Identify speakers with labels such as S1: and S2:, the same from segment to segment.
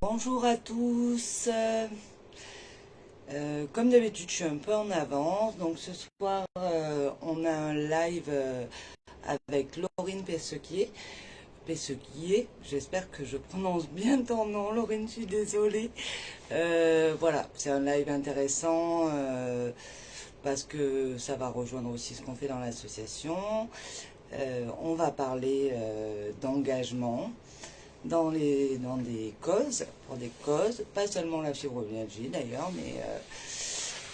S1: Bonjour à tous. Comme d'habitude, je suis un peu en avance. Donc ce soir, on a un live avec Laurine Pessequier. Pessequier, j'espère que je prononce bien ton nom, Laurine, je suis désolée. Voilà, c'est un live intéressant parce que ça va rejoindre aussi ce qu'on fait dans l'association. On va parler d'engagement dans des causes, pour des causes, pas seulement la fibromyalgie d'ailleurs, mais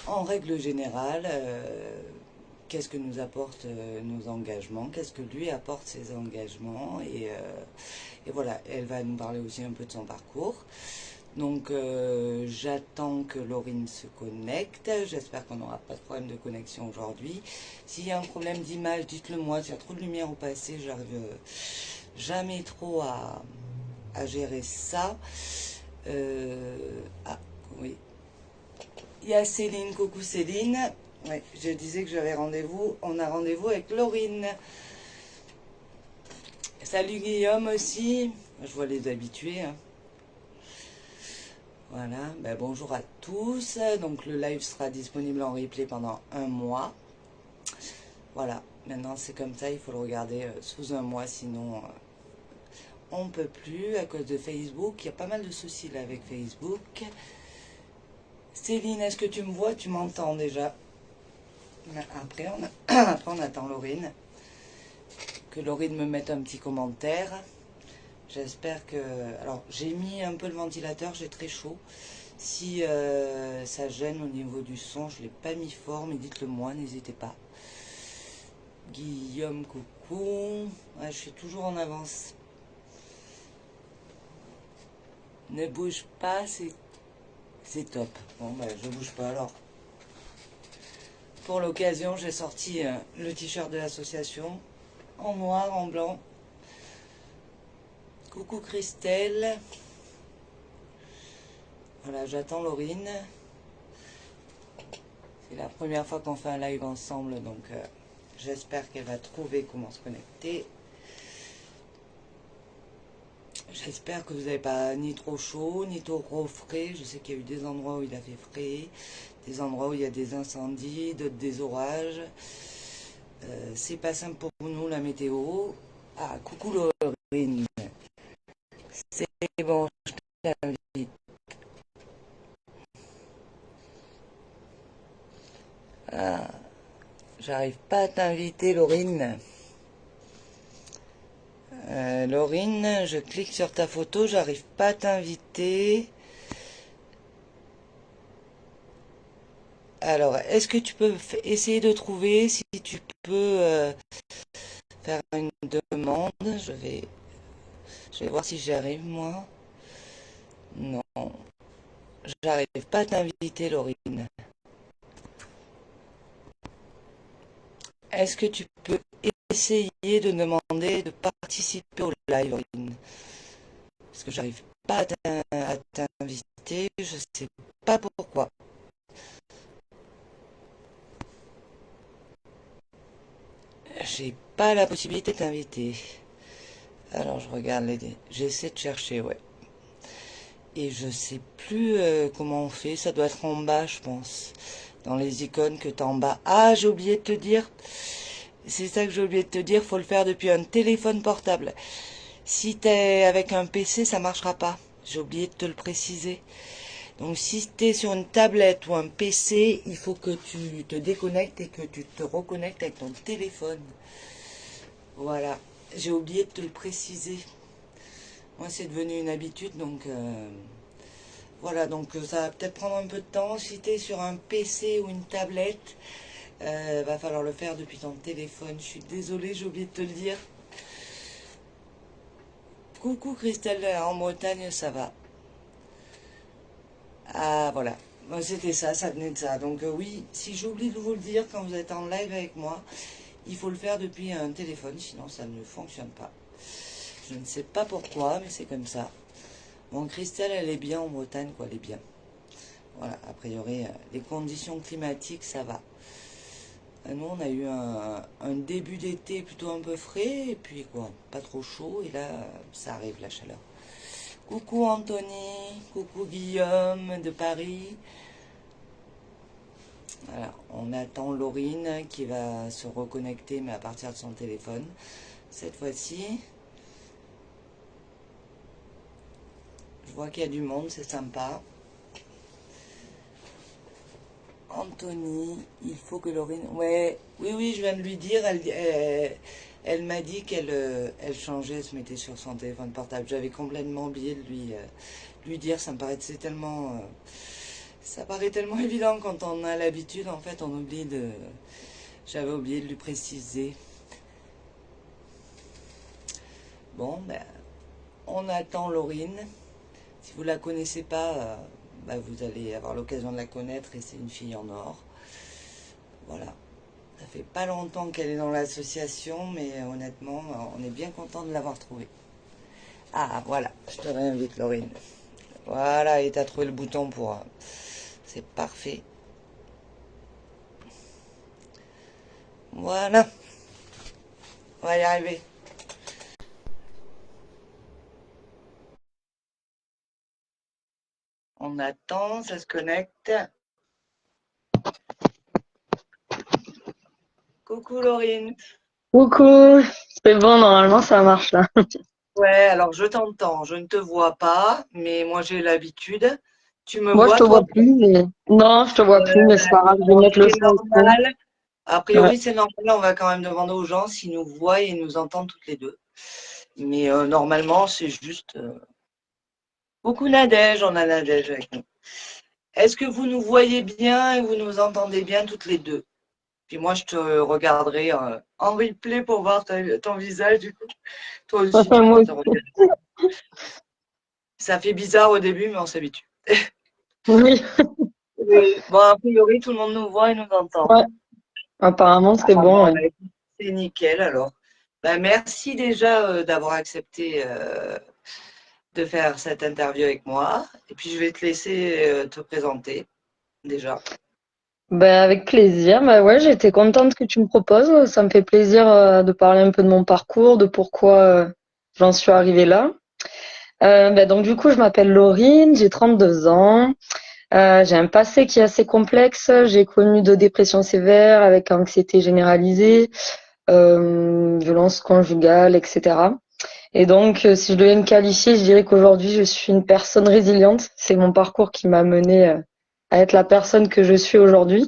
S1: en règle générale, qu'est-ce que nous apportent nos engagements, qu'est-ce que lui apporte ses engagements, et voilà, elle va nous parler aussi un peu de son parcours. Donc j'attends que Laurine se connecte, j'espère qu'on n'aura pas de problème de connexion aujourd'hui. S'il y a un problème d'image, dites-le moi, s'il y a trop de lumière au passé, j'arrive jamais trop à gérer ça. Ah, oui. Il y a Céline, coucou Céline. Ouais, je disais que j'avais rendez-vous. On a rendez-vous avec Laurine. Salut Guillaume aussi. Je vois les habitués. Hein. Voilà, ben, bonjour à tous. Donc le live sera disponible en replay pendant un mois. Voilà, maintenant c'est comme ça, il faut le regarder sous un mois, sinon on ne peut plus à cause de Facebook. Il y a pas mal de soucis là avec Facebook. Céline, est-ce que tu me vois? Tu m'entends déjà? Après, on attend Laurine. Que Laurine me mette un petit commentaire. J'espère que... Alors, j'ai mis un peu le ventilateur, j'ai très chaud. Si ça gêne au niveau du son, je ne l'ai pas mis fort, mais dites-le moi, n'hésitez pas. Guillaume, coucou. Ouais, je suis toujours en avance. Ne bouge pas, c'est top. Bon, ben, je bouge pas alors. Pour l'occasion, j'ai sorti le t-shirt de l'association, en noir, en blanc. Coucou Christelle. Voilà, j'attends Laurine. C'est la première fois qu'on fait un live ensemble, donc j'espère qu'elle va trouver comment se connecter. J'espère que vous n'avez pas ni trop chaud, ni trop frais. Je sais qu'il y a eu des endroits où il a fait frais, des endroits où il y a des incendies, d'autres des orages. C'est pas simple pour nous la météo. Ah, coucou Laurine. C'est bon, je t'invite. Ah, j'arrive pas à t'inviter, Laurine. Laurine, je clique sur ta photo, j'arrive pas à t'inviter. Alors, est-ce que tu peux essayer de trouver si tu peux faire une demande? Je vais voir si j'y arrive, moi. Non, j'arrive pas à t'inviter, Laurine. Est-ce que tu peux essayer de demander de participer au live, Laurine? Parce que j'arrive pas à t'inviter, je sais pas pourquoi. J'ai pas la possibilité de t'inviter. Alors je regarde j'essaie de chercher, ouais. Et je sais plus comment on fait. Ça doit être en bas, je pense. Dans les icônes que t'as en bas. Ah, j'ai oublié de te dire. C'est ça que j'ai oublié de te dire. Faut le faire depuis un téléphone portable. Si t'es avec un PC, ça marchera pas. J'ai oublié de te le préciser. Donc si t'es sur une tablette ou un PC, il faut que tu te déconnectes et que tu te reconnectes avec ton téléphone. Voilà. J'ai oublié de te le préciser. Moi, c'est devenu une habitude, donc voilà. Donc ça va peut-être prendre un peu de temps. Si tu es sur un PC ou une tablette, va falloir le faire depuis ton téléphone. Je suis désolée, j'ai oublié de te le dire. Coucou Christelle, en Bretagne, ça va. Ah, voilà. Bon, c'était ça, ça venait de ça. Donc oui, si j'oublie de vous le dire quand vous êtes en live avec moi, il faut le faire depuis un téléphone, sinon ça ne fonctionne pas. Je ne sais pas pourquoi, mais c'est comme ça. Bon, Christelle, elle est bien en Bretagne, quoi, elle est bien. Voilà, a priori, les conditions climatiques, ça va. Nous, on a eu un début d'été plutôt un peu frais, et puis quoi, pas trop chaud, et là, ça arrive la chaleur. Coucou Anthony, Coucou Guillaume de Paris. Voilà, on attend Laurine qui va se reconnecter, mais à partir de son téléphone. Cette fois-ci, je vois qu'il y a du monde, c'est sympa. Anthony, il faut que Laurine... Ouais, oui, je viens de lui dire. Elle m'a dit qu'elle changeait, se mettait sur son téléphone portable. J'avais complètement oublié de lui dire. Ça me paraissait tellement... ça paraît tellement évident quand on a l'habitude. En fait, on oublie de... J'avais oublié de lui préciser. Bon, ben, on attend Laurine. Si vous la connaissez pas, bah, vous allez avoir l'occasion de la connaître et c'est une fille en or. Voilà. Ça fait pas longtemps qu'elle est dans l'association, mais honnêtement, on est bien content de l'avoir trouvée. Ah, voilà, je te réinvite, Laurine. Voilà, et t'as trouvé le bouton pour... c'est parfait. Voilà. On va y arriver. On attend, ça se connecte. Coucou Laurine.
S2: Coucou, c'est bon, normalement ça marche là.
S1: Ouais, alors je t'entends, je ne te vois pas, mais moi j'ai l'habitude. Tu me
S2: Moi je
S1: vois
S2: te
S1: toi?
S2: vois plus, mais non, je te vois plus, mais c'est pas grave, je vais
S1: Bon,
S2: mettre le
S1: c'est
S2: son aussi.
S1: normal. A
S2: Ouais.
S1: priori, c'est normal. On va quand même demander aux gens s'ils nous voient et nous entendent toutes les deux. Mais normalement, c'est juste beaucoup Nadège. On a Nadège avec nous. Est-ce que vous nous voyez bien et vous nous entendez bien toutes les deux? Puis moi, je te regarderai en replay pour voir ton visage. Du coup, toi aussi, tu
S2: Moi
S1: pourras te
S2: aussi.
S1: regarder. Ça fait bizarre au début, mais on s'habitue.
S2: Oui,
S1: Bon, a priori, tout le monde nous voit et nous entend.
S2: ouais, apparemment
S1: Ah
S2: c'est bon,
S1: bon,
S2: ouais.
S1: bah, écoute, c'est nickel alors. Bah, merci déjà d'avoir accepté de faire cette interview avec moi. Et puis je vais te laisser te présenter déjà.
S2: Ben, avec plaisir, ben ouais, j'étais contente que tu me proposes. Ça me fait plaisir de parler un peu de mon parcours, de pourquoi j'en suis arrivée là. Ben, donc du coup, je m'appelle Laurine, j'ai 32 ans. J'ai un passé qui est assez complexe. J'ai connu de dépressions sévères avec anxiété généralisée, violence conjugale, etc. Et donc, si je devais me qualifier, je dirais qu'aujourd'hui, je suis une personne résiliente. C'est mon parcours qui m'a menée à être la personne que je suis aujourd'hui.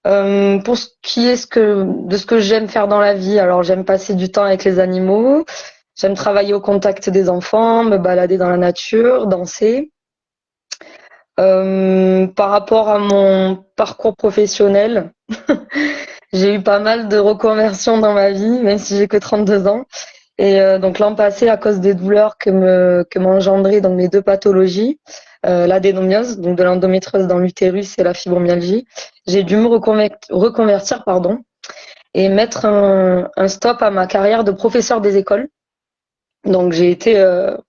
S2: Pour ce qui est de ce que j'aime faire dans la vie, alors j'aime passer du temps avec les animaux, j'aime travailler au contact des enfants, me balader dans la nature, danser. Par rapport à mon parcours professionnel, j'ai eu pas mal de reconversions dans ma vie, même si j'ai que 32 ans. Et donc l'an passé, à cause des douleurs que m'ont engendré donc mes deux pathologies, l'adénomiose, donc de l'endométriose dans l'utérus et la fibromyalgie, j'ai dû me reconvertir, pardon, et mettre un stop à ma carrière de professeur des écoles. Donc j'ai été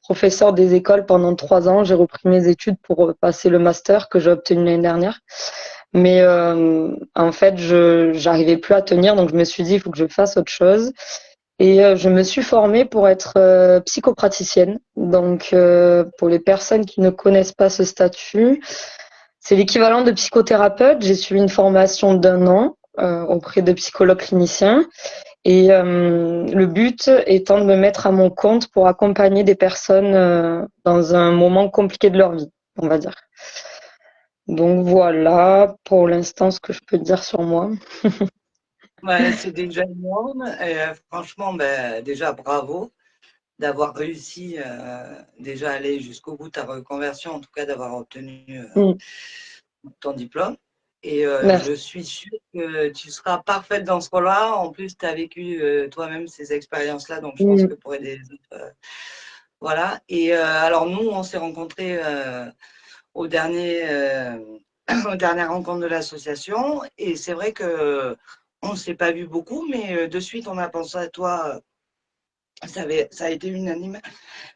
S2: professeur des écoles pendant 3 ans. J'ai repris mes études pour passer le master que j'ai obtenu l'année dernière. Mais en fait, je j'arrivais plus à tenir, donc je me suis dit il faut que je fasse autre chose. Et je me suis formée pour être psychopraticienne. Donc, pour les personnes qui ne connaissent pas ce statut, c'est l'équivalent de psychothérapeute. J'ai suivi une formation d'1 an auprès de psychologues cliniciens. Et le but étant de me mettre à mon compte pour accompagner des personnes dans un moment compliqué de leur vie, on va dire. Donc voilà pour l'instant ce que je peux dire sur moi.
S1: Ouais, c'est déjà énorme. Et, franchement, ben, déjà bravo d'avoir réussi déjà à aller jusqu'au bout de ta reconversion, en tout cas d'avoir obtenu
S2: Mm,
S1: ton diplôme. Et
S2: merci.
S1: je suis sûre que tu seras parfaite dans ce rôle-là. En plus, tu as vécu toi-même ces expériences-là, donc je pense
S2: Mm,
S1: que pour aider les autres, voilà. Et alors nous, on s'est rencontrés au dernier, aux dernières rencontres de l'association, et c'est vrai que on ne s'est pas vu beaucoup, mais de suite, on a pensé à toi. Ça a été unanime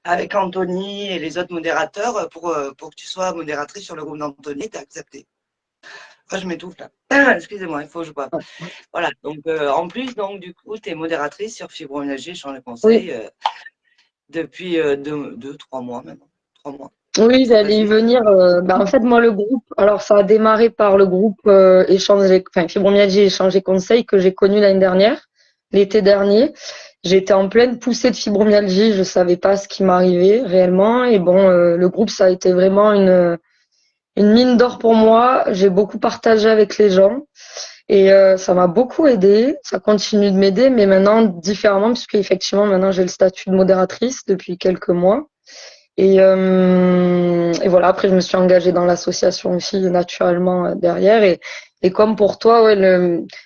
S1: avec Anthony et les autres modérateurs pour que tu sois modératrice sur le groupe d'Anthony. Tu as accepté. Enfin, je m'étouffe là. Excusez-moi, il faut que je boive. Voilà. Donc, en plus, donc, du coup, tu es modératrice sur Fibromyalgie, Champ de
S2: oui,
S1: conseil depuis 2, 3 mois maintenant. 3 mois.
S2: Oui,
S1: Ça
S2: j'allais
S1: passe
S2: y
S1: vite.
S2: venir. En fait, moi, le groupe, alors ça a démarré par le groupe Fibromyalgie Échange et Conseil que j'ai connu l'année dernière, l'été dernier. J'étais en pleine poussée de fibromyalgie, je savais pas ce qui m'arrivait réellement. Et bon, le groupe, ça a été vraiment une mine d'or pour moi. J'ai beaucoup partagé avec les gens et ça m'a beaucoup aidé. Ça continue de m'aider, mais maintenant différemment, puisque effectivement, maintenant j'ai le statut de modératrice depuis quelques mois. Et voilà, après, je me suis engagée dans l'association aussi, naturellement, derrière. Et comme pour toi, ouais,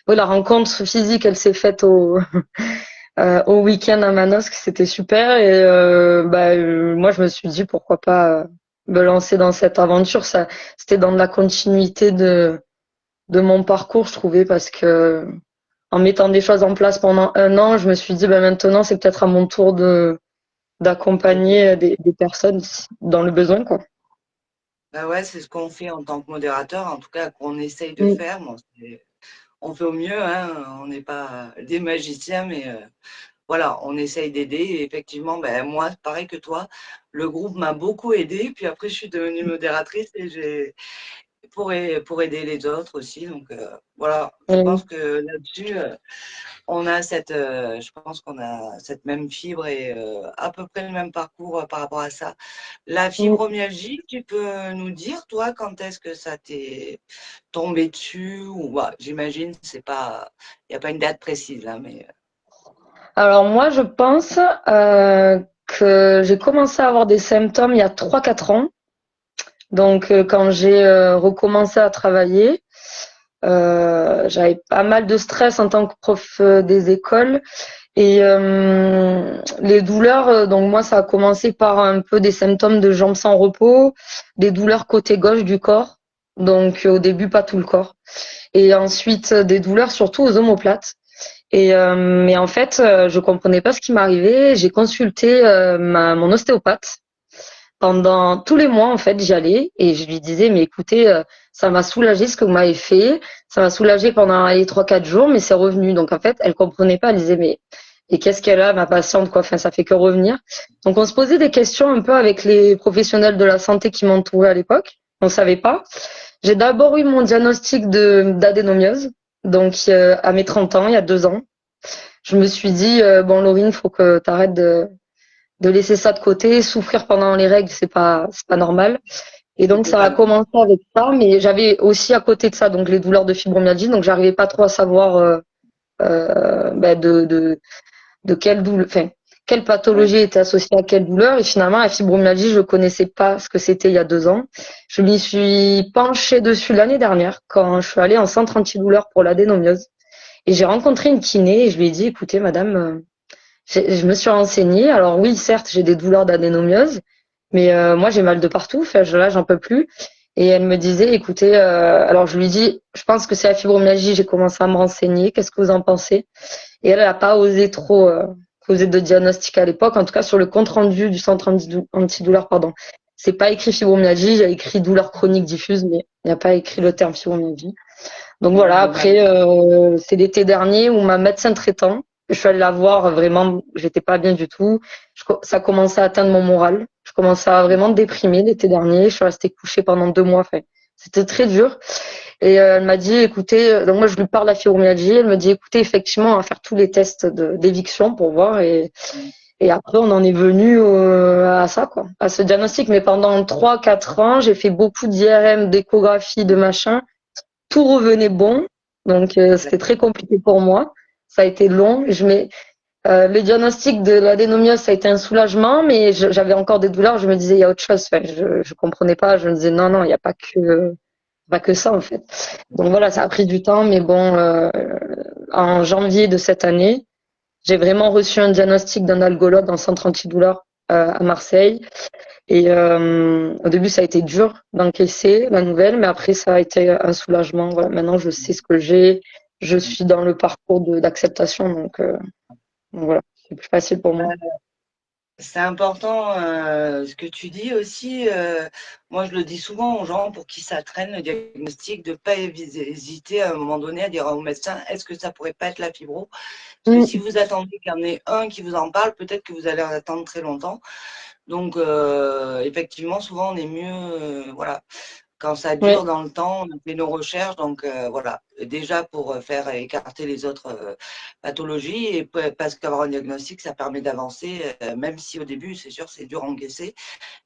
S2: la rencontre physique, elle s'est faite au week-end à Manosque, c'était super. Et moi, je me suis dit, pourquoi pas me lancer dans cette aventure. Ça, c'était dans la continuité de mon parcours, je trouvais, parce que en mettant des choses en place pendant un an, je me suis dit, maintenant, c'est peut-être à mon tour d'accompagner des personnes dans le besoin, quoi.
S1: Bah ouais, c'est ce qu'on fait en tant que modérateur, en tout cas qu'on essaye de
S2: Mm.
S1: faire. Bon, on fait au mieux, hein, on n'est pas des magiciens, mais voilà, on essaye d'aider. Et effectivement, ben, moi, pareil que toi, le groupe m'a beaucoup aidé. Puis après, je suis devenue modératrice et pour aider les autres aussi. Donc voilà, je pense
S2: Mm.
S1: que là-dessus, je pense qu'on a cette même fibre et à peu près le même parcours par rapport à ça. La
S2: Mm.
S1: fibromyalgie, tu peux nous dire, toi, quand est-ce que ça t'est tombé dessus ou bah, j'imagine, c'est pas, il n'y a pas une date précise là, mais
S2: Alors moi, je pense que j'ai commencé à avoir des symptômes il y a 3 4 ans. Donc quand j'ai recommencé à travailler, j'avais pas mal de stress en tant que prof des écoles. Et les douleurs, donc moi, ça a commencé par un peu des symptômes de jambes sans repos, des douleurs côté gauche du corps. Donc au début, pas tout le corps. Et ensuite, des douleurs surtout aux omoplates. Mais en fait, je comprenais pas ce qui m'arrivait. J'ai consulté mon ostéopathe pendant tous les mois. En fait, j'y allais et je lui disais, mais écoutez, ça m'a soulagé ce que vous m'avez fait. Ça m'a soulagé pendant les 3 4 jours, mais c'est revenu. Donc en fait, elle comprenait pas. Elle disait, mais et qu'est-ce qu'elle a, ma patiente, quoi. Enfin, ça fait que revenir. Donc on se posait des questions un peu avec les professionnels de la santé qui m'entouraient à l'époque. On savait pas. J'ai d'abord eu mon diagnostic de d'adénomiose. Donc à mes 30 ans, il y a 2 ans. Je me suis dit, bon, Laurine, faut que tu arrêtes de laisser ça de côté. Souffrir pendant les règles, c'est pas normal. Et donc,
S1: c'était
S2: ça
S1: pas
S2: a
S1: normal.
S2: commencé avec ça, mais j'avais aussi à côté de ça, donc les douleurs de fibromyalgie, donc j'arrivais pas trop à savoir de quelle douleur, enfin, quelle
S1: Ouais.
S2: pathologie était associée à quelle douleur. Et finalement, la fibromyalgie, je connaissais pas ce que c'était il y a 2 ans. Je m'y suis penchée dessus l'année dernière quand je suis allée en centre antidouleur pour l'adénomiose. Et j'ai rencontré une kiné et je lui ai dit, écoutez, madame, je me suis renseignée. Alors oui, certes, j'ai des douleurs d'adénomiose, mais moi, j'ai mal de partout. Enfin, là, j'en peux plus. Et elle me disait, écoutez, alors je lui dis, je pense que c'est la fibromyalgie. J'ai commencé à me renseigner. Qu'est-ce que vous en pensez? Et elle n'a pas osé trop poser de diagnostic à l'époque. En tout cas, sur le compte rendu du centre antidouleur, pardon. C'est pas écrit fibromyalgie. J'ai écrit douleur chronique diffuse, mais il n'y a pas écrit le terme fibromyalgie. Donc
S1: Ouais,
S2: voilà,
S1: dommage.
S2: après, c'est l'été dernier où ma médecin traitant, je suis allée la voir, vraiment, j'étais pas bien du tout. Ça commençait à atteindre mon moral. Je commençais à vraiment déprimer l'été dernier. Je suis restée couchée pendant 2 mois. Enfin, c'était très dur. Et elle m'a dit, écoutez, donc moi je lui parle de la fibromyalgie. Elle me dit, écoutez, effectivement, on va faire tous les tests d'éviction pour voir. Et après, on en est venu à ça, quoi, à ce diagnostic. Mais pendant 3 4 ans, j'ai fait beaucoup d'IRM, d'échographie, de machin, tout revenait bon. Donc, c'était très compliqué pour moi. Ça a été long. Le diagnostic de l'adénomiose, ça a été un soulagement, mais j'avais encore des douleurs. Je me disais, il y a autre chose. Enfin, je comprenais pas. Je me disais, non, non, il n'y a pas que ça, en fait. Donc voilà, ça a pris du temps, mais bon, en janvier de cette année, j'ai vraiment reçu un diagnostic d'un algologue en centre antidouleur à Marseille. Et au début, ça a été dur d'encaisser la nouvelle, mais après, ça a été un soulagement. Voilà, maintenant, je sais ce que j'ai. Je suis dans le parcours d'acceptation, donc voilà, c'est plus facile pour moi.
S1: C'est important ce que tu dis aussi. Moi, je le dis souvent aux gens pour qui ça traîne le diagnostic, de ne pas hésiter à un moment donné à dire au médecin, est-ce que ça pourrait pas être la fibro? Parce que si
S2: Mm,
S1: vous attendez qu'il y en ait un qui vous en parle, peut-être que vous allez en attendre très longtemps. Donc, effectivement, souvent, on est mieux, voilà. Quand ça dure
S2: Ouais.
S1: dans le temps, on fait nos recherches. Donc, voilà. Déjà pour faire écarter les autres pathologies et parce qu'avoir un diagnostic, ça permet d'avancer, même si au début, c'est sûr, c'est dur à encaisser.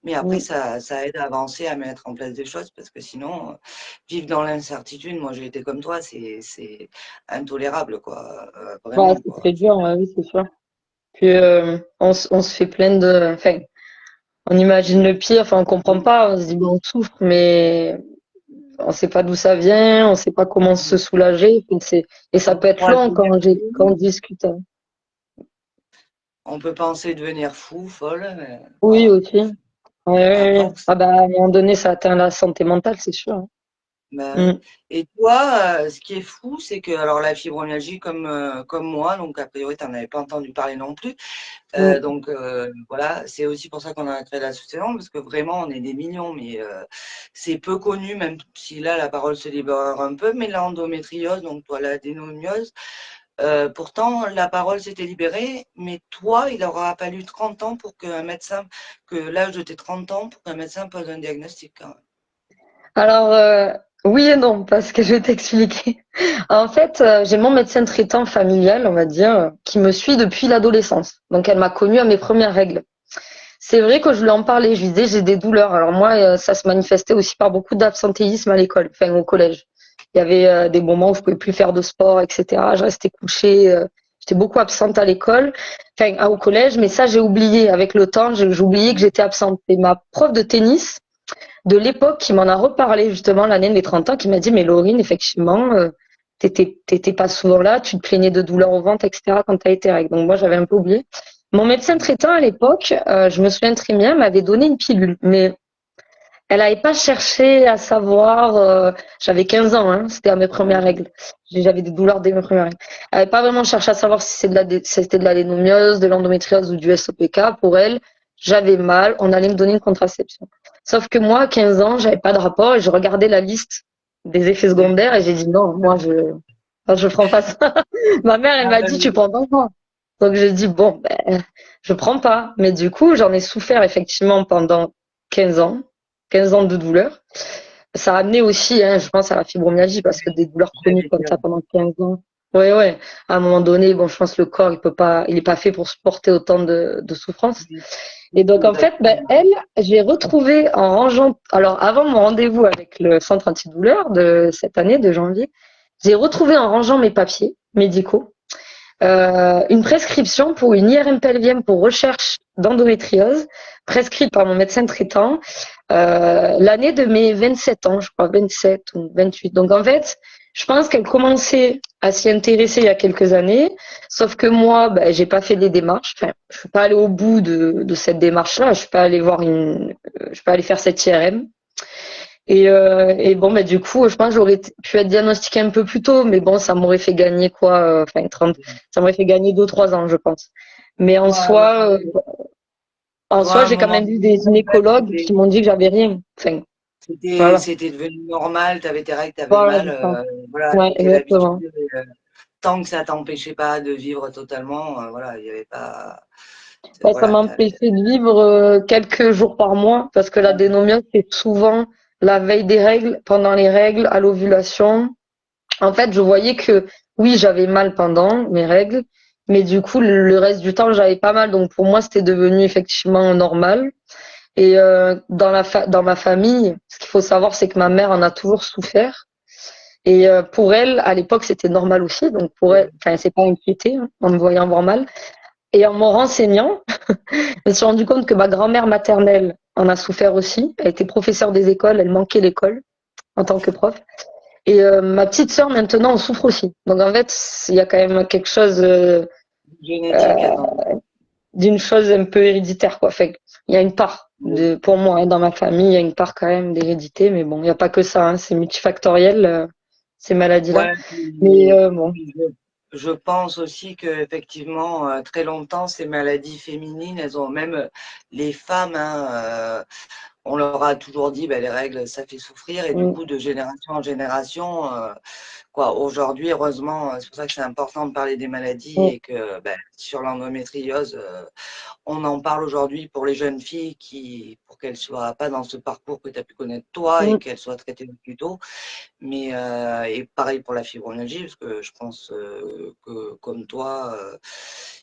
S1: Mais après,
S2: Mm.
S1: ça aide à avancer, à mettre en place des choses parce que sinon, vivre dans l'incertitude, moi j'ai été comme toi, c'est intolérable, quoi.
S2: Ouais,
S1: Vraiment,
S2: c'est
S1: quoi.
S2: très dur, ouais, oui, c'est sûr. Puis on se fait plein de, enfin, on imagine le pire, enfin, on comprend pas, on se dit bon, on souffre, mais on sait pas d'où ça vient, on sait pas comment se soulager. Enfin, et ça
S1: On
S2: peut être
S1: croit
S2: long
S1: devenir
S2: quand on
S1: fou.
S2: discute.
S1: On peut penser devenir fou, folle, mais
S2: Oui,
S1: voilà.
S2: aussi. Ouais,
S1: À
S2: ouais, ouais.
S1: force.
S2: Ah bah, à un moment donné, ça atteint la santé mentale, c'est sûr, hein.
S1: Bah ouais.
S2: Mm,
S1: Et toi, ce qui est fou, c'est que alors la fibromyalgie, comme moi, donc a priori, tu n'en avais pas entendu parler non plus.
S2: mm.
S1: Donc voilà, c'est aussi pour ça qu'on a créé l'association, parce que vraiment, on est des millions, mais c'est peu connu, même si là, la parole se libère un peu. Mais l'endométriose, donc toi, l'adénomyose, pourtant, la parole s'était libérée, mais toi, il aura fallu 30 ans pour qu'un médecin, que l'âge de tes 30 ans, pour qu'un médecin pose un diagnostic, quand même.
S2: Alors, oui et non, parce que je vais t'expliquer. En fait, j'ai mon médecin traitant familial, on va dire, qui me suit depuis l'adolescence. Donc, elle m'a connue à mes premières règles. C'est vrai que je lui en parlais, je lui disais j'ai des douleurs. Alors moi, ça se manifestait aussi par beaucoup d'absentéisme à l'école, enfin au collège. Il y avait des moments où je pouvais plus faire de sport, etc. Je restais couchée, j'étais beaucoup absente à l'école, enfin au collège, mais ça j'ai oublié avec le temps, j'ai oublié que j'étais absente. Et ma prof de tennis de l'époque qui m'en a reparlé justement l'année de mes 30 ans, qui m'a dit mais Laurine, effectivement, t'étais pas souvent là, tu te plaignais de douleurs au ventre, etc. quand t'as été règle. Donc moi j'avais un peu oublié. Mon médecin traitant à l'époque, je me souviens très bien, m'avait donné une pilule, mais elle n'avait pas cherché à savoir. J'avais 15 ans, hein, c'était à mes premières règles. J'avais des douleurs dès mes premières règles. Elle n'avait pas vraiment cherché à savoir si c'était de l'adénomiose, de l'endométriose ou du SOPK. Pour elle, j'avais mal, on allait me donner une contraception. Sauf que moi, à 15 ans, j'avais pas de rapport et je regardais la liste des effets secondaires et j'ai dit non, moi je prends pas ça. Ma mère, elle
S1: Ah
S2: m'a
S1: ben
S2: dit tu
S1: oui.
S2: prends pas ça. Donc j'ai dit bon, ben, je prends pas. Mais du coup, j'en ai souffert effectivement pendant 15 ans, 15 ans de douleur. Ça a amené aussi, hein, je pense, à la fibromyalgie parce que des douleurs chroniques
S1: J'allais
S2: comme
S1: dire.
S2: ça pendant 15 ans. Ouais, ouais. À un moment donné, bon, je pense que le corps, il est pas fait pour supporter autant de souffrance. Et donc, en fait, ben,
S1: Exactement.
S2: elle, j'ai retrouvé en rangeant, alors avant mon rendez-vous avec le centre antidouleur de cette année, de janvier, j'ai retrouvé en rangeant mes papiers médicaux une prescription pour une IRM pelvienne pour recherche d'endométriose, prescrite par mon médecin traitant l'année de mes 27 ans, je crois, 27 ou 28. Donc en fait, je pense qu'elle commençait à s'y intéresser il y a quelques années, sauf que moi, ben, j'ai pas fait les démarches. Enfin, je suis pas allée au bout de cette démarche-là. Je suis pas allée je suis pas allée faire cette IRM. Et bon, bah, du coup, je pense que j'aurais pu être diagnostiquée un peu plus tôt, mais bon, ça m'aurait fait gagner quoi, enfin 30, ça m'aurait fait gagner 2, 3 ans, je pense. Mais
S1: Toi, ouais.
S2: en
S1: Toi, à
S2: soi,
S1: un
S2: j'ai quand
S1: moment
S2: même vu
S1: donné,
S2: des
S1: en fait,
S2: gynécologues qui m'ont dit que j'avais rien. Enfin, voilà.
S1: c'était devenu normal, tu avais tes règles, tu avais
S2: Voilà,
S1: mal,
S2: je pense.
S1: voilà,
S2: Ouais,
S1: c'était l'habitude.
S2: exactement.
S1: Tant que ça t'empêchait pas de vivre totalement, voilà, il y avait pas,
S2: Ouais, ça
S1: voilà,
S2: m'empêchait de vivre quelques jours par mois parce que l'adénomiose, c'est souvent la veille des règles, pendant les règles, à l'ovulation. En fait, je voyais que oui, j'avais mal pendant mes règles, mais du coup, le reste du temps, j'avais pas mal. Donc pour moi, c'était devenu effectivement normal. Et dans ma famille, ce qu'il faut savoir, c'est que ma mère en a toujours souffert. Et pour elle, à l'époque, c'était normal aussi. Donc pour elle, enfin, elle s'est pas inquiétée hein, en me voyant avoir mal. Et en m'en renseignant, je me suis rendu compte que ma grand-mère maternelle en a souffert aussi. Elle était professeure des écoles, elle manquait l'école en tant que prof. Et ma petite sœur maintenant en souffre aussi. Donc en fait, il y a quand même quelque chose
S1: génétique, attends.
S2: d'une chose un peu héréditaire quoi. Fait il y a une part pour moi hein, dans ma famille, il y a une part quand même d'hérédité, mais bon, il n'y a pas que ça, hein, c'est multifactoriel ces maladies-là.
S1: Ouais,
S2: Mais bon,
S1: puis je pense aussi que effectivement, très longtemps, ces maladies féminines, elles ont même les femmes, hein, on leur a toujours dit, ben, les règles, ça fait souffrir, et du
S2: mm,
S1: coup, de génération en génération, quoi. Aujourd'hui, heureusement, c'est pour ça que c'est important de parler des maladies
S2: Mm,
S1: et que sur l'endométriose, on en parle aujourd'hui pour les jeunes filles pour qu'elles soient pas dans ce parcours que tu as pu connaître toi et
S2: mm.
S1: qu'elles soient traitées plus tôt. Mais et pareil pour la fibromyalgie, parce que je pense que comme toi,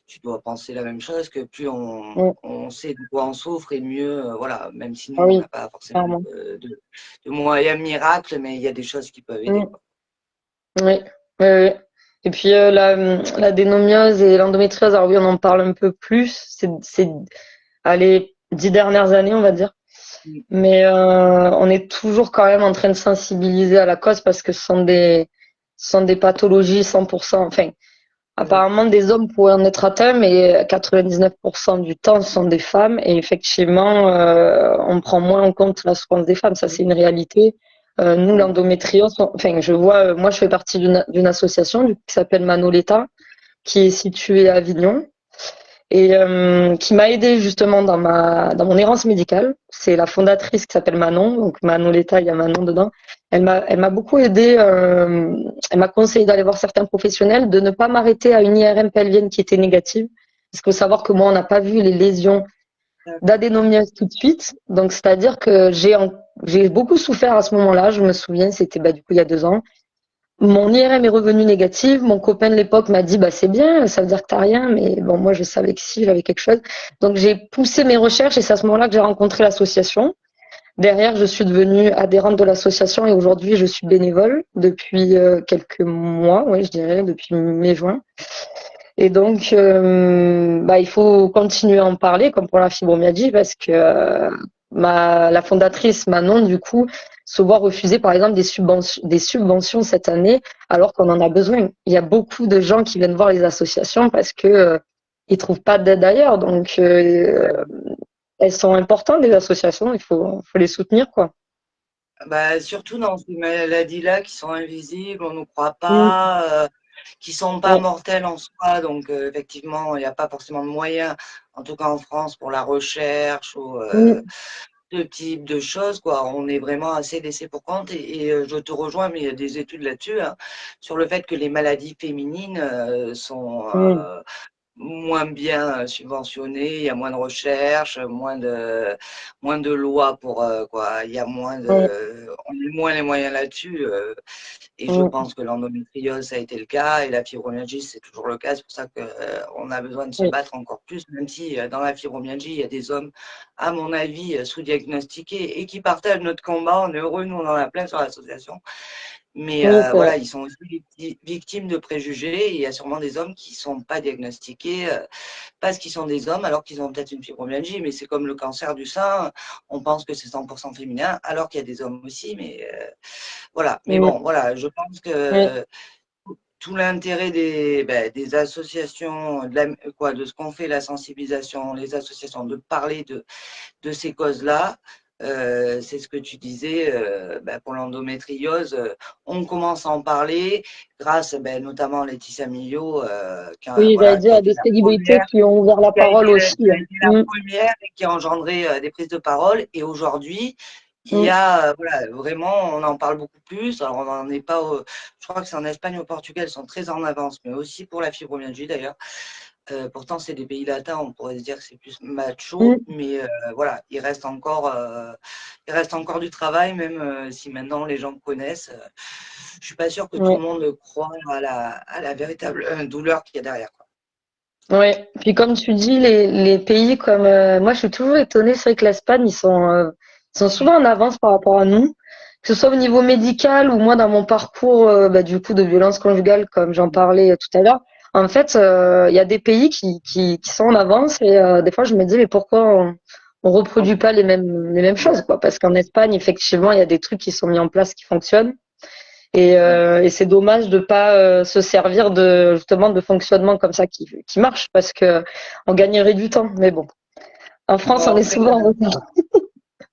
S1: tu dois penser la même chose, que plus
S2: Mm.
S1: on sait de quoi on souffre et mieux, voilà, même si nous
S2: Ah
S1: on
S2: oui,
S1: n'a pas forcément
S2: clairement.
S1: de moyens miracles, mais il y a des choses qui peuvent aider,
S2: Mm.
S1: quoi.
S2: Oui, oui, oui. Et puis la dénomiose et l'endométriose, alors oui, on en parle un peu plus. C'est allez, 10 dernières années, on va dire.
S1: Mm.
S2: Mais on est toujours quand même en train de sensibiliser à la cause parce que ce sont des pathologies 100%. Enfin, apparemment, des hommes pourraient en être atteints, mais 99% du temps, ce sont des femmes. Et effectivement, on prend moins en compte la souffrance des femmes. Ça, c'est une réalité. Nous,
S1: Oui,
S2: l'endométriose, enfin, je vois, moi, je fais partie d'une association qui s'appelle Manoleta, qui est située à Avignon et qui m'a aidée justement dans mon errance médicale. C'est la fondatrice qui s'appelle Manon, donc Manoleta, il y a Manon dedans. Elle m'a beaucoup aidée. Elle m'a conseillé d'aller voir certains professionnels, de ne pas m'arrêter à une IRM pelvienne qui était négative. Parce qu'il faut savoir que moi, on n'a pas vu les lésions
S1: d'accord.
S2: d'adénomiose tout de suite. Donc, c'est-à-dire que j'ai beaucoup souffert à ce moment-là. Je me souviens, c'était du coup il y a 2 ans. Mon IRM est revenu négatif. Mon copain de l'époque m'a dit, bah, c'est bien, ça veut dire que t'as rien. Mais bon, moi, je savais que si, j'avais quelque chose. Donc, j'ai poussé mes recherches et c'est à ce moment-là que j'ai rencontré l'association. Derrière, je suis devenue adhérente de l'association et aujourd'hui, je suis bénévole depuis quelques mois, oui, je dirais, depuis mai-juin. Et donc, il faut continuer à en parler, comme pour la fibromyalgie, parce que la fondatrice Manon, du coup, se voit refuser, par exemple, des subventions cette année, alors qu'on en a besoin. Il y a beaucoup de gens qui viennent voir les associations parce que ils trouvent pas d'aide ailleurs. Donc, elles sont importantes, les associations. Il faut les soutenir, quoi.
S1: Surtout dans ces maladies-là qui sont invisibles, on ne nous croit
S2: Mm,
S1: pas, qui sont pas
S2: ouais,
S1: mortelles en soi. Donc, effectivement, il n'y a pas forcément de moyens, en tout cas en France, pour la recherche ou
S2: mm,
S1: ce type de choses, quoi. On est vraiment assez laissé pour compte et je te rejoins, mais il y a des études là-dessus, hein, sur le fait que les maladies féminines sont
S2: mm,
S1: moins bien subventionné, il y a moins de recherches, moins de lois pour quoi, il y a
S2: ouais,
S1: on a moins les moyens là-dessus. Et je
S2: mm,
S1: pense que l'endométriose ça a été le cas et la fibromyalgie c'est toujours le cas. C'est pour ça que on a besoin de se
S2: oui,
S1: battre encore plus, même si dans la fibromyalgie il y a des hommes, à mon avis, sous-diagnostiqués et qui partagent notre combat. On est heureux, nous on en a plein sur l'association. Mais
S2: oui, c'est vrai.
S1: voilà, ils sont aussi victimes de préjugés. Et il y a sûrement des hommes qui ne sont pas diagnostiqués parce qu'ils sont des hommes alors qu'ils ont peut-être une fibromyalgie. Mais c'est comme le cancer du sein, on pense que c'est 100% féminin alors qu'il y a des hommes aussi. Mais voilà. Mais
S2: Mm,
S1: bon, voilà, je pense
S2: oui,
S1: que tout l'intérêt des associations, de ce qu'on fait, la sensibilisation, les associations, de parler de ces causes-là. C'est ce que tu disais pour l'endométriose. On commence à en parler grâce notamment à Laetitia Millot,
S2: oui, j'allais
S1: qui
S2: dire,
S1: a
S2: il y a
S1: été
S2: des
S1: la
S2: célébrités
S1: première,
S2: qui ont ouvert la parole aussi,
S1: qui a
S2: hein.
S1: été la
S2: Mm,
S1: première et qui a engendré des prises de parole. Et aujourd'hui, il y
S2: mm,
S1: a vraiment, on en parle beaucoup plus. Alors on n'en est pas, je crois que c'est en Espagne ou au Portugal, ils sont très en avance, mais aussi pour la fibromyalgie d'ailleurs. Pourtant, c'est des pays latins, on pourrait se dire que c'est plus macho,
S2: mm,
S1: mais voilà, il reste encore du travail, même si maintenant les gens connaissent. Je suis pas sûre que tout le
S2: ouais,
S1: monde croit à la véritable douleur qu'il y a derrière, quoi.
S2: ouais. Puis comme tu dis, les pays comme moi, je suis toujours étonnée. C'est vrai que l'Espagne, ils sont souvent en avance par rapport à nous, que ce soit au niveau médical ou moi dans mon parcours du coup de violence conjugale, comme j'en parlais tout à l'heure. En fait, il y a des pays qui sont en avance et des fois je me dis mais pourquoi on reproduit pas les mêmes choses, quoi? Parce qu'en Espagne, effectivement, il y a des trucs qui sont mis en place qui fonctionnent. Et c'est dommage de pas se servir de justement de fonctionnement comme ça qui marche parce que on gagnerait du temps. Mais bon, en France, on
S1: Bon,
S2: est
S1: après,
S2: souvent en retard.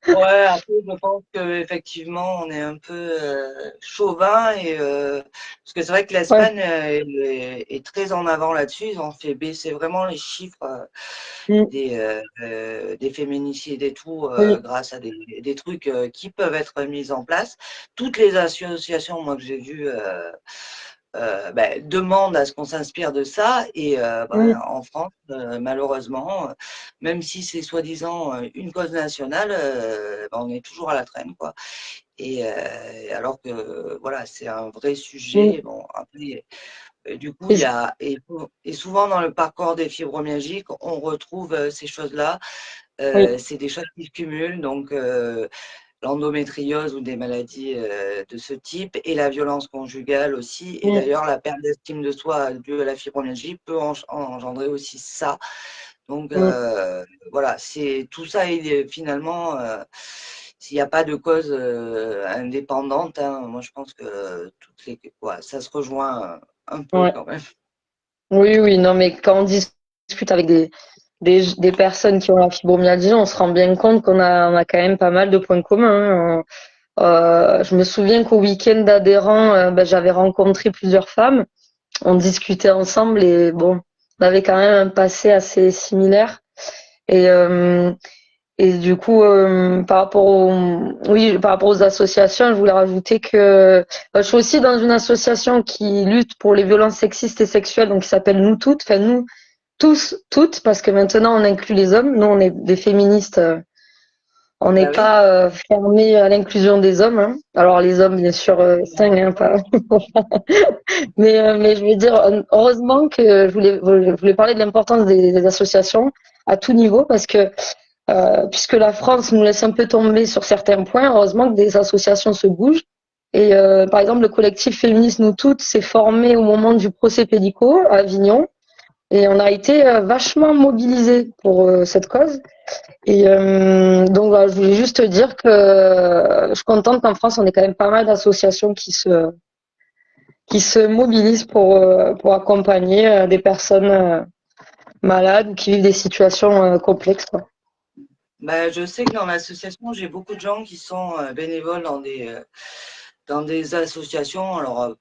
S1: Ouais, après, je pense qu'effectivement, on est un peu chauvin parce que c'est vrai que
S2: Ouais.
S1: l'Espagne est très en avant là-dessus. Ils ont fait baisser vraiment les chiffres
S2: Mm.
S1: des féminicides et tout
S2: Oui,
S1: grâce à des trucs qui peuvent être mis en place. Toutes les associations, moi, que j'ai vues, demandent à ce qu'on s'inspire de ça. Et
S2: oui,
S1: en France, malheureusement, même si c'est soi-disant une cause nationale, on est toujours à la traîne, quoi. Et alors que voilà, c'est un vrai
S2: oui,
S1: sujet. Bon, après, du coup,
S2: et
S1: il y a et souvent dans le parcours des fibromyalgiques, on retrouve ces choses-là.
S2: oui,
S1: C'est des choses qui se cumulent, donc l'endométriose ou des maladies de ce type, et la violence conjugale aussi. Et
S2: mm,
S1: d'ailleurs, la perte d'estime de soi due à la fibromyalgie peut engendrer aussi ça. Donc
S2: mm.
S1: voilà, c'est tout ça est finalement, s'il n'y a pas de cause indépendante, hein, moi je pense que ça se rejoint un peu
S2: Ouais.
S1: quand même.
S2: Oui, oui, non, mais quand on discute avec des personnes qui ont la fibromyalgie, on se rend bien compte qu'on a quand même pas mal de points communs, hein. Je me souviens qu'au week-end d'adhérents, ben, j'avais rencontré plusieurs femmes. On discutait ensemble et bon, on avait quand même un passé assez similaire. Et, euh, et du coup, oui, par rapport aux associations, je voulais rajouter que je suis aussi dans une association qui lutte pour les violences sexistes et sexuelles, donc qui s'appelle Nous Toutes, enfin nous tous, toutes, parce que maintenant on inclut les hommes. Nous, on est des féministes. On n'est
S1: Bah oui.
S2: pas fermé à l'inclusion des hommes, hein. Alors les hommes, bien sûr, sains, hein, pas. Mais je veux dire, heureusement que je voulais parler de l'importance des associations à tout niveau, parce que puisque la France nous laisse un peu tomber sur certains points, heureusement que des associations se bougent. Et par exemple, le collectif féministe Nous Toutes s'est formé au moment du procès Pédico à Avignon, et on a été vachement mobilisés pour cette cause. Et donc voilà, je voulais juste te dire que je suis contente qu'en France, on ait quand même pas mal d'associations qui se mobilisent pour accompagner des personnes malades ou qui vivent des situations complexes, quoi.
S1: Bah, je sais que dans l'association, j'ai beaucoup de gens qui sont bénévoles dans des associations, alors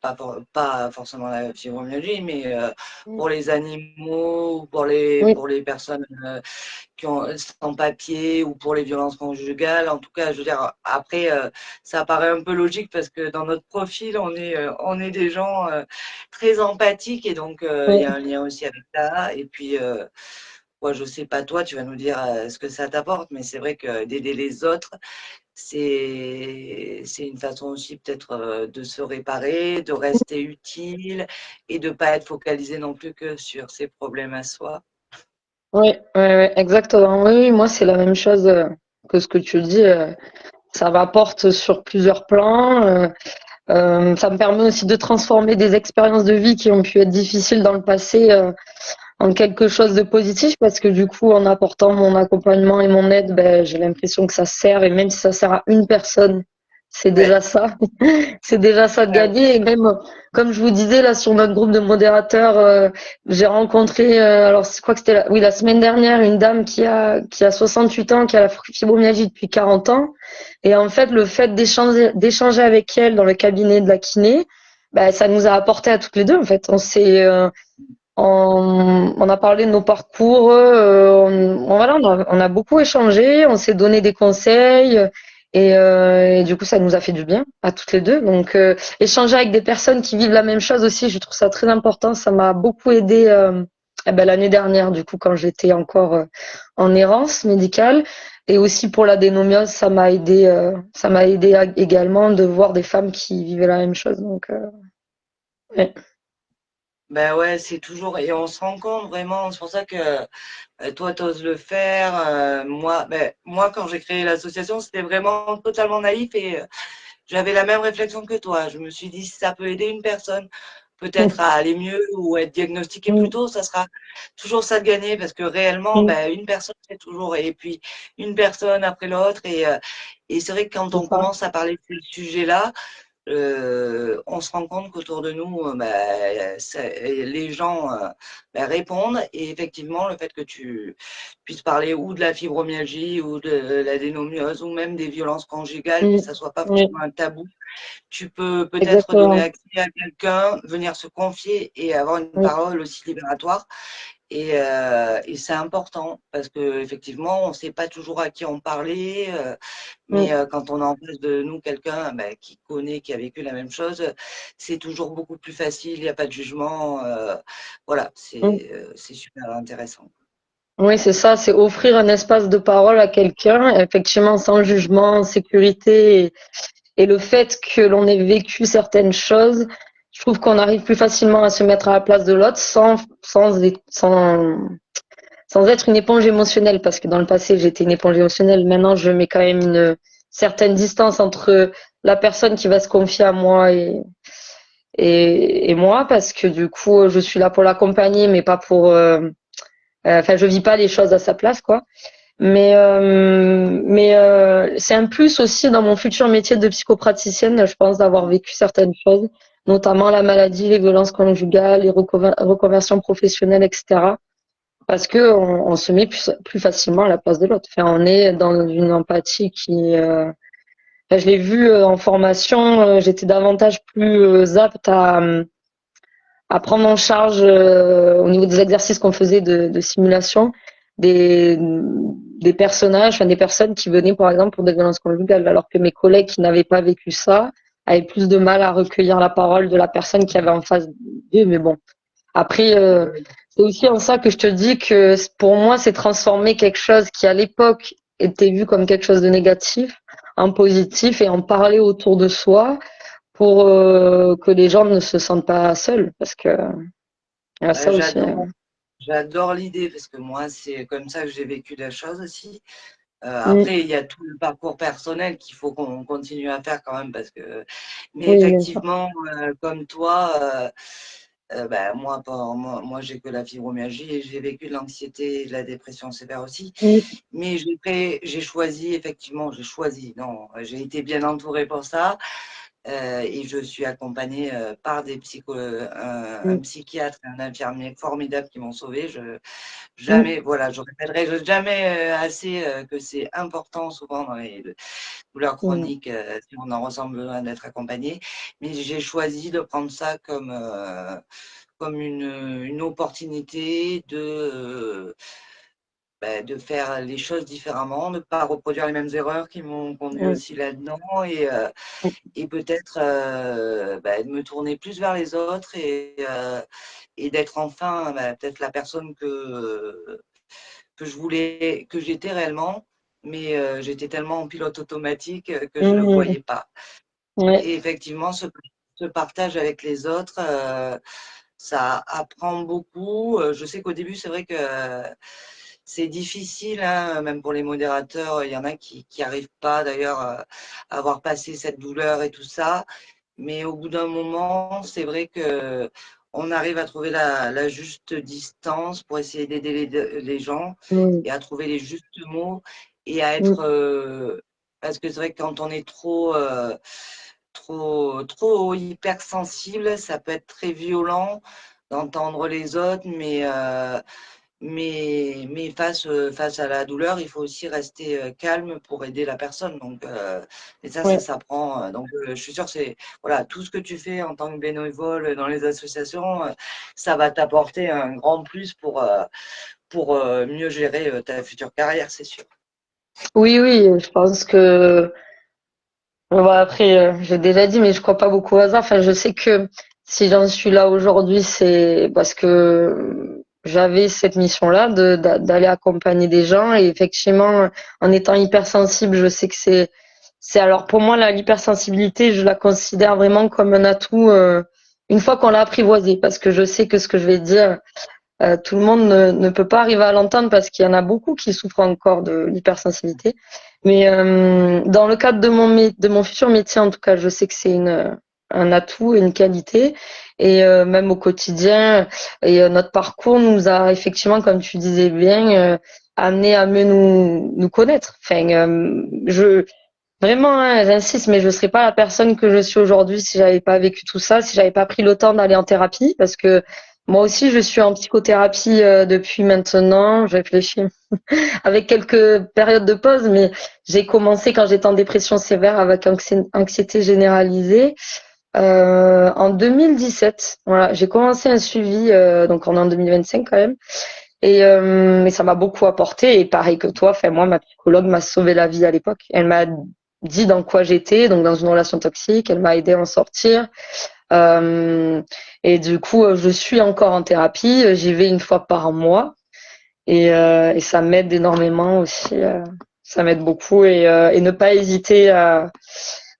S1: pas forcément la fibromyalgie, mais
S2: Mm.
S1: pour les animaux ou
S2: Oui,
S1: pour les personnes qui ont sans papier ou pour les violences conjugales. En tout cas, je veux dire, après, ça paraît un peu logique parce que dans notre profil, on est des gens très empathiques et donc il y
S2: oui,
S1: a un lien aussi avec ça. Et puis, moi, je sais pas toi, tu vas nous dire ce que ça t'apporte, mais c'est vrai que d'aider les autres, c'est une façon aussi peut-être de se réparer, de rester utile et de pas être focalisé non plus que sur ses problèmes à soi.
S2: oui, oui, oui, exactement. Oui, oui, moi, c'est la même chose que ce que tu dis. Ça m'apporte sur plusieurs plans. Ça me permet aussi de transformer des expériences de vie qui ont pu être difficiles dans le passé en quelque chose de positif parce que du coup, en apportant mon accompagnement et mon aide, ben, j'ai l'impression que ça sert et même si ça sert à une personne, c'est
S1: Ouais.
S2: déjà ça. C'est déjà ça de gagner. Et même, comme je vous disais, là, sur notre groupe de modérateurs, j'ai rencontré, alors, je crois que c'était, oui, la semaine dernière, une dame qui a 68 ans, qui a la fibromyalgie depuis 40 ans. Et en fait, le fait d'échanger avec elle dans le cabinet de la kiné, ben, ça nous a apporté à toutes les deux, en fait. On a parlé de nos parcours, voilà, on a beaucoup échangé, on s'est donné des conseils et du coup ça nous a fait du bien à toutes les deux. Donc échanger avec des personnes qui vivent la même chose aussi, je trouve ça très important. Ça m'a beaucoup aidé l'année dernière du coup quand j'étais encore en errance médicale et aussi pour l'adénomiose, ça m'a aidé également de voir des femmes qui vivaient la même chose. Donc ouais.
S1: Ben ouais, c'est toujours, et on se rend compte vraiment, c'est pour ça que toi, tu oses le faire. Moi, quand j'ai créé l'association, c'était vraiment totalement naïf et j'avais la même réflexion que toi. Je me suis dit, si ça peut aider une personne peut-être à aller mieux ou être diagnostiquée plus
S2: Mm,
S1: tôt, ça sera toujours ça de gagner parce que réellement,
S2: mm,
S1: ben, une personne, c'est toujours, et puis une personne après l'autre. Et c'est vrai que quand
S2: c'est
S1: on
S2: ça.
S1: commence à parler de ce sujet-là, on se rend compte qu'autour de nous, les gens répondent. Et effectivement, le fait que tu puisses parler ou de la fibromyalgie ou de la dénomiose ou même des violences conjugales, que
S2: Mm.
S1: ça soit pas
S2: Oui,
S1: forcément un tabou, tu peux peut-être donner
S2: exactement.
S1: accès à quelqu'un, venir se confier et avoir une
S2: Oui,
S1: parole aussi libératoire. Et c'est important parce que effectivement, on ne sait pas toujours à qui en parler, mais
S2: mm,
S1: quand on a en face de nous quelqu'un qui connaît, qui a vécu la même chose, c'est toujours beaucoup plus facile. Il n'y a pas de jugement. Voilà,
S2: mm.
S1: c'est super intéressant.
S2: Oui, c'est ça, c'est offrir un espace de parole à quelqu'un, effectivement sans jugement, en sécurité, et le fait que l'on ait vécu certaines choses, je trouve qu'on arrive plus facilement à se mettre à la place de l'autre sans être une éponge émotionnelle, parce que dans le passé, j'étais une éponge émotionnelle. Maintenant, je mets quand même une certaine distance entre la personne qui va se confier à moi et moi, parce que du coup, je suis là pour l'accompagner, mais pas pour. Enfin, je vis pas les choses à sa place, quoi. Mais c'est un plus aussi dans mon futur métier de psychopraticienne, je pense, d'avoir vécu certaines choses, notamment la maladie, les violences conjugales, les reconversions professionnelles, etc. Parce que on se met plus facilement à la place de l'autre. Enfin, on est dans une empathie qui, enfin, je l'ai vu en formation, j'étais davantage plus apte à prendre en charge au niveau des exercices qu'on faisait de simulation des, des personnages, enfin des personnes qui venaient par exemple pour des violences conjugales, alors que mes collègues qui n'avaient pas vécu ça avaient plus de mal à recueillir la parole de la personne qui avait en face d'eux. Mais bon, après, c'est aussi en ça que je te dis que pour moi, c'est transformer quelque chose qui à l'époque était vu comme quelque chose de négatif en positif et en parler autour de soi pour que les gens ne se sentent pas seuls, parce que il y a ça aussi.
S1: J'adore, j'adore l'idée parce que moi, c'est comme ça que j'ai vécu la chose aussi.
S2: Mm.
S1: Après, il y a tout le parcours personnel qu'il faut qu'on continue à faire quand même parce que. Mais
S2: Oui, bien sûr.
S1: effectivement, comme toi, moi, j'ai que la fibromyalgie et j'ai vécu de l'anxiété et de la dépression sévère aussi.
S2: Mm.
S1: Mais j'ai choisi, effectivement, j'ai choisi. Non, j'ai été bien entourée pour ça. Et je suis accompagnée par un
S2: Mm.
S1: psychiatre et un infirmier formidable qui m'ont sauvée.
S2: Mm.
S1: Jamais, voilà, je répéterai jamais assez que c'est important souvent dans les douleurs
S2: Mm.
S1: chroniques si on en ressent besoin d'être accompagné. Mais j'ai choisi de prendre ça comme une opportunité de faire les choses différemment, de ne pas reproduire les mêmes erreurs qui m'ont conduit
S2: Mm.
S1: aussi là-dedans et peut-être de me tourner plus vers les autres et d'être enfin peut-être la personne que je voulais, que j'étais réellement, mais j'étais tellement en pilote automatique que je ne le
S2: Mm.
S1: voyais pas.
S2: Ouais.
S1: Et effectivement, ce partage avec les autres, ça apprend beaucoup. Je sais qu'au début, c'est vrai que c'est difficile, hein, même pour les modérateurs. Il y en a qui arrivent pas d'ailleurs à avoir passé cette douleur et tout ça. Mais au bout d'un moment, c'est vrai que on arrive à trouver la juste distance pour essayer d'aider les gens
S2: Mm.
S1: et à trouver les justes mots et à être.
S2: Mm.
S1: Parce que c'est vrai que quand on est trop hypersensible, ça peut être très violent d'entendre les autres, mais face à la douleur, il faut aussi rester calme pour aider la personne. Donc, et ça
S2: Ouais.
S1: s'apprend. Donc, je suis sûre que c'est voilà, tout ce que tu fais en tant que bénévole dans les associations, ça va t'apporter un grand plus pour mieux gérer ta future carrière, c'est sûr.
S2: Oui, oui, je pense que bon, après, j'ai déjà dit, mais je crois pas beaucoup au hasard. Enfin, je sais que si j'en suis là aujourd'hui, c'est parce que j'avais cette mission-là d'aller accompagner des gens. Et effectivement, en étant hypersensible, je sais que c'est alors pour moi, l'hypersensibilité, je la considère vraiment comme un atout, une fois qu'on l'a apprivoisé, parce que je sais que ce que je vais dire, tout le monde ne peut pas arriver à l'entendre parce qu'il y en a beaucoup qui souffrent encore de l'hypersensibilité. Mais dans le cadre de mon futur métier, en tout cas, je sais que c'est un atout, une qualité. Et même au quotidien, et notre parcours nous a effectivement, comme tu disais bien, amené à mieux nous connaître. Enfin, Vraiment, hein, j'insiste, mais je serais pas la personne que je suis aujourd'hui si j'avais pas vécu tout ça, si j'avais pas pris le temps d'aller en thérapie, parce que moi aussi, je suis en psychothérapie depuis maintenant. Je réfléchis avec quelques périodes de pause, mais j'ai commencé quand j'étais en dépression sévère avec anxiété généralisée en 2017. Voilà, j'ai commencé un suivi, donc on est en 2025 quand même. Et mais ça m'a beaucoup apporté et pareil que toi, enfin moi ma psychologue m'a sauvé la vie à l'époque. Elle m'a dit dans quoi j'étais, donc dans une relation toxique, elle m'a aidé à en sortir. Euh, et du coup, je suis encore en thérapie, j'y vais une fois par mois et ça m'aide énormément aussi. Ça m'aide beaucoup et ne pas hésiter à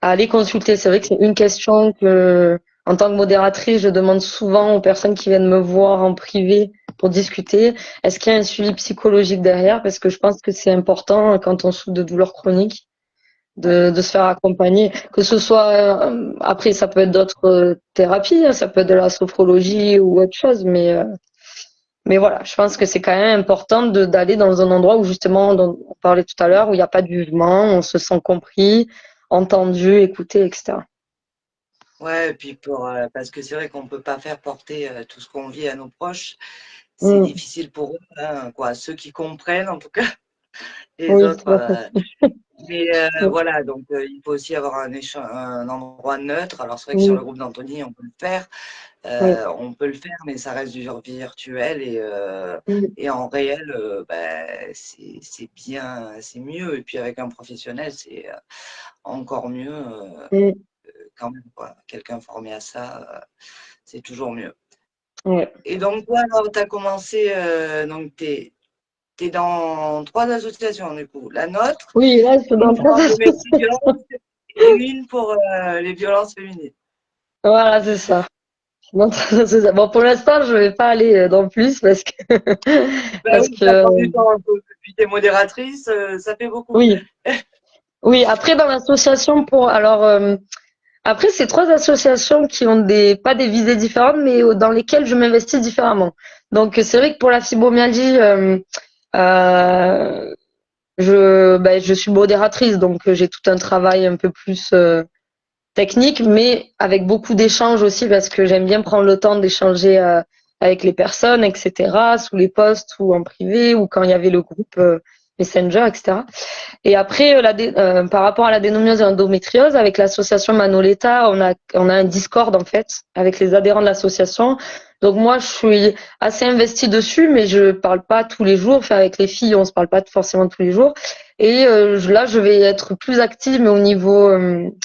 S2: aller consulter. C'est vrai que c'est une question que, en tant que modératrice, je demande souvent aux personnes qui viennent me voir en privé pour discuter. Est-ce qu'il y a un suivi psychologique derrière? Parce que je pense que c'est important quand on souffre de douleurs chroniques
S1: Ouais.
S2: de se faire accompagner. Que ce soit, après, ça peut être d'autres thérapies, hein, ça peut être de la sophrologie ou autre chose, mais voilà, je pense que c'est quand même important d'aller dans un endroit où justement, dont on parlait tout à l'heure, où il n'y a pas de jugement, on se sent compris, entendu, écouté, etc.
S1: Ouais, et puis parce que c'est vrai qu'on peut pas faire porter tout ce qu'on vit à nos proches. C'est
S2: Mm.
S1: difficile pour eux, hein, quoi. Ceux qui comprennent, en tout cas, les
S2: Oui,
S1: autres.
S2: tout à fait.
S1: Mais
S2: Mm.
S1: voilà, donc il faut aussi avoir un endroit neutre. Alors c'est vrai que sur
S2: Oui,
S1: le groupe d'Anthony, on peut le faire.
S2: oui.
S1: Mais ça reste du virtuel
S2: Mm.
S1: et en réel, c'est bien, c'est mieux. Et puis avec un professionnel, c'est encore mieux
S2: Mm.
S1: quand même, quoi. Quelqu'un formé à ça, c'est toujours mieux.
S2: Ouais.
S1: Et donc, toi, alors, tu as commencé, donc, tu es dans trois associations, du coup. La nôtre,
S2: Oui, là, je suis dans
S1: une pour
S2: trois
S1: Endométrie
S2: associations.
S1: Violence et une pour les violences féminines.
S2: Voilà, c'est ça. Je suis dans trois associations. Bon, pour l'instant, je vais pas aller dans plus parce que,
S1: Ben
S2: parce
S1: oui, ça
S2: que,
S1: prend du temps un peu. Puis tu es modératrice, ça fait beaucoup.
S2: oui. Oui, après, dans l'association alors, après, c'est trois associations qui ont pas des visées différentes, mais dans lesquelles je m'investis différemment. Donc, c'est vrai que pour la fibromyalgie, euh, je suis modératrice, donc j'ai tout un travail un peu plus technique, mais avec beaucoup d'échanges aussi, parce que j'aime bien prendre le temps d'échanger avec les personnes, etc., sous les posts ou en privé, ou quand il y avait le groupe Messenger, etc. Et après, par rapport à la dénomiose et l'endométriose, avec l'association Manoleta, on a un Discord en fait avec les adhérents de l'association. Donc moi, je suis assez investie dessus, mais je parle pas tous les jours. Enfin, avec les filles, on se parle pas forcément tous les jours. Et là, je vais être plus active, mais au niveau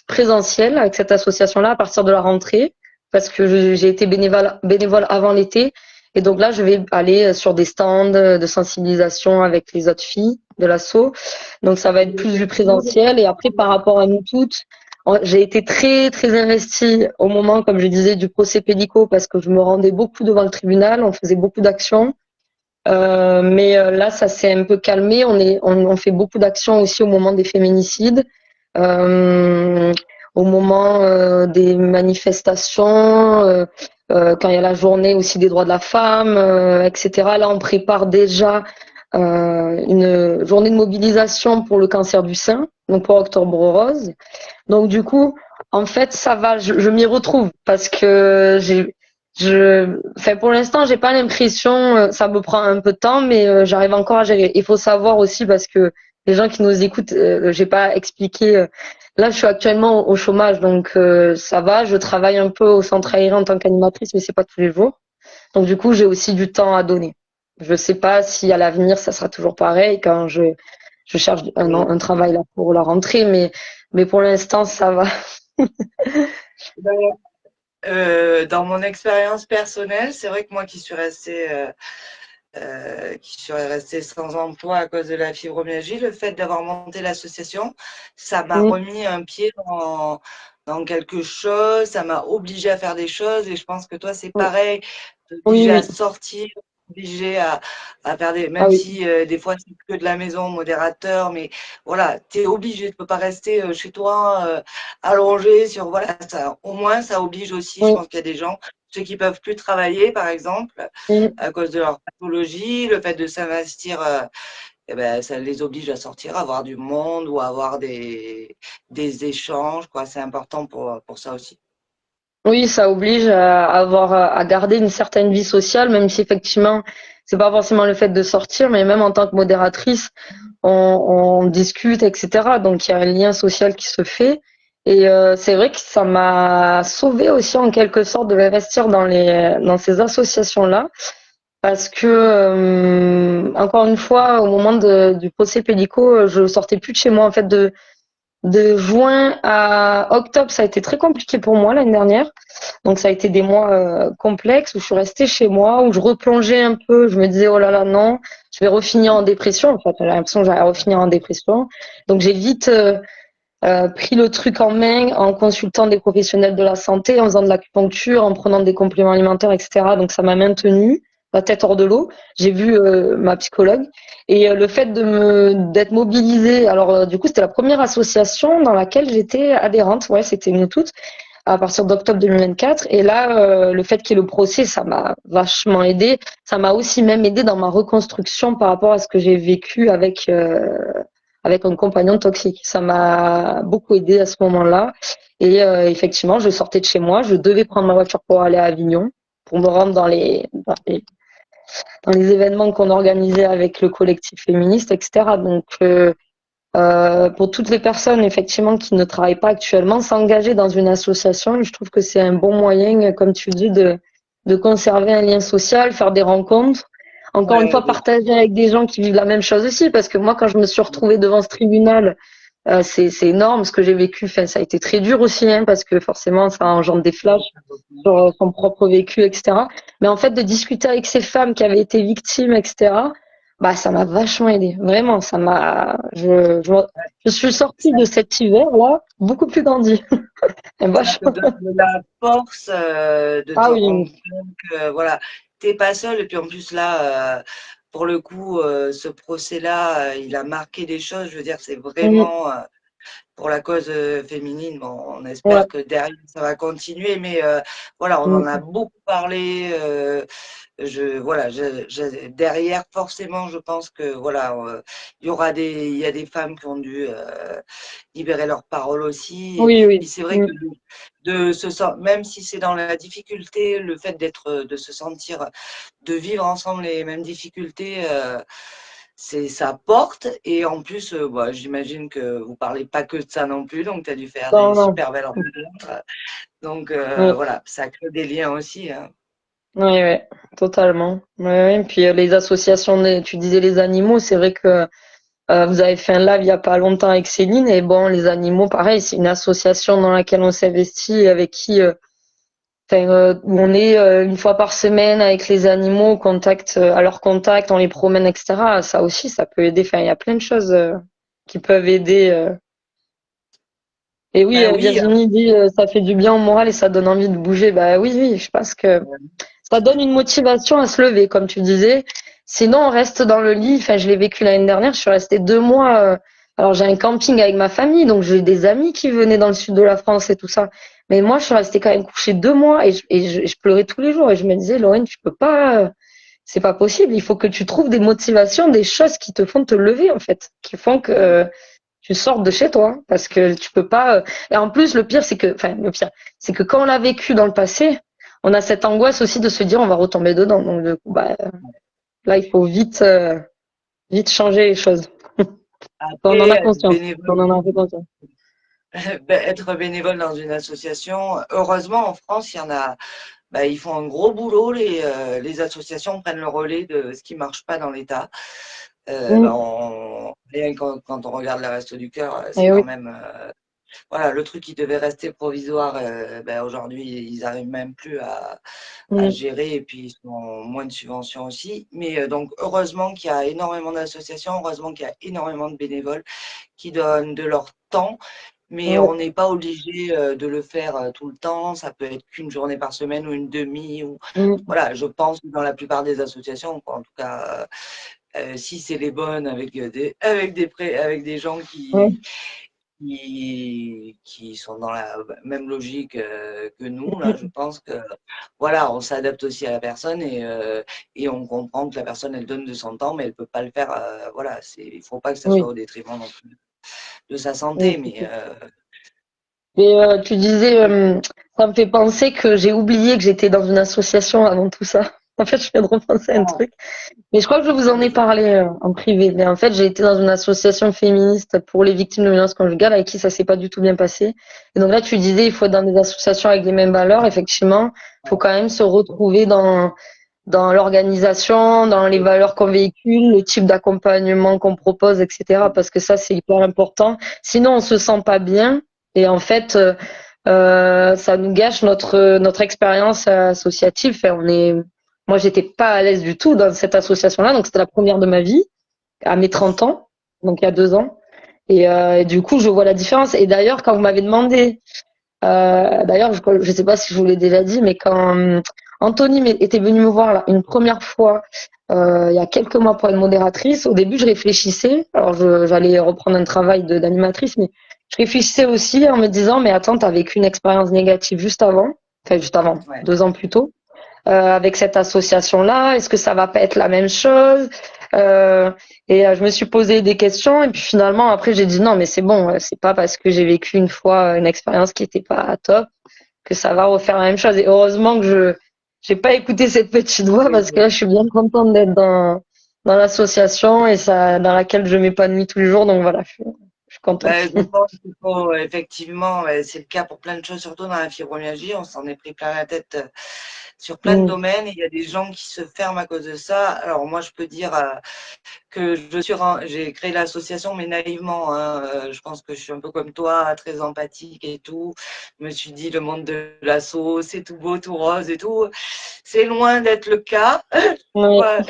S2: présentiel avec cette association-là à partir de la rentrée, parce que j'ai été bénévole avant l'été. Et donc là, je vais aller sur des stands de sensibilisation avec les autres filles de l'asso. Donc ça va être plus du présentiel. Et après, par rapport à nous toutes, j'ai été très très investie au moment, comme je disais, du procès pénico parce que je me rendais beaucoup devant le tribunal, on faisait beaucoup d'actions. Mais là, ça s'est un peu calmé. On fait beaucoup d'actions aussi au moment des féminicides, euh, au moment des manifestations, quand il y a la journée aussi des droits de la femme, etc. Là, on prépare déjà une journée de mobilisation pour le cancer du sein, donc pour Octobre Rose. Donc du coup, en fait, ça va, je m'y retrouve parce que enfin pour l'instant, j'ai pas l'impression, ça me prend un peu de temps, mais j'arrive encore à gérer. Il faut savoir aussi parce que les gens qui nous écoutent, j'ai pas expliqué. Là, je suis actuellement au chômage, donc ça va. Je travaille un peu au centre aéré en tant qu'animatrice, mais c'est pas tous les jours. Donc du coup, j'ai aussi du temps à donner. Je sais pas si à l'avenir ça sera toujours pareil quand je cherche
S1: Oui.
S2: un travail là pour la rentrée, mais pour l'instant ça va.
S1: Ben, dans mon expérience personnelle, c'est vrai que moi qui suis restée sans emploi à cause de la fibromyalgie, le fait d'avoir monté l'association, ça m'a
S2: Mm,
S1: remis un pied dans quelque chose, ça m'a obligé à faire des choses et je pense que toi c'est
S2: oui,
S1: pareil,
S2: oui,
S1: obligé à
S2: oui.
S1: sortir, obligé à faire
S2: Ah
S1: même
S2: oui.
S1: si des fois c'est que de la maison, modérateur, mais voilà, tu es obligé, tu peux pas rester chez toi allongé sur, voilà, ça, au moins ça oblige aussi, je
S2: Oui,
S1: pense qu'il y a des gens, ceux qui peuvent plus travailler par exemple,
S2: mm,
S1: à cause de leur pathologie, le fait de s'investir eh ben, ça les oblige à sortir, à voir du monde ou à avoir des échanges, quoi. C'est important pour ça aussi.
S2: Oui, ça oblige à garder une certaine vie sociale, même si effectivement, c'est pas forcément le fait de sortir, mais même en tant que modératrice, on discute, etc. Donc il y a un lien social qui se fait. Et c'est vrai que ça m'a sauvée aussi en quelque sorte de m'investir dans ces associations-là, parce que encore une fois, au moment du procès pédico, je sortais plus de chez moi. En fait, de juin à octobre, ça a été très compliqué pour moi l'année dernière. Donc ça a été des mois complexes où je suis restée chez moi, où je replongeais un peu. Je me disais oh là là non, je vais refinir en dépression. En fait, j'avais l'impression que j'allais refinir en dépression. Donc j'ai vite pris le truc en main en consultant des professionnels de la santé, en faisant de l'acupuncture, en prenant des compléments alimentaires, etc. Donc ça m'a maintenue la tête hors de l'eau. J'ai vu ma psychologue et le fait d'être mobilisée. Alors du coup c'était la première association dans laquelle j'étais adhérente. Ouais, c'était nous toutes à partir d'octobre 2024. Et là, le fait qu'il y ait le procès, ça m'a vachement aidé. Ça m'a aussi même aidé dans ma reconstruction par rapport à ce que j'ai vécu avec un compagnon toxique. Ça m'a beaucoup aidé à ce moment-là. Et effectivement, je sortais de chez moi, je devais prendre ma voiture pour aller à Avignon, pour me rendre dans les événements qu'on organisait avec le collectif féministe, etc. Donc, pour toutes les personnes effectivement qui ne travaillent pas actuellement, s'engager dans une association, je trouve que c'est un bon moyen, comme tu dis, de conserver un lien social, faire des rencontres. Encore une
S1: Ouais,
S2: fois, partager avec des gens qui vivent la même chose aussi, parce que moi, quand je me suis retrouvée devant ce tribunal, c'est énorme ce que j'ai vécu. Enfin, ça a été très dur aussi, hein, parce que forcément, ça engendre des flashs sur son propre vécu, etc. Mais en fait, de discuter avec ces femmes qui avaient été victimes, etc., bah, ça m'a vachement aidé. Vraiment, je suis sortie
S1: ça,
S2: de cet hiver-là beaucoup plus grandie. Et
S1: ça te
S2: vachement.
S1: donne de la force de te
S2: Ah
S1: rendre
S2: oui.
S1: compte que voilà, t'es pas seul. Et puis en plus là, pour le coup, ce procès-là, il a marqué des choses. Je veux dire, c'est
S2: Mm,
S1: vraiment pour la cause féminine. Bon, on
S2: ouais.
S1: espère que derrière ça va continuer, mais voilà, on en a
S2: Mm,
S1: beaucoup parlé. Voilà, derrière forcément, je pense que voilà, il y a des femmes qui ont dû libérer leur parole aussi. Et
S2: oui,
S1: puis
S2: oui.
S1: c'est vrai
S2: Mm.
S1: que même si c'est dans la difficulté, le fait de se sentir, de vivre ensemble les mêmes difficultés. Ça porte et en plus, bah, j'imagine que vous parlez pas que de ça non plus, donc tu as dû faire
S2: Non,
S1: des
S2: non.
S1: super belles rencontres. Donc
S2: Oui,
S1: voilà, ça crée des liens aussi, hein.
S2: oui, oui, totalement. Oui, oui. Puis les associations, tu disais les animaux, c'est vrai que vous avez fait un live il y a pas longtemps avec Céline, et bon, les animaux, pareil, c'est une association dans laquelle on s'investit et avec qui enfin, où on est une fois par semaine avec les animaux, au contact, à leur contact, on les promène, etc. Ça aussi, ça peut aider. Enfin, il y a plein de choses qui peuvent aider. Et oui,
S1: Ben oui,
S2: Virginie dit ça fait du bien au moral et ça donne envie de bouger. Bah oui, oui, je pense que ça donne une motivation à se lever, comme tu disais. Sinon, on reste dans le lit. Enfin, je l'ai vécu l'année dernière. Je suis restée 2 mois. Alors, j'ai un camping avec ma famille, donc j'ai des amis qui venaient dans le sud de la France et tout ça. Mais moi, je suis restée quand même couchée 2 mois et je pleurais tous les jours. Et je me disais, Lorraine, tu peux pas, c'est pas possible. Il faut que tu trouves des motivations, des choses qui te font te lever, en fait, qui font que tu sortes de chez toi, parce que tu peux pas. Et en plus, le pire, c'est que, enfin, le pire, c'est que quand on l'a vécu dans le passé, on a cette angoisse aussi de se dire on va retomber dedans. Donc, du coup, bah, là, il faut vite changer les choses. Quand on en
S1: après,
S2: a conscience. Quand on en a fait conscience.
S1: être bénévole dans une association, heureusement en France, il y en a, bah, ils font un gros boulot, les associations prennent le relais de ce qui marche pas dans l'État. Bah,
S2: Mm.
S1: rien que quand on regarde les Restos du Cœur, c'est
S2: Et
S1: quand
S2: oui.
S1: même voilà, le truc qui devait rester provisoire, ben, aujourd'hui, ils arrivent même plus à
S2: Mm.
S1: gérer et puis ils ont moins de subventions aussi. Mais donc, heureusement qu'il y a énormément d'associations, heureusement qu'il y a énormément de bénévoles qui donnent de leur temps, mais
S2: Ouais.
S1: on n'est pas obligé de le faire tout le temps. Ça peut être qu'une journée par semaine ou une demi. Ou
S2: Mm.
S1: voilà, je pense que dans la plupart des associations, quoi, en tout cas, si c'est les bonnes avec avec des gens
S2: Ouais.
S1: qui sont dans la même logique que nous. Là, je pense que voilà, on s'adapte aussi à la personne et on comprend que la personne, elle donne de son temps, mais elle peut pas le faire. Voilà, il faut pas que ça soit
S2: Oui,
S1: au détriment non plus de sa
S2: oui,
S1: santé.
S2: c'est
S1: Mais
S2: sûr. Mais tu disais, ça me fait penser que j'ai oublié que j'étais dans une association avant tout ça. En fait, je viens de repenser à un
S1: ah,
S2: truc. Mais je crois que je vous en ai
S1: vas-y.
S2: parlé en privé. Mais en fait, j'ai été dans une association féministe pour les victimes de violences conjugales avec qui ça s'est pas du tout bien passé. Et donc là, tu disais, il faut être dans des associations avec les mêmes valeurs. Effectivement, il faut quand même se retrouver dans l'organisation, dans les valeurs qu'on véhicule, le type d'accompagnement qu'on propose, etc. Parce que ça, c'est hyper important. Sinon, on se sent pas bien. Et en fait, ça nous gâche notre expérience associative. Enfin, moi, j'étais pas à l'aise du tout dans cette association-là. Donc, c'était la première de ma vie, à mes 30 ans. Donc, il y a 2 ans. Et du coup, je vois la différence. Et d'ailleurs, quand vous m'avez demandé d'ailleurs, je ne sais pas si je vous l'ai déjà dit, mais quand Anthony était venu me voir là, une première fois, il y a quelques mois pour être modératrice, au début, je réfléchissais. Alors, j'allais reprendre un travail d'animatrice, mais je réfléchissais aussi en me disant, mais attends, tu as vécu une expérience négative juste avant,
S1: Ouais.
S2: 2 ans plus tôt avec cette association-là? Est-ce que ça va pas être la même chose? Euh, je me suis posé des questions et puis finalement après j'ai dit non mais c'est bon, c'est pas parce que j'ai vécu une fois une expérience qui était pas top que ça va refaire la même chose. Et heureusement que je j'ai pas écouté cette petite voix parce que là je suis bien contente d'être dans l'association et ça dans laquelle je m'épanouis tous les jours. Donc voilà, je suis contente.
S1: Je pense qu'il faut effectivement, c'est le cas pour plein de choses, surtout dans la fibromyalgie, on s'en est pris plein la tête sur plein de
S2: Mm,
S1: domaines et il y a des gens qui se ferment à cause de ça. Alors moi, je peux dire que j'ai créé l'association, mais naïvement, hein. Je pense que je suis un peu comme toi, très empathique et tout. Je me suis dit, le monde de l'asso, c'est tout beau, tout rose et tout. C'est loin d'être le cas.
S2: ouais,
S1: Ouais.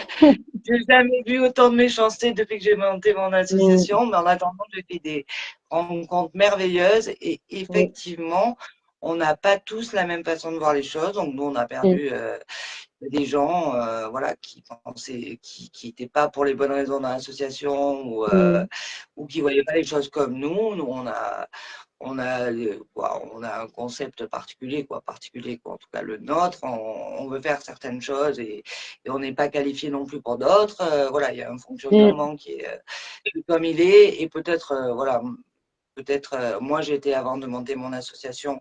S1: J'ai jamais vu autant de méchanceté depuis que j'ai monté mon
S2: mm,
S1: association, mais en attendant, j'ai fait des rencontres merveilleuses et
S2: mm,
S1: effectivement, on n'a pas tous la même façon de voir les choses. Donc nous, on a
S2: mm,
S1: perdu des gens, voilà, qui pensaient, qui n'étaient pas pour les bonnes raisons dans l'association
S2: mm,
S1: ou qui voyaient pas les choses comme nous. Nous, on a un concept particulier, quoi, particulier, quoi, en tout cas le nôtre. On veut faire certaines choses et on n'est pas qualifié non plus pour d'autres. Voilà, il y a un
S2: mm,
S1: fonctionnement qui est comme il est et peut-être, voilà, peut-être, moi j'étais avant de monter mon association,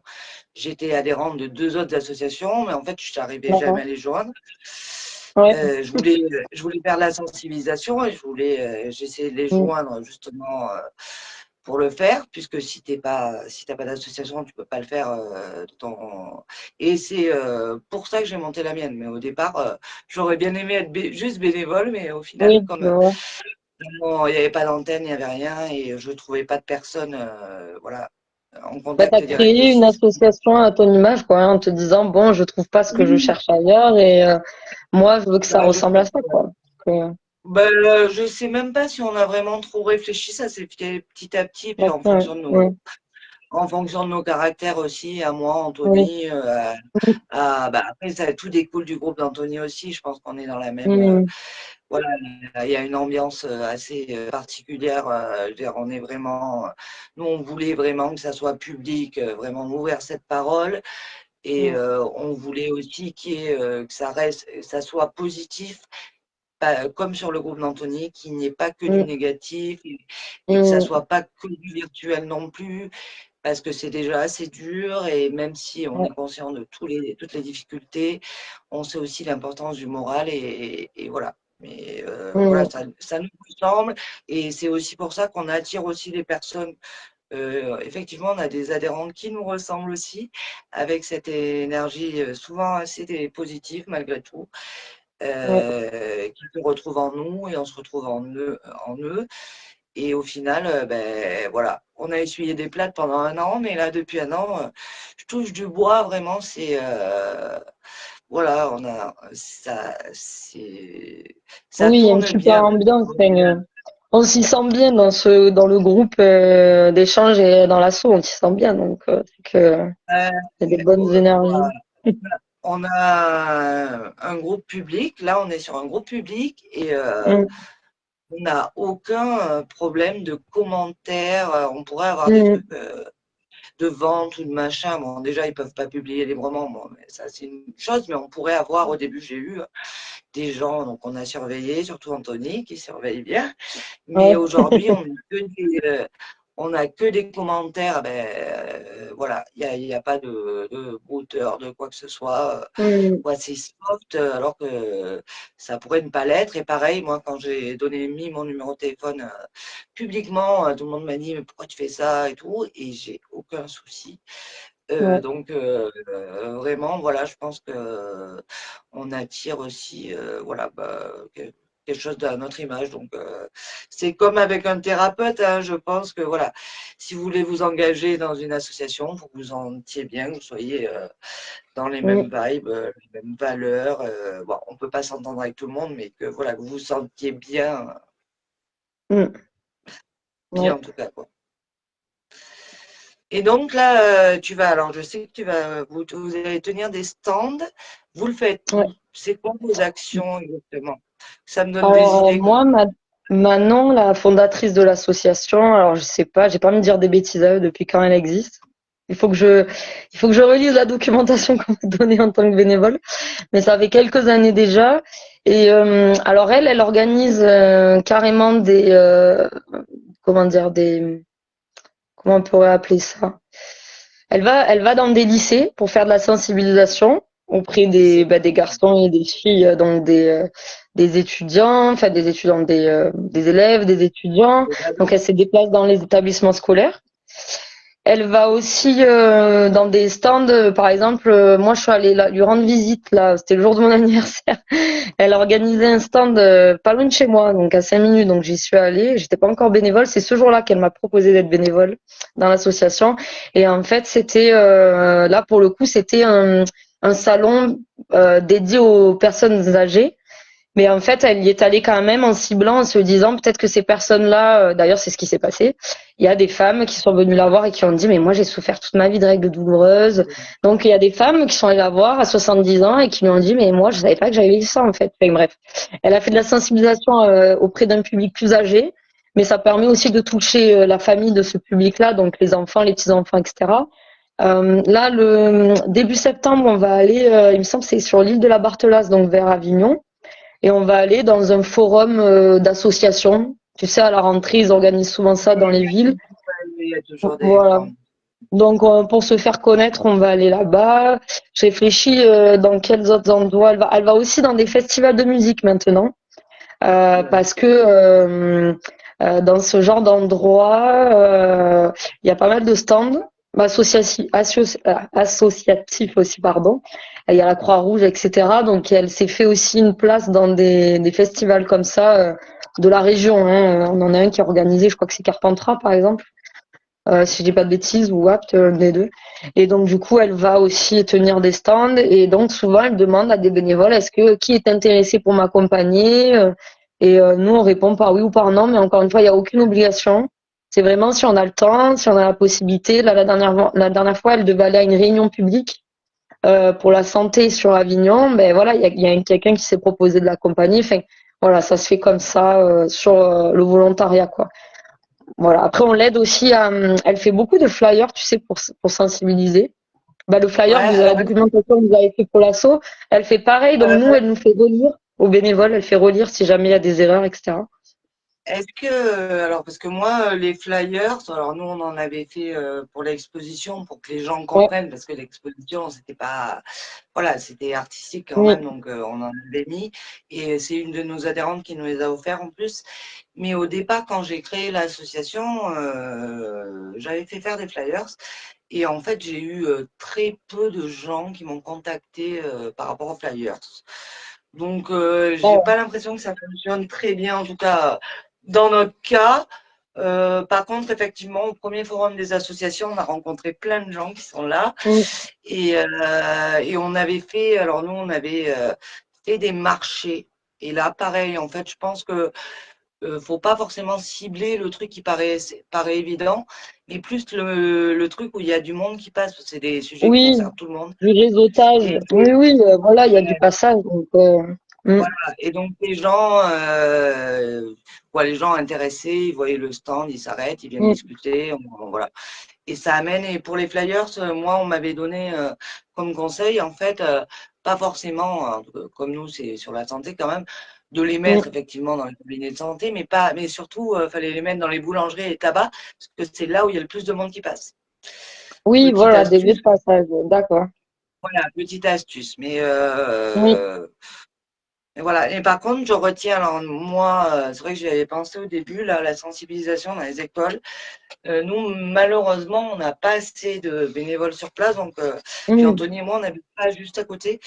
S1: j'étais adhérente de deux autres associations, mais en fait, je n'arrivais jamais à
S2: d'accord.
S1: les joindre.
S2: Ouais.
S1: Je voulais faire de la sensibilisation et j'essayais de les
S2: Mm,
S1: joindre justement pour le faire, puisque si t'as pas d'association, tu peux pas le faire et c'est pour ça que j'ai monté la mienne. Mais au départ, j'aurais bien aimé être juste bénévole, mais au final,
S2: oui,
S1: comme
S2: je vois.
S1: il n'y avait pas d'antenne, il n'y avait rien et je trouvais pas de personne, voilà, en
S2: Bah, tu as
S1: contact direct
S2: créé une
S1: aussi.
S2: association à ton image, quoi, hein, en te disant, bon, je trouve pas ce que je
S1: Oui,
S2: cherche ailleurs et moi, je veux que ça
S1: bah, je
S2: ressemble à
S1: pense
S2: ça, quoi.
S1: ben, je sais même pas si on a vraiment trop réfléchi, ça s'est fait petit à petit, puis
S2: Ouais, ouais,
S1: en fonction de nos caractères aussi, à moi,
S2: oui,
S1: Anthony, bah, après ça tout découle du groupe d'Anthony aussi. Je pense qu'on est dans la même,
S2: mm,
S1: voilà, il y a une ambiance assez particulière. Je veux dire, on est vraiment, nous on voulait vraiment que ça soit public, vraiment ouvrir cette parole. Et
S2: mm,
S1: on voulait aussi que ça reste, ça soit positif comme sur le groupe d'Anthony, qu'il n'y ait pas que du
S2: mm,
S1: négatif et que ça
S2: mm,
S1: soit pas que du virtuel non plus, parce que c'est déjà assez dur et même si on
S2: ouais,
S1: est conscient de toutes les difficultés, on sait aussi l'importance du moral et voilà. Mais voilà,
S2: mm,
S1: ça nous ressemble et c'est aussi pour ça qu'on attire aussi les personnes. Effectivement, on a des adhérentes qui nous ressemblent aussi, avec cette énergie souvent assez positive malgré tout
S2: ouais,
S1: qui se retrouvent en nous et on se retrouve en eux. Et au final, ben voilà, on a essuyé des plates pendant un an, mais là depuis un an, je touche du bois vraiment. C'est voilà, on a ça, ça
S2: oui, il y a une
S1: tourne
S2: super
S1: bien.
S2: ambiance. Enfin, on s'y sent bien dans le groupe d'échange et dans l'asso, on s'y sent bien. Donc, c'est que
S1: Euh,
S2: il y a des bonnes énergies.
S1: on a un groupe public. Là, on est sur un groupe public et
S2: Mm,
S1: on n'a aucun problème de commentaires. On pourrait avoir des
S2: Mm.
S1: trucs de vente ou de machin. Bon, déjà, ils peuvent pas publier librement, bon, mais ça, c'est une chose. Mais on pourrait avoir, au début, j'ai eu des gens, donc on a surveillé, surtout Anthony, qui surveille bien. Mais
S2: Ouais.
S1: aujourd'hui, on n'a que des commentaires. Ben, voilà, il y a pas de brouteur, de quoi que ce soit.
S2: Mm.
S1: Ouais, c'est soft, alors que ça pourrait ne pas l'être. Et pareil, moi, quand j'ai mis mon numéro de téléphone publiquement, tout le monde m'a dit, mais pourquoi tu fais ça et tout, et j'ai aucun souci.
S2: Ouais.
S1: Donc, vraiment, voilà, je pense que on attire aussi, voilà, bah, quelque chose de notre image. Donc, c'est comme avec un thérapeute, hein, je pense que, voilà, si vous voulez vous engager dans une association, il faut que vous en sentiez bien, que vous soyez dans les mêmes
S2: Mm.
S1: vibes, les mêmes valeurs. Bon, on peut pas s'entendre avec tout le monde, mais que, voilà, que vous vous sentiez bien,
S2: Mm.
S1: bien
S2: Ouais.
S1: en tout cas, quoi. Et donc là, alors je sais que vous allez tenir des stands. Vous le faites
S2: Ouais.
S1: où? C'est quoi vos actions exactement? Ça me donne des
S2: Alors
S1: idées comme
S2: moi, Manon, la fondatrice de l'association, alors je sais pas, j'ai pas à me dire des bêtises à eux depuis quand elle existe. Il faut que je, il faut que je relise la documentation qu'on m'a donnée en tant que bénévole, mais ça fait quelques années déjà. Et alors elle organise carrément comment dire, comment on pourrait appeler ça? Elle va dans des lycées pour faire de la sensibilisation auprès
S1: c'est
S2: des garçons et des filles, donc des étudiants, enfin des élèves, des étudiants.
S1: des
S2: Donc
S1: ados.
S2: elle se déplace dans les établissements scolaires. Elle va aussi dans des stands, par exemple, moi je suis allée lui rendre visite là, c'était le jour de mon anniversaire. Elle a organisé un stand pas loin de chez moi, donc à 5 minutes, donc j'y suis allée. J'étais pas encore bénévole, c'est ce jour-là qu'elle m'a proposé d'être bénévole dans l'association. Et en fait, c'était là pour le coup, c'était un salon dédié aux personnes âgées. Mais en fait, elle y est allée quand même en ciblant, en se disant peut-être que ces personnes-là, d'ailleurs c'est ce qui s'est passé, il y a des femmes qui sont venues la voir et qui ont dit mais moi j'ai souffert toute ma vie de règles douloureuses. Donc il y a des femmes qui sont allées la voir à 70 ans et qui lui ont dit mais moi je savais pas que j'avais eu ça en fait. Enfin, bref, elle a fait de la sensibilisation auprès d'un public plus âgé, mais ça permet aussi de toucher la famille de ce public-là, donc les enfants, les petits-enfants, etc. Là, le début septembre, on va aller, il me semble que c'est sur l'île de la Barthelasse, donc vers Avignon. Et on va aller dans un forum d'associations. Tu sais, à la rentrée, ils organisent souvent ça dans les villes.
S1: Il y a toujours des
S2: Voilà.
S1: formes.
S2: Donc, pour se faire connaître, on va aller là-bas. Je réfléchis dans quels autres endroits. Elle va aussi dans des festivals de musique maintenant, parce que dans ce genre d'endroit, il y a pas mal de stands associatifs aussi, pardon. Il y a la Croix-Rouge, etc. Donc, elle s'est fait aussi une place dans des festivals comme ça de la région, hein. On en a un qui est organisé, je crois que c'est Carpentras, par exemple, si je dis pas de bêtises, ou Apt, des deux. Et donc, du coup, elle va aussi tenir des stands. Et donc, souvent, elle demande à des bénévoles, qui est intéressé pour m'accompagner? Et nous, on répond par oui ou par non. Mais encore une fois, il n'y a aucune obligation. C'est vraiment si on a le temps, si on a la possibilité. Là, la dernière fois, elle devait aller à une réunion publique pour la santé sur Avignon. Ben voilà, il y a quelqu'un qui s'est proposé de l'accompagner. Enfin, voilà, ça se fait comme ça sur le volontariat, quoi. Voilà. Après, on l'aide aussi elle fait beaucoup de flyers, tu sais, pour sensibiliser. Bah, le
S1: Ouais,
S2: flyer, la
S1: alors,
S2: documentation que vous avez fait pour l'asso, elle fait pareil. Donc, nous,
S1: euh,
S2: elle nous fait relire aux bénévoles, elle fait relire si jamais il y a des erreurs, etc.
S1: est-ce que, alors parce que moi, les flyers, alors nous on en avait fait pour l'exposition pour que les gens
S2: Ouais,
S1: comprennent, parce que l'exposition c'était pas, voilà, c'était artistique quand
S2: oui,
S1: même, donc on en avait mis, et c'est une de nos adhérentes qui nous les a offerts en plus. Mais au départ, quand j'ai créé l'association, j'avais fait faire des flyers, et en fait j'ai eu très peu de gens qui m'ont contacté par rapport aux flyers. Donc, j'ai
S2: ouais,
S1: pas l'impression que ça fonctionne très bien, en tout cas dans notre cas. Par contre, effectivement, au premier forum des associations, on a rencontré plein de gens qui sont là
S2: mm,
S1: et on avait fait, alors nous, on avait fait des marchés. Et là, pareil, en fait, je pense que faut pas forcément cibler le truc qui paraît évident, mais plus le truc où il y a du monde qui passe, parce que c'est des sujets qui
S2: oui,
S1: concernent tout le monde.
S2: du réseautage.
S1: Et,
S2: Oui, oui, voilà, il y a du passage. Donc, Mm,
S1: Et donc les gens intéressés, ils voyaient le stand, ils s'arrêtent, ils viennent
S2: mm,
S1: discuter, voilà. Et ça amène, et pour les flyers, moi, on m'avait donné comme conseil, en fait, pas forcément, hein, comme nous, c'est sur la santé quand même, de les mettre
S2: mm.
S1: effectivement dans les cabinets de santé, mais surtout, fallait les mettre dans les boulangeries et tabac, parce que c'est là où il y a le plus de monde qui passe.
S2: Oui,
S1: Petite
S2: voilà, des lieux
S1: astuce,
S2: de passage. D'accord.
S1: voilà, petite astuce.
S2: Oui.
S1: Mais voilà. Et par contre, je retiens, alors moi, c'est vrai que j'y avais pensé au début, là, la sensibilisation dans les écoles. Nous, malheureusement, on n'a pas assez de bénévoles sur place. Donc, puis
S2: Mm,
S1: Anthony et moi, on n'habite pas juste à côté.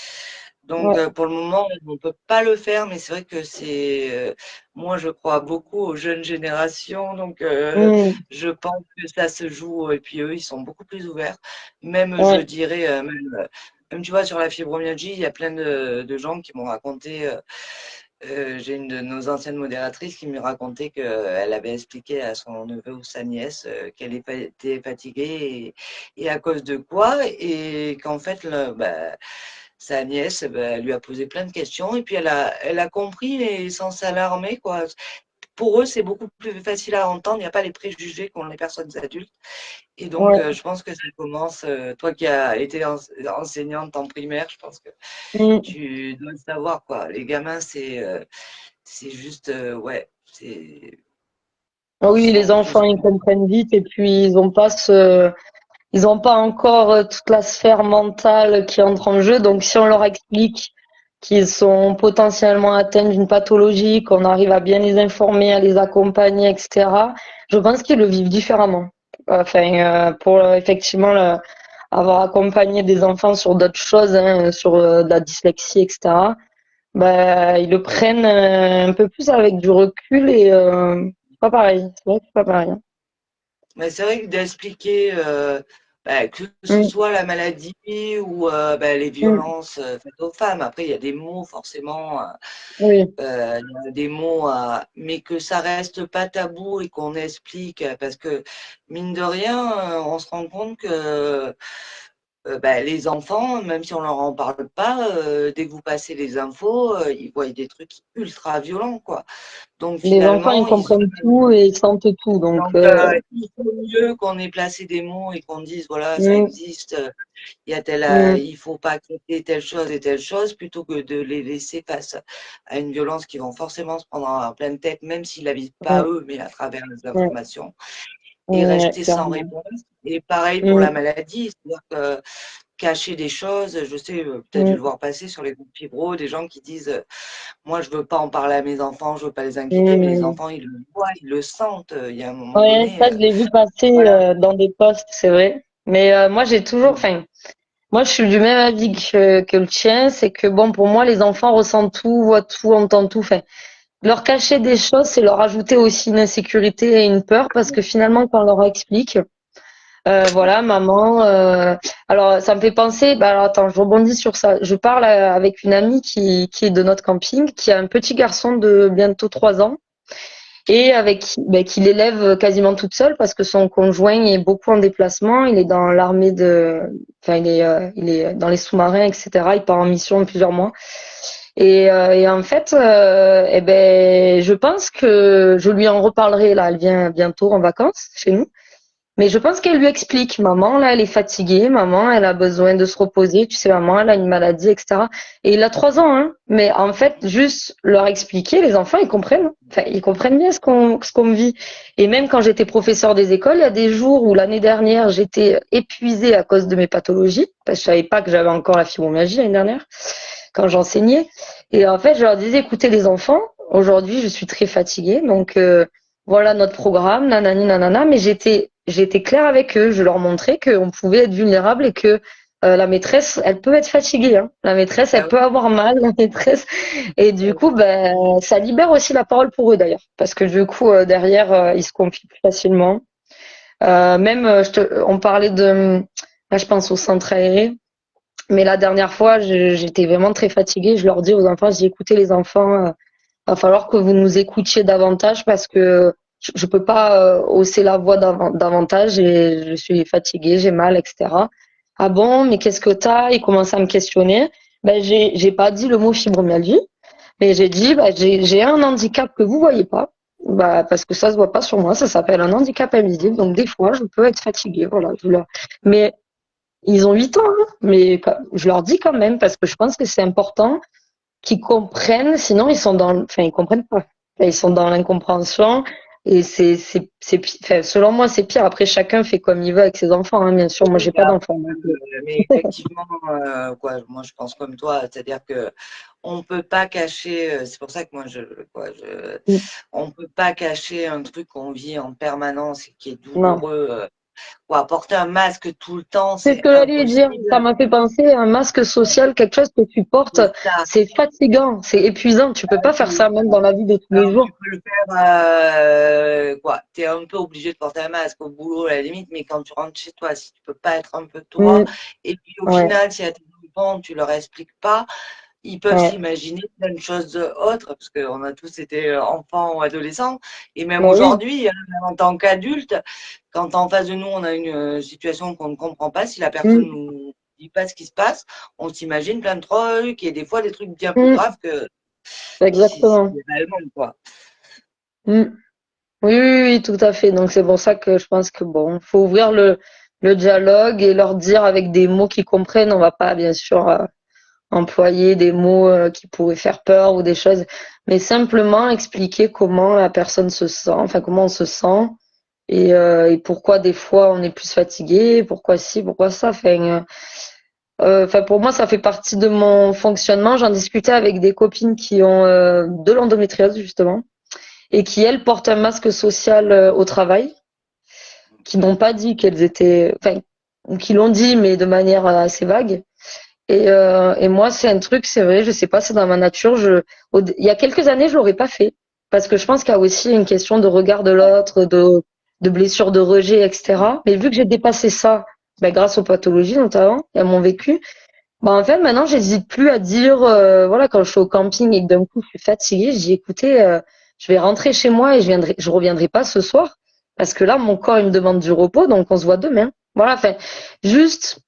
S1: Donc,
S2: ouais.
S1: pour le moment, on ne peut pas le faire. Mais c'est vrai que moi, je crois beaucoup aux jeunes générations. Donc,
S2: Mm,
S1: je pense que ça se joue. Et puis, eux, ils sont beaucoup plus ouverts. Même, je
S2: ouais.
S1: dirais, même, tu vois, sur la fibromyalgie, il y a plein de gens qui m'ont raconté. J'ai une de nos anciennes modératrices qui me racontait qu'elle avait expliqué à son neveu ou sa nièce qu'elle était fatiguée et à cause de quoi, et qu'en fait, sa nièce elle lui a posé plein de questions et puis elle a compris et sans s'alarmer, quoi. Pour eux, c'est beaucoup plus facile à entendre, il n'y a pas les préjugés qu'ont les personnes adultes. Et donc,
S2: Ouais.
S1: je pense que ça commence, toi qui as été enseignante en primaire, je pense que
S2: Mm.
S1: tu dois le savoir, quoi. Les gamins, c'est juste, ouais,
S2: Ah
S1: ils
S2: oui, les
S1: sont plus
S2: enfants, ils
S1: ouverts.
S2: comprennent vite et puis ils ont pas encore toute la sphère mentale qui entre en jeu. Donc, si on leur explique qu'ils sont potentiellement atteints d'une pathologie, qu'on arrive à bien les informer, à les accompagner, etc., je pense qu'ils le vivent différemment. Enfin, pour effectivement avoir accompagné des enfants sur d'autres choses, hein, sur de la dyslexie, etc., ben, ils le prennent un peu plus avec du recul et c'est pas pareil. C'est vrai que c'est pas pareil. Hein.
S1: Mais c'est vrai que d'expliquer que ce
S2: Mm,
S1: soit la maladie ou les
S2: mm,
S1: violences faites aux femmes. Après, il y a des mots forcément,
S2: oui,
S1: il y a des mots, mais que ça reste pas tabou et qu'on explique, parce que mine de rien, on se rend compte que les enfants, même si on leur en parle pas, dès que vous passez les infos, ils voient des trucs ultra violents, quoi. Donc
S2: les enfants, ils
S1: finalement,
S2: comprennent tout et ils sentent tout. Donc,
S1: donc, il faut mieux qu'on ait placé des mots et qu'on dise, voilà, ça
S2: mm,
S1: existe,
S2: mm,
S1: il faut pas accepter telle chose et telle chose, plutôt que de les laisser face à une violence qui vont forcément se prendre en pleine tête, même s'ils la vivent pas
S2: mm,
S1: eux, mais à travers les
S2: mm,
S1: informations, et
S2: ouais,
S1: rester sans
S2: clairement.
S1: réponse. Et pareil pour la
S2: Mm,
S1: maladie, c'est-à-dire que cacher des choses, je sais, tu as dû le
S2: mm,
S1: voir passer sur les groupes fibro, des gens qui disent, moi je veux pas en parler à mes enfants, je veux pas les inquiéter, mais les
S2: mm.
S1: enfants, ils le voient, ils le sentent, il y a un moment
S2: Ouais,
S1: donné,
S2: ça, je l'ai vu passer
S1: voilà.
S2: dans des posts, c'est vrai. Mais moi, j'ai toujours, enfin, moi, je suis du même avis que le tien, c'est que bon, pour moi, les enfants ressentent tout, voient tout, entendent tout. Enfin, leur cacher des choses, c'est leur ajouter aussi une insécurité et une peur, parce que finalement, quand on leur explique, voilà, maman. Alors, ça me fait penser. Bah, alors, attends, je rebondis sur ça. Je parle avec une amie qui est de notre camping, qui a un petit garçon de bientôt 3 ans et avec qui l'élève quasiment toute seule parce que son conjoint est beaucoup en déplacement. Il est dans l'armée enfin, il est dans les sous-marins, etc. Il part en mission plusieurs mois. Et en fait, eh ben, je pense que je lui en reparlerai là. Elle vient bientôt en vacances chez nous. Mais je pense qu'elle lui explique, maman, là, elle est fatiguée, maman, elle a besoin de se reposer, tu sais, maman, elle a une maladie, etc. Et il a 3 ans, hein. Mais en fait, juste leur expliquer, les enfants, ils comprennent. Enfin, ils comprennent bien ce qu'on vit. Et même quand j'étais professeur des écoles, il y a des jours où l'année dernière, j'étais épuisée à cause de mes pathologies, parce que je savais pas que j'avais encore la fibromyalgie l'année dernière, quand j'enseignais. Et en fait, je leur disais, écoutez, les enfants, aujourd'hui, je suis très fatiguée, donc, voilà notre programme, nanani, nanana, mais j'étais claire avec eux, je leur montrais qu'on pouvait être vulnérable et que la maîtresse, elle peut être fatiguée, hein. La maîtresse, elle
S1: Ah
S2: peut avoir mal, la maîtresse. Et du coup, ben, ça libère aussi la parole pour eux d'ailleurs, parce que du coup, derrière, ils se confient plus facilement. Même, on parlait là, je pense au centre aéré, mais la dernière fois, j'étais vraiment très fatiguée. Je leur dis aux enfants, j'ai écouté les enfants. Va falloir que vous nous écoutiez davantage parce que je peux pas hausser la voix davantage et je suis fatiguée, j'ai mal, etc. Ah bon, mais qu'est-ce que t'as? Il commence à me questionner. Ben j'ai pas dit le mot fibromyalgie Mais j'ai dit, bah, j'ai un handicap que vous voyez pas, bah, parce que ça se voit pas sur moi, ça s'appelle un handicap invisible. Donc, des fois, je peux être fatiguée, voilà. Mais ils ont 8 ans, hein, mais je leur dis quand même, parce que je pense que c'est important qu'ils comprennent, sinon enfin, ils comprennent pas. Enfin, ils sont dans l'incompréhension. Et enfin, selon moi, c'est pire. Après, chacun fait comme il veut avec ses enfants, hein, bien sûr. Moi,
S1: Oui,
S2: j'ai pas d'enfants.
S1: mais effectivement, quoi, moi je pense comme toi, c'est-à-dire que on peut pas cacher. C'est pour ça que moi on peut pas cacher un truc qu'on vit en permanence et qui est
S2: Non.
S1: douloureux. Quoi, porter un masque tout le temps,
S2: C'est ce
S1: c'est
S2: que j'allais dire. Ça
S1: impossible.
S2: m'a fait penser à un masque social, quelque chose que tu portes.
S1: C'est ça.
S2: C'est fatigant, c'est épuisant. Tu peux pas faire ça même dans la vie de tous les
S1: Alors, tu
S2: jours.
S1: peux le faire, quoi. Tu es un peu obligé de porter un masque au boulot, à la limite, mais quand tu rentres chez toi, si tu peux pas être un peu toi,
S2: Mm,
S1: et puis au
S2: ouais,
S1: final, si à tes enfants, tu leur expliques pas, ils peuvent
S2: ouais.
S1: s'imaginer plein de choses autres, parce qu'on a tous été enfants ou adolescents, et même
S2: Mais oui.
S1: aujourd'hui, hein, même en tant qu'adulte, quand en face de nous, on a une situation qu'on ne comprend pas, si la personne
S2: Mm,
S1: nous dit pas ce qui se passe, on s'imagine plein de trucs, et des fois des trucs bien plus
S2: mm,
S1: graves que si
S2: exactement.
S1: réellement, quoi.
S2: Mm. Oui, oui, oui, tout à fait. Donc c'est pour ça que je pense que bon, faut ouvrir le dialogue et leur dire avec des mots qu'ils comprennent. On va pas bien sûr employer des mots qui pourraient faire peur ou des choses, mais simplement expliquer comment la personne se sent, enfin comment on se sent et pourquoi des fois on est plus fatigué, pourquoi ci, pourquoi ça. Enfin pour moi ça fait partie de mon fonctionnement. J'en discutais avec des copines qui ont de l'endométriose justement et qui elles portent un masque social au travail, qui n'ont pas dit qu'elles étaient, enfin ou qui l'ont dit mais de manière assez vague. Et moi, c'est un truc, c'est vrai, je sais pas, c'est dans ma nature. Il y a quelques années, je l'aurais pas fait parce que je pense qu'il y a aussi une question de regard de l'autre, de blessure, de rejet, etc. Mais vu que j'ai dépassé ça, ben, grâce aux pathologies notamment et à mon vécu, ben, en fait, maintenant, j'hésite plus à dire, voilà, quand je suis au camping et que d'un coup je suis fatiguée, je dis, écoutez, je vais rentrer chez moi et je reviendrai pas ce soir parce que là, mon corps il me demande du repos, donc on se voit demain. Voilà, enfin, juste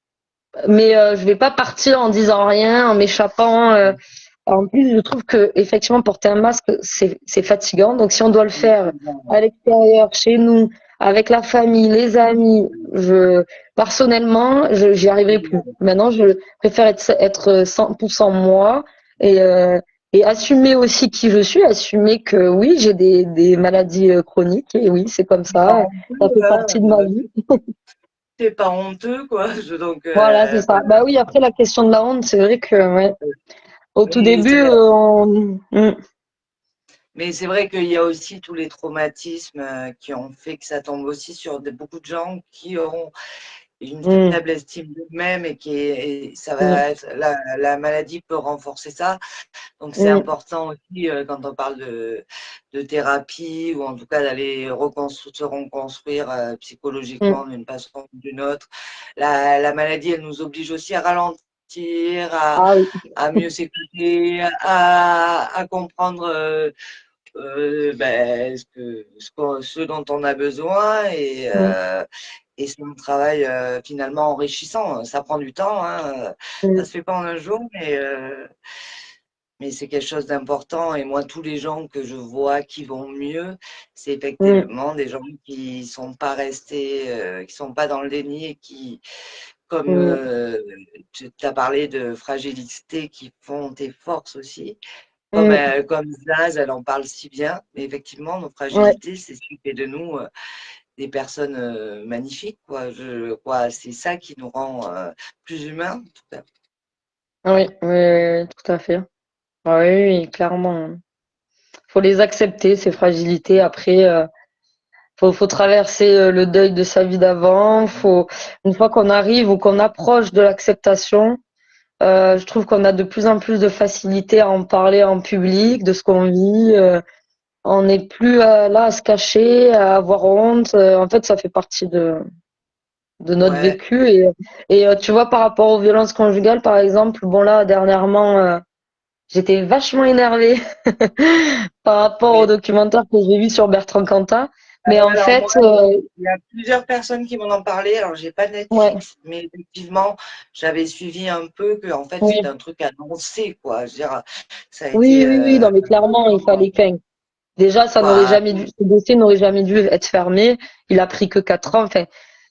S2: mais je vais pas partir en disant rien, en m'échappant. En plus, je trouve que effectivement porter un masque c'est fatigant. Donc si on doit le faire à l'extérieur, chez nous, avec la famille, les amis, j'y arriverai plus. Maintenant, je préfère être 100% moi et euh, et assumer aussi qui je suis, assumer que oui, j'ai des maladies chroniques et oui, c'est comme
S1: C'est pas
S2: ça. Ça
S1: honteux,
S2: fait
S1: hein,
S2: partie de ma vie.
S1: c'est pas honteux, quoi. Donc,
S2: Voilà, c'est ça. Bah oui, après la question de la honte, c'est vrai que ouais. Au tout
S1: mais
S2: début,
S1: mais c'est vrai qu'il y a aussi tous les traumatismes qui ont fait que ça tombe aussi sur beaucoup de gens qui ont une
S2: mm,
S1: faible estime d'eux-mêmes et ça
S2: mm,
S1: va être, la maladie peut renforcer ça. Donc c'est
S2: mm,
S1: important aussi quand on parle de thérapie ou en tout cas d'aller se reconstruire
S2: mm.
S1: psychologiquement d'une façon ou d'une autre. La maladie, elle nous oblige aussi à ralentir,
S2: Ah oui.
S1: à mieux s'écouter, à comprendre ben, ce dont on a besoin
S2: Mm,
S1: et c'est un travail finalement enrichissant. Ça prend du temps, hein. Ça
S2: mm,
S1: se fait pas en un jour, mais c'est quelque chose d'important. Et moi, tous les gens que je vois qui vont mieux, c'est
S2: mm,
S1: effectivement des gens qui sont pas restés, qui sont pas dans le déni et qui, comme
S2: mm,
S1: tu as parlé de fragilité, qui font tes forces aussi.
S2: mm.
S1: Comme Zaz, elle en parle si bien. Mais effectivement, nos
S2: Ouais,
S1: fragilités, c'est ce qui fait de nous des personnes magnifiques, quoi. C'est ça qui nous rend plus humains. Tout à fait.
S2: oui, oui, oui, tout à fait. Ah oui, oui, clairement. Faut les accepter, ces fragilités. Après, faut traverser le deuil de sa vie d'avant. Une fois qu'on arrive ou qu'on approche de l'acceptation, je trouve qu'on a de plus en plus de facilité à en parler en public, de ce qu'on vit. On n'est plus là à se cacher, à avoir honte. En fait, ça fait partie de notre
S1: Ouais,
S2: vécu. Et tu vois, par rapport aux violences conjugales, par exemple, bon là, dernièrement, j'étais vachement énervée par rapport au
S1: oui,
S2: documentaire que j'ai vu sur Bertrand Cantat. Mais en
S1: Alors
S2: fait,
S1: moi, il y a plusieurs personnes qui m'en ont parlé. Alors j'ai pas
S2: ouais,
S1: Netflix, mais effectivement, j'avais suivi un peu que en fait c'était
S2: oui,
S1: un truc annoncé, quoi. Je veux dire, ça a
S2: oui,
S1: été
S2: oui, oui, non, mais clairement, il fallait qu'un. Déjà, ça n'aurait
S1: quoi.
S2: jamais dû, ce dossier n'aurait jamais dû être fermé. Il a pris que 4 ans. Enfin,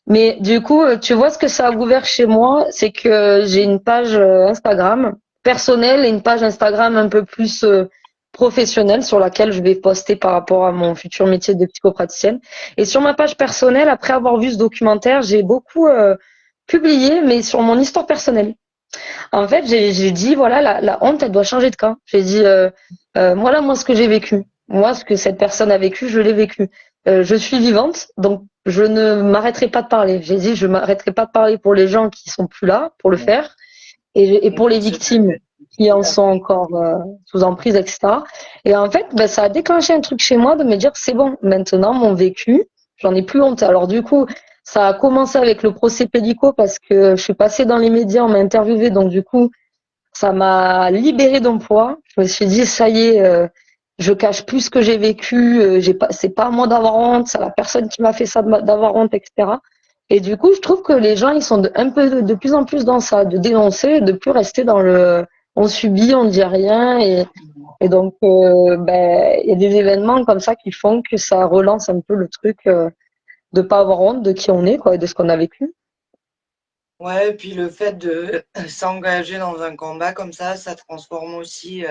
S2: mais du coup, tu vois ce que ça a ouvert chez moi, c'est que j'ai une page Instagram personnelle et une page Instagram un peu plus professionnelle sur laquelle je vais poster par rapport à mon futur métier de psychopraticienne. Et sur ma page personnelle, après avoir vu ce documentaire, j'ai beaucoup publié, mais sur mon histoire personnelle. En fait, j'ai dit, voilà, la honte, elle doit changer de camp. J'ai dit, voilà, moi, ce que j'ai vécu. Moi, ce que cette personne a vécu, je l'ai vécu. Je suis vivante, donc je ne m'arrêterai pas de parler. J'ai dit, je m'arrêterai pas de parler pour les gens qui sont plus là pour le faire et
S1: Et
S2: pour les
S1: pour ceux qui
S2: victimes qui en
S1: tout à
S2: sont
S1: fait.
S2: encore sous emprise, etc. Et en fait, ben, ça a déclenché un truc chez moi de me dire, c'est bon, maintenant, mon vécu, j'en ai plus honte. Alors du coup, ça a commencé avec le procès Pélico parce que je suis passée dans les médias, on m'a interviewé, donc du coup, ça m'a libérée d'un poids. Je me suis dit, ça y est, je cache plus ce que j'ai vécu. J'ai pas, c'est pas à moi d'avoir honte, c'est la personne qui m'a fait ça d'avoir honte, etc. Et du coup, je trouve que les gens, ils sont un peu de plus en plus dans ça, de dénoncer, de plus rester dans le, on subit, on dit rien. Et donc, ben, il y a des événements comme ça qui font que ça relance un peu le truc de pas avoir honte de qui on est, quoi, et de ce qu'on a vécu.
S1: Ouais, et puis le fait de s'engager dans un combat comme ça transforme aussi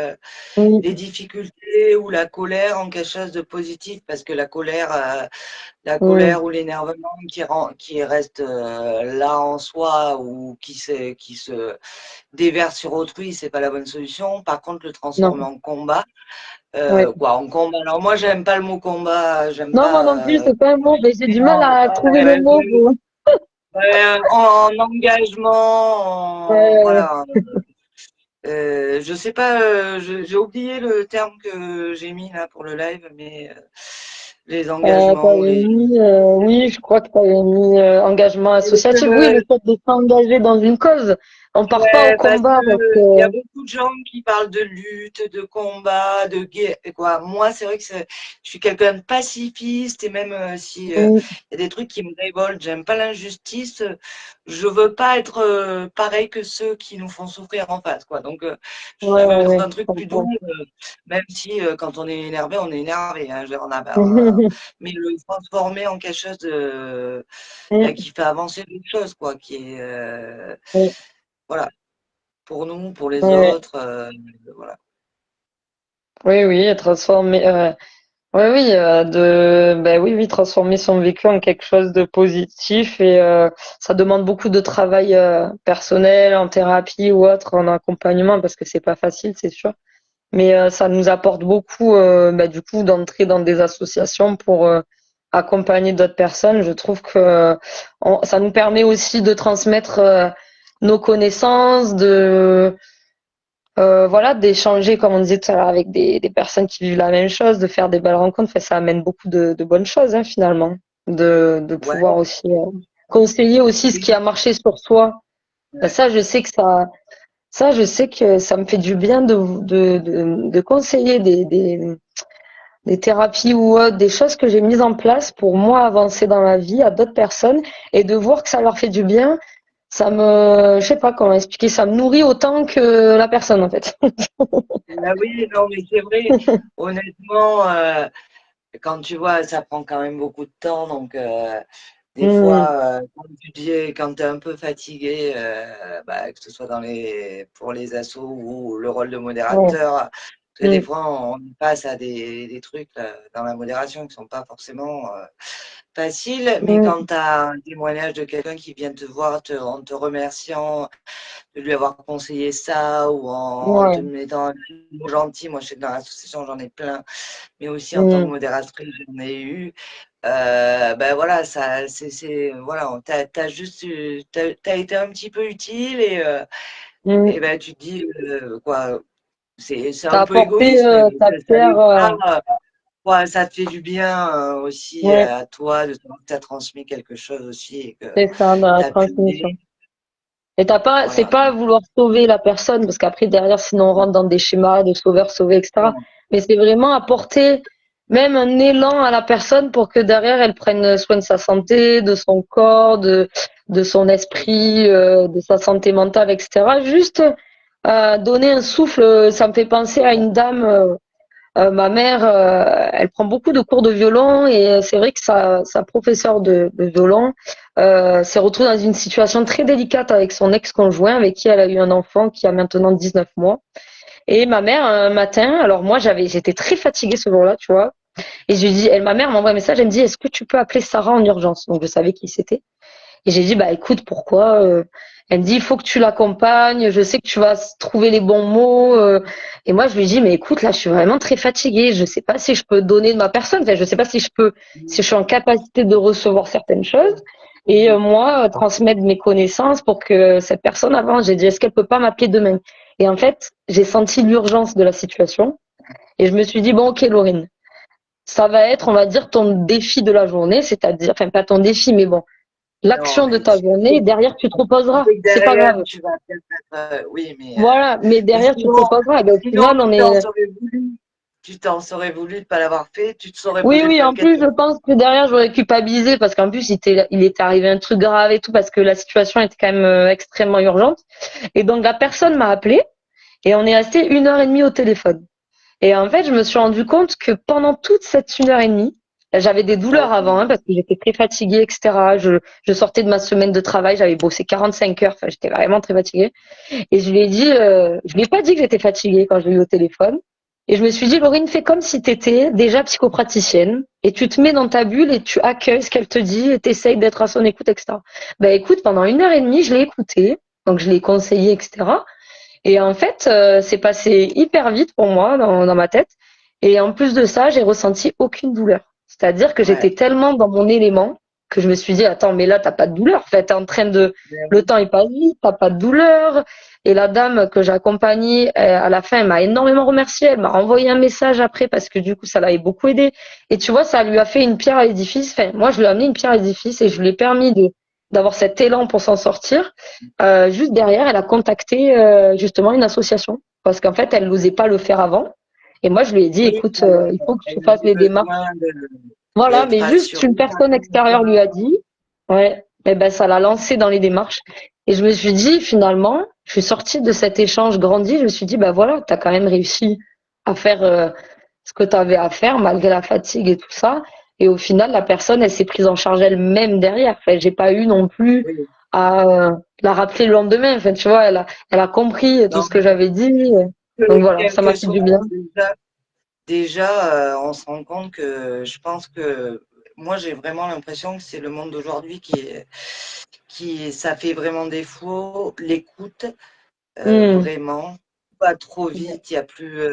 S2: Oui,
S1: les difficultés ou la colère en quelque chose de positif, parce que la
S2: oui,
S1: colère ou l'énervement qui reste là en soi ou qui se déverse sur autrui, c'est pas la bonne solution. Par contre, le transformer
S2: non,
S1: en combat,
S2: ouais.
S1: en combat. Alors moi, j'aime pas le mot combat, j'aime
S2: Non, moi non plus,
S1: pas.
S2: c'est pas un mot, mais j'ai du mal à trouver le
S1: Ouais,
S2: mot pour.
S1: en engagement,
S2: Ouais,
S1: voilà. Je sais pas, j'ai oublié le terme que j'ai mis là pour le live, mais les engagements ou
S2: t'avais
S1: les.
S2: mis, oui, je crois que t'avais mis engagement associatif. Oui, le fait de s'engager dans une cause. On part pas au
S1: Ouais, parce
S2: combat parce
S1: que il y a
S2: que.
S1: beaucoup de gens qui parlent de lutte, de combat, de guerre, quoi. Moi, c'est vrai que je suis quelqu'un de pacifiste et même si
S2: Oui,
S1: il y a des trucs qui me révoltent, j'aime pas l'injustice, je veux pas être pareil que ceux qui nous font souffrir en face, quoi. Donc, je
S2: ouais,
S1: suis
S2: ouais,
S1: dans
S2: ouais,
S1: un
S2: je
S1: truc plus doux,
S2: comprends.
S1: même si quand on est énervé, hein, je veux dire, mais le transformer en quelque chose de, bah, qui fait avancer les choses, quoi, qui est,
S2: Oui,
S1: voilà. Pour nous, pour les
S2: oui,
S1: autres, voilà.
S2: oui, oui, transformer. Oui, oui, ben oui, oui, transformer son vécu en quelque chose de positif et ça demande beaucoup de travail personnel, en thérapie ou autre, en accompagnement parce que c'est pas facile, c'est sûr. Mais ça nous apporte beaucoup, ben, du coup, d'entrer dans des associations pour accompagner d'autres personnes. Je trouve que ça nous permet aussi de transmettre nos connaissances, de voilà, d'échanger, comme on disait tout à l'heure, avec des personnes qui vivent la même chose, de faire des belles rencontres. Enfin, ça amène beaucoup de bonnes choses, hein, finalement. De pouvoir
S1: Ouais,
S2: aussi conseiller aussi ce qui a marché sur soi. Ben,
S1: ouais,
S2: ça, je sais que ça me fait du bien de conseiller des thérapies ou autres, des choses que j'ai mises en place pour moi avancer dans la vie à d'autres personnes et de voir que ça leur fait du bien. Ça me, je sais pas comment expliquer, ça me nourrit autant que la personne, en fait.
S1: ah oui, non, mais c'est vrai, honnêtement, quand tu vois, ça prend quand même beaucoup de temps, donc des
S2: Mmh.
S1: fois, comme tu dis, quand tu es un peu fatigué, bah, que ce soit pour les assos ou le rôle de
S2: Ouais.
S1: modérateur, parce que des
S2: Mmh.
S1: fois, on passe à des trucs dans la modération qui sont pas forcément faciles, mais
S2: Mmh.
S1: quand tu as un témoignage de quelqu'un qui vient te voir en te remerciant, de lui avoir conseillé ça ou en te
S2: Ouais.
S1: mettant un mot gentil. Moi, je sais que dans l'association, j'en ai plein, mais aussi en tant que
S2: Mmh.
S1: modératrice, j'en ai eu. Ben voilà, voilà, t'as été un petit peu utile et
S2: Mmh.
S1: ben tu te dis quoi, c'est
S2: T'as
S1: un peu
S2: apporté
S1: égoïste, mais bon,
S2: ta pierre.
S1: quelque part, ouais, ça te fait du bien aussi
S2: Ouais,
S1: à toi de savoir que tu as transmis quelque chose aussi et que
S2: c'est ça, dans
S1: tu
S2: la
S1: as pu
S2: transmission.
S1: aider.
S2: Et t'as pas, c'est
S1: Voilà.
S2: pas vouloir sauver la personne, parce qu'après, derrière, sinon on rentre dans des schémas de sauveur, sauver, etc.
S1: Non,
S2: Mais c'est vraiment apporter. même un élan à la personne pour que derrière elle prenne soin de sa santé, de son corps, de son esprit, de sa santé mentale, etc. Juste donner un souffle, ça me fait penser à une dame. Ma mère, elle prend beaucoup de cours de violon et c'est vrai que sa professeure de violon s'est retrouvée dans une situation très délicate avec son ex-conjoint avec qui elle a eu un enfant qui a maintenant 19 mois. Et ma mère, un matin, alors moi j'étais très fatiguée ce jour-là, tu vois, et je lui dis, ma mère m'envoie un message, elle me dit, est-ce que tu peux appeler Sarah en urgence? Donc je savais qui c'était. Et j'ai dit, bah écoute, pourquoi? Elle me dit, il faut que tu l'accompagnes, je sais que tu vas trouver les bons mots. Et moi, je lui dis, mais écoute, là, je suis vraiment très fatiguée, je sais pas si je peux donner de ma personne, enfin, je sais pas si je suis en capacité de recevoir certaines choses. Et moi, transmettre mes connaissances pour que cette personne avance. J'ai dit, est-ce qu'elle peut pas m'appeler demain? Et en fait, j'ai senti l'urgence de la situation. Et je me suis dit, bon, ok, Laurine, ça va être, on va dire, ton défi de la journée, c'est-à-dire, enfin, pas ton défi, mais bon,
S1: Non,
S2: l'action de
S1: mais
S2: ta journée, et derrière, tu te reposeras. C'est pas
S1: derrière,
S2: grave.
S1: tu vas peut-être oui,
S2: Voilà, mais
S1: mais
S2: derrière, tu te
S1: sinon,
S2: reposeras. Et ben, au
S1: sinon,
S2: final, on est.
S1: tu t'en serais voulu de ne pas l'avoir fait, tu te serais
S2: Oui,
S1: posé
S2: oui,
S1: plein de
S2: en plus, je
S1: questions.
S2: pense que derrière, j'aurais culpabilisé parce qu'en plus, il était arrivé un truc grave et tout parce que la situation était quand même extrêmement urgente. Et donc, la personne m'a appelé et on est resté 1 heure et demie au téléphone. Et en fait, je me suis rendu compte que pendant toute cette 1 heure et demie, j'avais des douleurs avant, hein, parce que j'étais très fatiguée, etc. Je sortais de ma semaine de travail, j'avais bossé 45 heures, enfin, j'étais vraiment très fatiguée. Et je lui ai dit, je lui ai pas dit que j'étais fatiguée quand je l'ai eu au téléphone. Et je me suis dit, Laurine, fais comme si tu étais déjà psychopraticienne et tu te mets dans ta bulle et tu accueilles ce qu'elle te dit et tu essayes d'être à son écoute, etc. Ben écoute, pendant 1 heure et demie, je l'ai écouté, donc je l'ai conseillé, etc. Et en fait, c'est passé hyper vite pour moi dans ma tête. Et en plus de ça, j'ai ressenti aucune douleur. C'est-à-dire que
S1: Ouais,
S2: j'étais tellement dans mon élément que je me suis dit, attends, mais là, t'as pas de douleur. En fait, t'es en train de,
S1: mais
S2: le temps est pas vite, t'as pas de douleur. Et la dame que j'ai accompagnée, à la fin, elle m'a énormément remerciée. Elle m'a renvoyé un message après parce que du coup, ça l'avait beaucoup aidé. Et tu vois, ça lui a fait une pierre à l'édifice. Enfin, moi, je lui ai amené une pierre à l'édifice et je lui ai permis d'avoir cet élan pour s'en sortir. Juste derrière, elle a contacté justement une association parce qu'en fait, elle n'osait pas le faire avant. Et moi, je lui ai dit,
S1: oui,
S2: écoute, il faut que tu
S1: elle
S2: fasses
S1: avait
S2: les démarches.
S1: besoin
S2: Voilà,
S1: d'être
S2: mais juste
S1: assurée
S2: une
S1: par
S2: personne extérieure lui a dit, ouais, et ben ça l'a lancé dans les démarches. Et je me suis dit, finalement, je suis sortie de cet échange grandi, je me suis dit, bah voilà, tu as quand même réussi à faire ce que tu avais à faire malgré la fatigue et tout ça. Et au final, la personne, elle s'est prise en charge elle-même derrière. Enfin, j'ai pas eu non plus
S1: oui.
S2: à la rappeler le lendemain. Enfin, tu vois, elle a compris tout
S1: Non,
S2: ce que j'avais dit. Donc voilà,
S1: quel
S2: ça m'a
S1: que
S2: fait
S1: soit,
S2: du bien.
S1: déjà, on se rend compte que je pense que moi, j'ai vraiment l'impression que c'est le monde d'aujourd'hui ça fait vraiment défaut, l'écoute,
S2: Mmh.
S1: vraiment. Pas trop vite, il y a plus,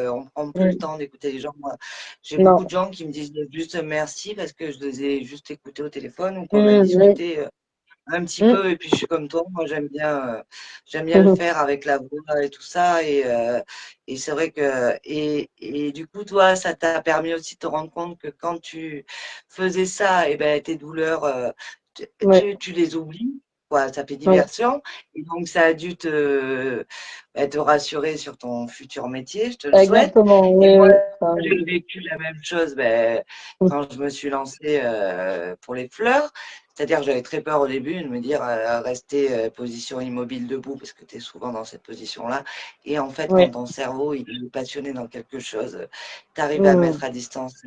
S1: on prend plus le
S2: Mmh.
S1: temps d'écouter les gens. Moi, j'ai beaucoup
S2: Non.
S1: de gens qui me disent juste merci parce que je les ai juste écoutés au téléphone ou qu'on a
S2: Mmh, oui.
S1: discuté un petit
S2: Mmh.
S1: peu. Et puis je suis comme toi, moi j'aime bien le faire avec la voix et tout ça. Et c'est vrai que et du coup, toi, ça t'a permis aussi de te rendre compte que quand tu faisais ça, et ben tes douleurs,
S2: Ouais,
S1: tu les oublies. Quoi, ça fait
S2: ouais.
S1: diversion. Et donc, ça a dû te rassurer sur ton futur métier, je te le souhaite.
S2: Exactement,
S1: Et
S2: oui,
S1: moi,
S2: oui. Ça,
S1: j'ai vécu la même chose
S2: mmh.
S1: quand je me suis lancée pour les fleurs. C'est-à-dire que j'avais très peur au début de me dire rester position immobile debout parce que tu es souvent dans cette position-là. Et en fait, quand
S2: Ouais.
S1: ton cerveau il est passionné dans quelque chose, tu arrives à
S2: Mmh.
S1: mettre à distance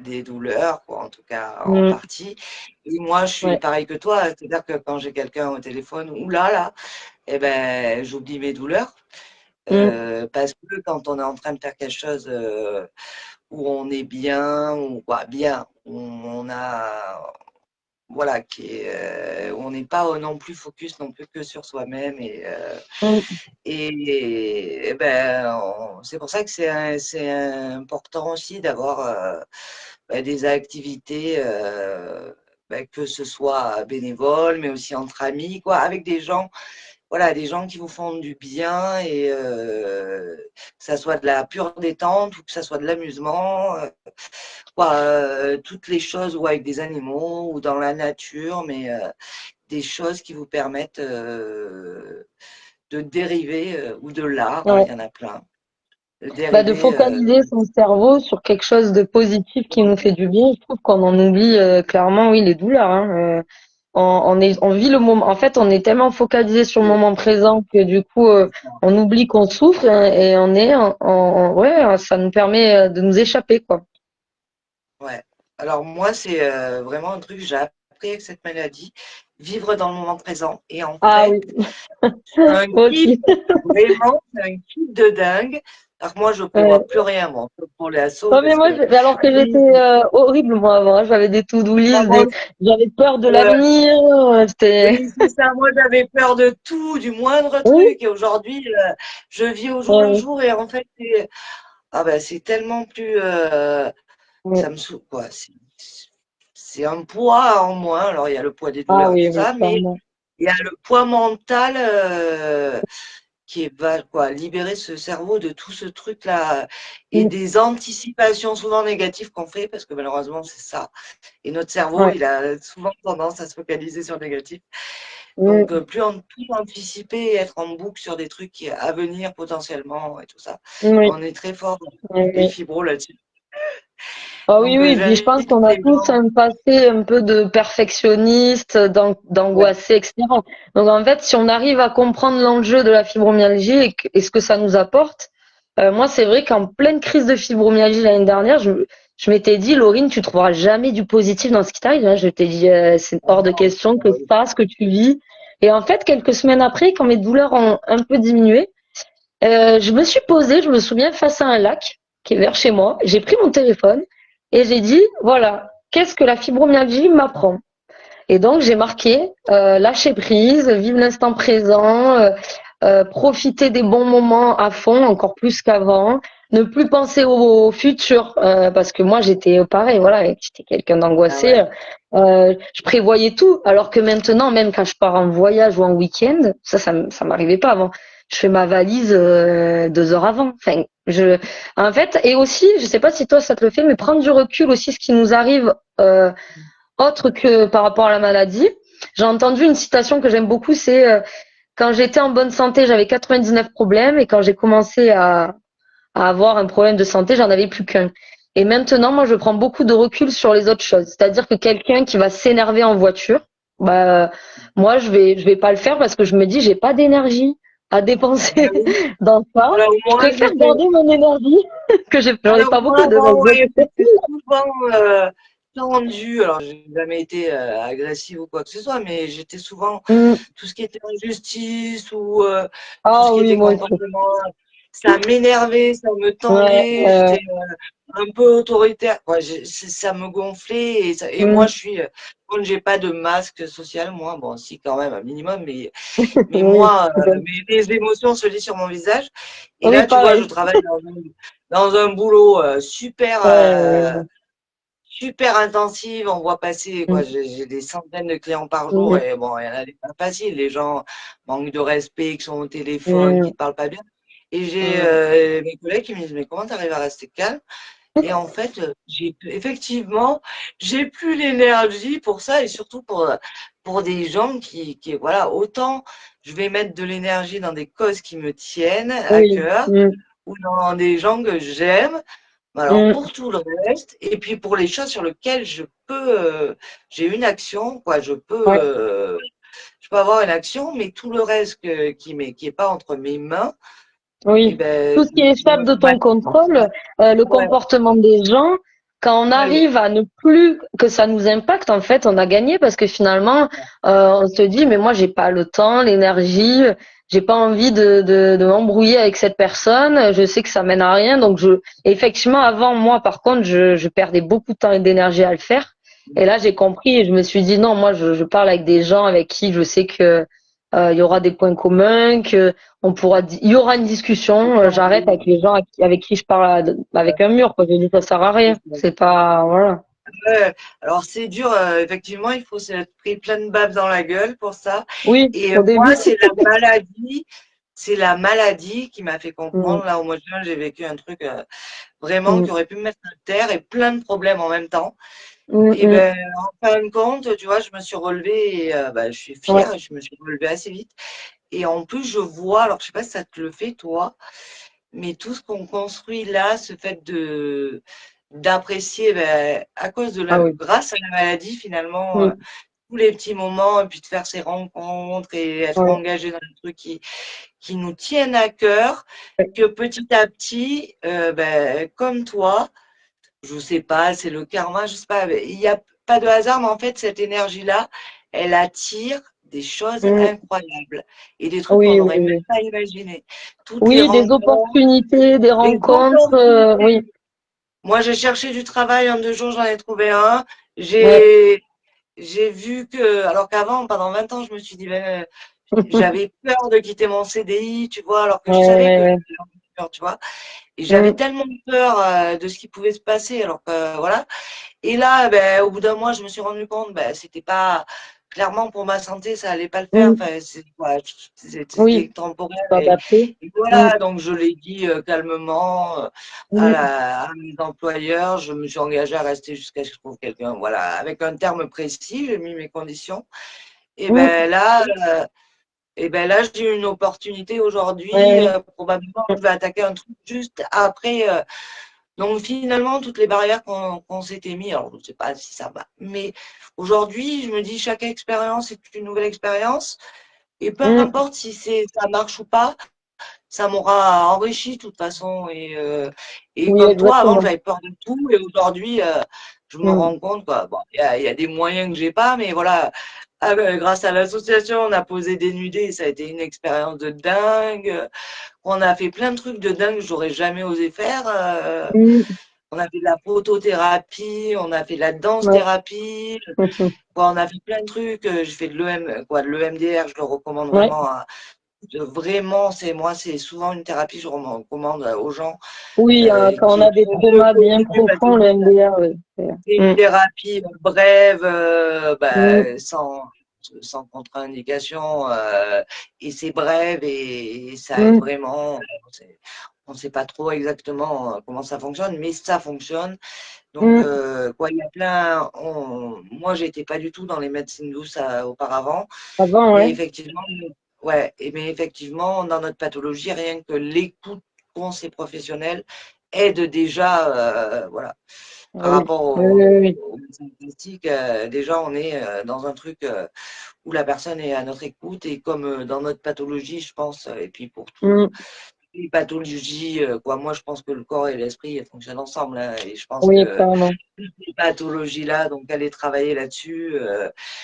S1: des douleurs, quoi, en tout cas en
S2: Mmh.
S1: partie. Et moi, je suis
S2: Ouais.
S1: pareil que toi, c'est-à-dire que quand j'ai quelqu'un au téléphone, là, eh ben, j'oublie mes douleurs.
S2: Mmh.
S1: Parce que quand on est en train de faire quelque chose où on est bien, ou bah, bien, où on a, voilà, où on n'est pas non plus focus non plus que sur soi-même
S2: Mmh.
S1: et ben, c'est pour ça que c'est important aussi d'avoir des activités, que ce soit bénévoles, mais aussi entre amis, quoi, avec des gens, voilà, des gens qui vous font du bien et que ça soit de la pure détente ou que ça soit de l'amusement, quoi, toutes les choses ou avec des animaux ou dans la nature, mais des choses qui vous permettent de dériver ou de l'art, hein, il
S2: Ouais.
S1: y en a plein.
S2: Bah, de
S1: dérivé.
S2: focaliser son cerveau sur quelque chose de positif qui nous fait du bien, je trouve qu'on en oublie clairement, oui, les douleurs. Hein. On vit le moment. En fait, on est tellement focalisé sur le moment présent que du coup, on oublie qu'on souffre hein, et on est, ouais, ça nous permet de nous échapper, quoi.
S1: Ouais. Alors moi, c'est vraiment un truc que j'ai appris avec cette maladie, vivre dans le moment présent. Et en
S2: Ah
S1: fait,
S2: oui,
S1: c'est un
S2: moi
S1: kiff,
S2: aussi.
S1: vraiment, c'est un kiff de dingue. Alors que moi, je prévois
S2: Ouais.
S1: plus rien, moi, pour les assos,
S2: Non, mais
S1: parce
S2: moi,
S1: que
S2: mais alors que j'étais
S1: oui,
S2: horrible, moi, avant. Hein. J'avais des to-do list,
S1: moi,
S2: j'avais peur de
S1: euh,
S2: l'avenir. C'était.
S1: oui, c'est ça. Moi, j'avais peur de tout, du moindre
S2: Oui,
S1: truc. Et aujourd'hui, je vis au jour le
S2: ouais,
S1: jour. Et en fait, c'est tellement plus,
S2: ouais.
S1: ça me saoule, quoi. C'est un poids en moins. Alors, il y a le poids des
S2: Ah
S1: douleurs et
S2: oui,
S1: tout
S2: mais
S1: ça, mais
S2: clairement.
S1: il y a le poids mental va quoi, libérer ce cerveau de tout ce truc-là et
S2: Mm,
S1: des anticipations souvent négatives qu'on fait, parce que malheureusement, c'est ça. Et notre cerveau,
S2: ouais.
S1: il a souvent tendance à se focaliser sur le négatif. Donc,
S2: Mm,
S1: plus anticiper, être en boucle sur des trucs à venir potentiellement et tout ça.
S2: oui,
S1: On est très fort,
S2: oui,
S1: les
S2: oui.
S1: fibros là-dessus.
S2: Ah oui,
S1: Donc,
S2: oui, puis je pense
S1: j'invite
S2: qu'on a
S1: les
S2: tous
S1: gens.
S2: un passé un peu de perfectionniste,
S1: Ouais,
S2: d'angoissé, etc. Donc en fait, si on arrive à comprendre l'enjeu de la fibromyalgie et ce que ça nous apporte, moi c'est vrai qu'en pleine crise de fibromyalgie l'année dernière, je m'étais dit, Laurine, tu trouveras jamais du positif dans ce qui t'arrive. Hein. Je t'ai dit, c'est
S1: ah
S2: hors de
S1: non,
S2: question
S1: ah
S2: que
S1: oui.
S2: ça, ce que tu vis. Et en fait, quelques semaines après, quand mes douleurs ont un peu diminué, je me suis posée, je me souviens, face à un lac qui est vers chez moi. J'ai pris mon téléphone et j'ai dit, voilà, qu'est-ce que la fibromyalgie m'apprend? Et donc, j'ai marqué lâcher prise, vivre l'instant présent, profiter des bons moments à fond, encore plus qu'avant, ne plus penser au futur, parce que moi, j'étais pareil, voilà, j'étais quelqu'un
S1: Ah
S2: d'angoissé.
S1: ouais.
S2: Je prévoyais tout, alors que maintenant, même quand je pars en voyage ou en week-end, ça m'arrivait pas avant. Je fais ma valise 2 heures avant. Enfin, en fait, et aussi, je sais pas si toi ça te le fait, mais prendre du recul aussi, ce qui nous arrive. Autre que par rapport à la maladie. J'ai entendu une citation que j'aime beaucoup, c'est quand j'étais en bonne santé, j'avais 99 problèmes et quand j'ai commencé à avoir un problème de santé, j'en avais plus qu'un. Et maintenant, moi, je prends beaucoup de recul sur les autres choses. C'est-à-dire que quelqu'un qui va s'énerver en voiture, bah, moi, je vais pas le faire parce que je me dis, j'ai pas d'énergie à
S1: Ah
S2: dépenser
S1: oui.
S2: dans ça.
S1: Alors
S2: Je
S1: moi,
S2: préfère
S1: j'étais
S2: garder mon énergie que j'en ai
S1: Alors
S2: pas
S1: moi,
S2: beaucoup de
S1: avant, ouais,
S2: base.
S1: j'étais souvent tendue. Alors, j'ai jamais été agressive ou quoi que ce soit, mais j'étais souvent
S2: Mm.
S1: tout ce qui était injustice ou tout ce
S2: Ah
S1: qui
S2: oui,
S1: était
S2: moi aussi.
S1: comportement, ça m'énervait, ça me
S2: Ouais,
S1: tendait. J'étais un peu autoritaire. Quoi. Ça me gonflait et moi,
S2: mm.
S1: je suis quand j'ai pas de masque social, moi, bon, si quand même un minimum, mais
S2: Oui,
S1: moi,
S2: tout à fait.
S1: mes émotions se lisent sur mon visage. Et
S2: Oui,
S1: là, tu vois, je
S2: pareil.
S1: travaille dans un boulot
S2: Ouais, ouais.
S1: super intensif. On voit passer, quoi.
S2: Mm,
S1: J'ai des centaines de clients par jour
S2: mm,
S1: et bon, il y en a des pas faciles. Les gens manquent de respect, qui sont au téléphone, qui
S2: mm,
S1: te parlent pas bien. Et j'ai
S2: mm.
S1: mes collègues qui me disent, mais comment tu arrives à rester calme? Et en fait, effectivement, j'ai plus l'énergie pour ça et surtout pour des gens voilà, autant je vais mettre de l'énergie dans des causes qui me tiennent à
S2: Oui.
S1: cœur
S2: Mm,
S1: ou dans des gens que j'aime. Alors,
S2: mm.
S1: pour tout le reste, et puis pour les choses sur lesquelles j'ai une action, quoi,
S2: Ouais.
S1: je peux avoir une action, mais tout le reste qui est pas entre mes mains, et
S2: Oui.
S1: ben,
S2: Tout ce qui échappe de
S1: ouais,
S2: ton contrôle, le
S1: ouais,
S2: comportement des gens, quand on
S1: ouais,
S2: arrive à ne plus que ça nous impacte, en fait, on a gagné parce que finalement, on se dit, mais moi, j'ai pas le temps, l'énergie, j'ai pas envie de m'embrouiller avec cette personne. Je sais que ça mène à rien. Donc, effectivement, avant, moi, par contre, je perdais beaucoup de temps et d'énergie à le faire. Et là, j'ai compris et je me suis dit, non, moi, je parle avec des gens avec qui je sais que, il y aura des points communs, que il y aura une discussion. J'arrête avec les gens avec qui je parle avec un mur, quoi. Je dis, ça sert à rien. C'est pas, voilà.
S1: ouais. Alors c'est dur, effectivement, il faut s'être pris plein de baves dans la gueule pour ça.
S2: Oui,
S1: Et
S2: au
S1: moi,
S2: début.
S1: c'est la maladie qui m'a fait
S2: Mm,
S1: comprendre. Là, au mois de juin, j'ai vécu un truc vraiment qui
S2: mm,
S1: aurait pu me mettre à terre et plein de problèmes en même temps.
S2: mm,
S1: Et
S2: mm.
S1: ben, en fin de compte, tu vois, je me suis relevée et je suis
S2: Ouais.
S1: fière, je me suis relevée assez vite. Et en plus, je vois, alors je sais pas si ça te le fait, toi, mais tout ce qu'on construit là, ce fait d'apprécier, ben, à cause de
S2: Ah oui.
S1: grâce à la maladie finalement,
S2: Mm.
S1: tous les petits moments, et puis de faire ces rencontres et être
S2: Ouais.
S1: engagé dans des trucs qui nous tiennent à cœur, que petit à petit, ben, comme toi, je sais pas, c'est le karma, je sais pas, il n'y a pas de hasard, mais en fait, cette énergie-là, elle attire des choses
S2: Mm.
S1: incroyables et des trucs qu'on
S2: Oui, oui,
S1: n'aurait même
S2: oui.
S1: pas imaginé. Toutes les
S2: Oui, des
S1: rencontres,
S2: opportunités, des
S1: les
S2: rencontres,
S1: opportunités.
S2: oui.
S1: Moi, j'ai cherché du travail en 2 jours, j'en ai trouvé un.
S2: Ouais.
S1: J'ai vu que, alors qu'avant, pendant 20 ans, je me suis dit, ben, j'avais peur de quitter mon CDI, tu vois, alors que
S2: Ouais,
S1: je savais
S2: ouais,
S1: que
S2: ouais.
S1: j'avais peur, tu vois. Et j'avais
S2: Mm.
S1: tellement peur de ce qui pouvait se passer, alors que voilà. Et là, ben, au bout d'un mois, je me suis rendu compte, ben, c'était pas clairement pour ma santé, ça allait pas le faire.
S2: Mm.
S1: Enfin, ouais,
S2: Oui,
S1: c'était temporaire.
S2: faut adapter.
S1: Et
S2: Mm.
S1: voilà, donc je l'ai dit calmement
S2: Mm.
S1: à mes employeurs. Je me suis engagée à rester jusqu'à ce que je trouve quelqu'un. Voilà, avec un terme précis, j'ai mis mes conditions. Et
S2: Mm.
S1: ben là, j'ai eu une opportunité
S2: Ouais,
S1: aujourd'hui.
S2: ouais.
S1: Probablement, je vais attaquer un truc juste après. Donc finalement, toutes les barrières qu'on s'était mis, alors je ne sais pas si ça va, mais aujourd'hui, je me dis chaque expérience est une nouvelle expérience et peu
S2: Mm.
S1: importe si ça marche ou pas, ça m'aura enrichi de toute façon. Et
S2: Oui,
S1: comme toi, avant,
S2: exactement.
S1: j'avais peur de tout et aujourd'hui, je me
S2: Mm.
S1: rends compte, quoi. Bon, il y a des moyens que j'ai pas, mais voilà, grâce à l'association, on a posé des nudés, ça a été une expérience de dingue. On a fait plein de trucs de dingue que j'aurais jamais osé faire.
S2: Mm.
S1: On a fait de la photothérapie, on a fait de la
S2: Ouais.
S1: danse-thérapie, on a fait plein de trucs. Je fais de l'EMDR, je le recommande
S2: Ouais.
S1: vraiment. Vraiment, c'est souvent une thérapie, je recommande aux gens
S2: Oui, quand on
S1: qui
S2: a des
S1: sont mieux
S2: traumas bien
S1: connus parce que
S2: profonds, le MDR, oui.
S1: c'est une
S2: Mm.
S1: thérapie brève,
S2: Mm.
S1: sans contre-indication, et c'est bref et ça aide
S2: Mm.
S1: vraiment. On ne sait pas trop exactement comment ça fonctionne, mais ça fonctionne. Donc,
S2: Mm.
S1: quoi, il y a plein. Moi, j'étais pas du tout dans les médecines douces auparavant,
S2: Avant,
S1: mais
S2: ouais.
S1: effectivement, ouais, mais effectivement, dans notre pathologie, rien que l'écoute qu'ont ces professionnels aide déjà, voilà,
S2: Ah
S1: par
S2: oui.
S1: rapport
S2: Oui, oui, oui.
S1: aux médecins classiques, déjà, on est dans un truc où la personne est à notre écoute et comme dans notre pathologie, je pense, et puis pour tout
S2: Mm.
S1: les pathologies, quoi. Moi, je pense que le corps et l'esprit fonctionnent ensemble, hein, et je pense
S2: Oui,
S1: que
S2: clairement.
S1: ces pathologies-là, donc aller travailler là-dessus,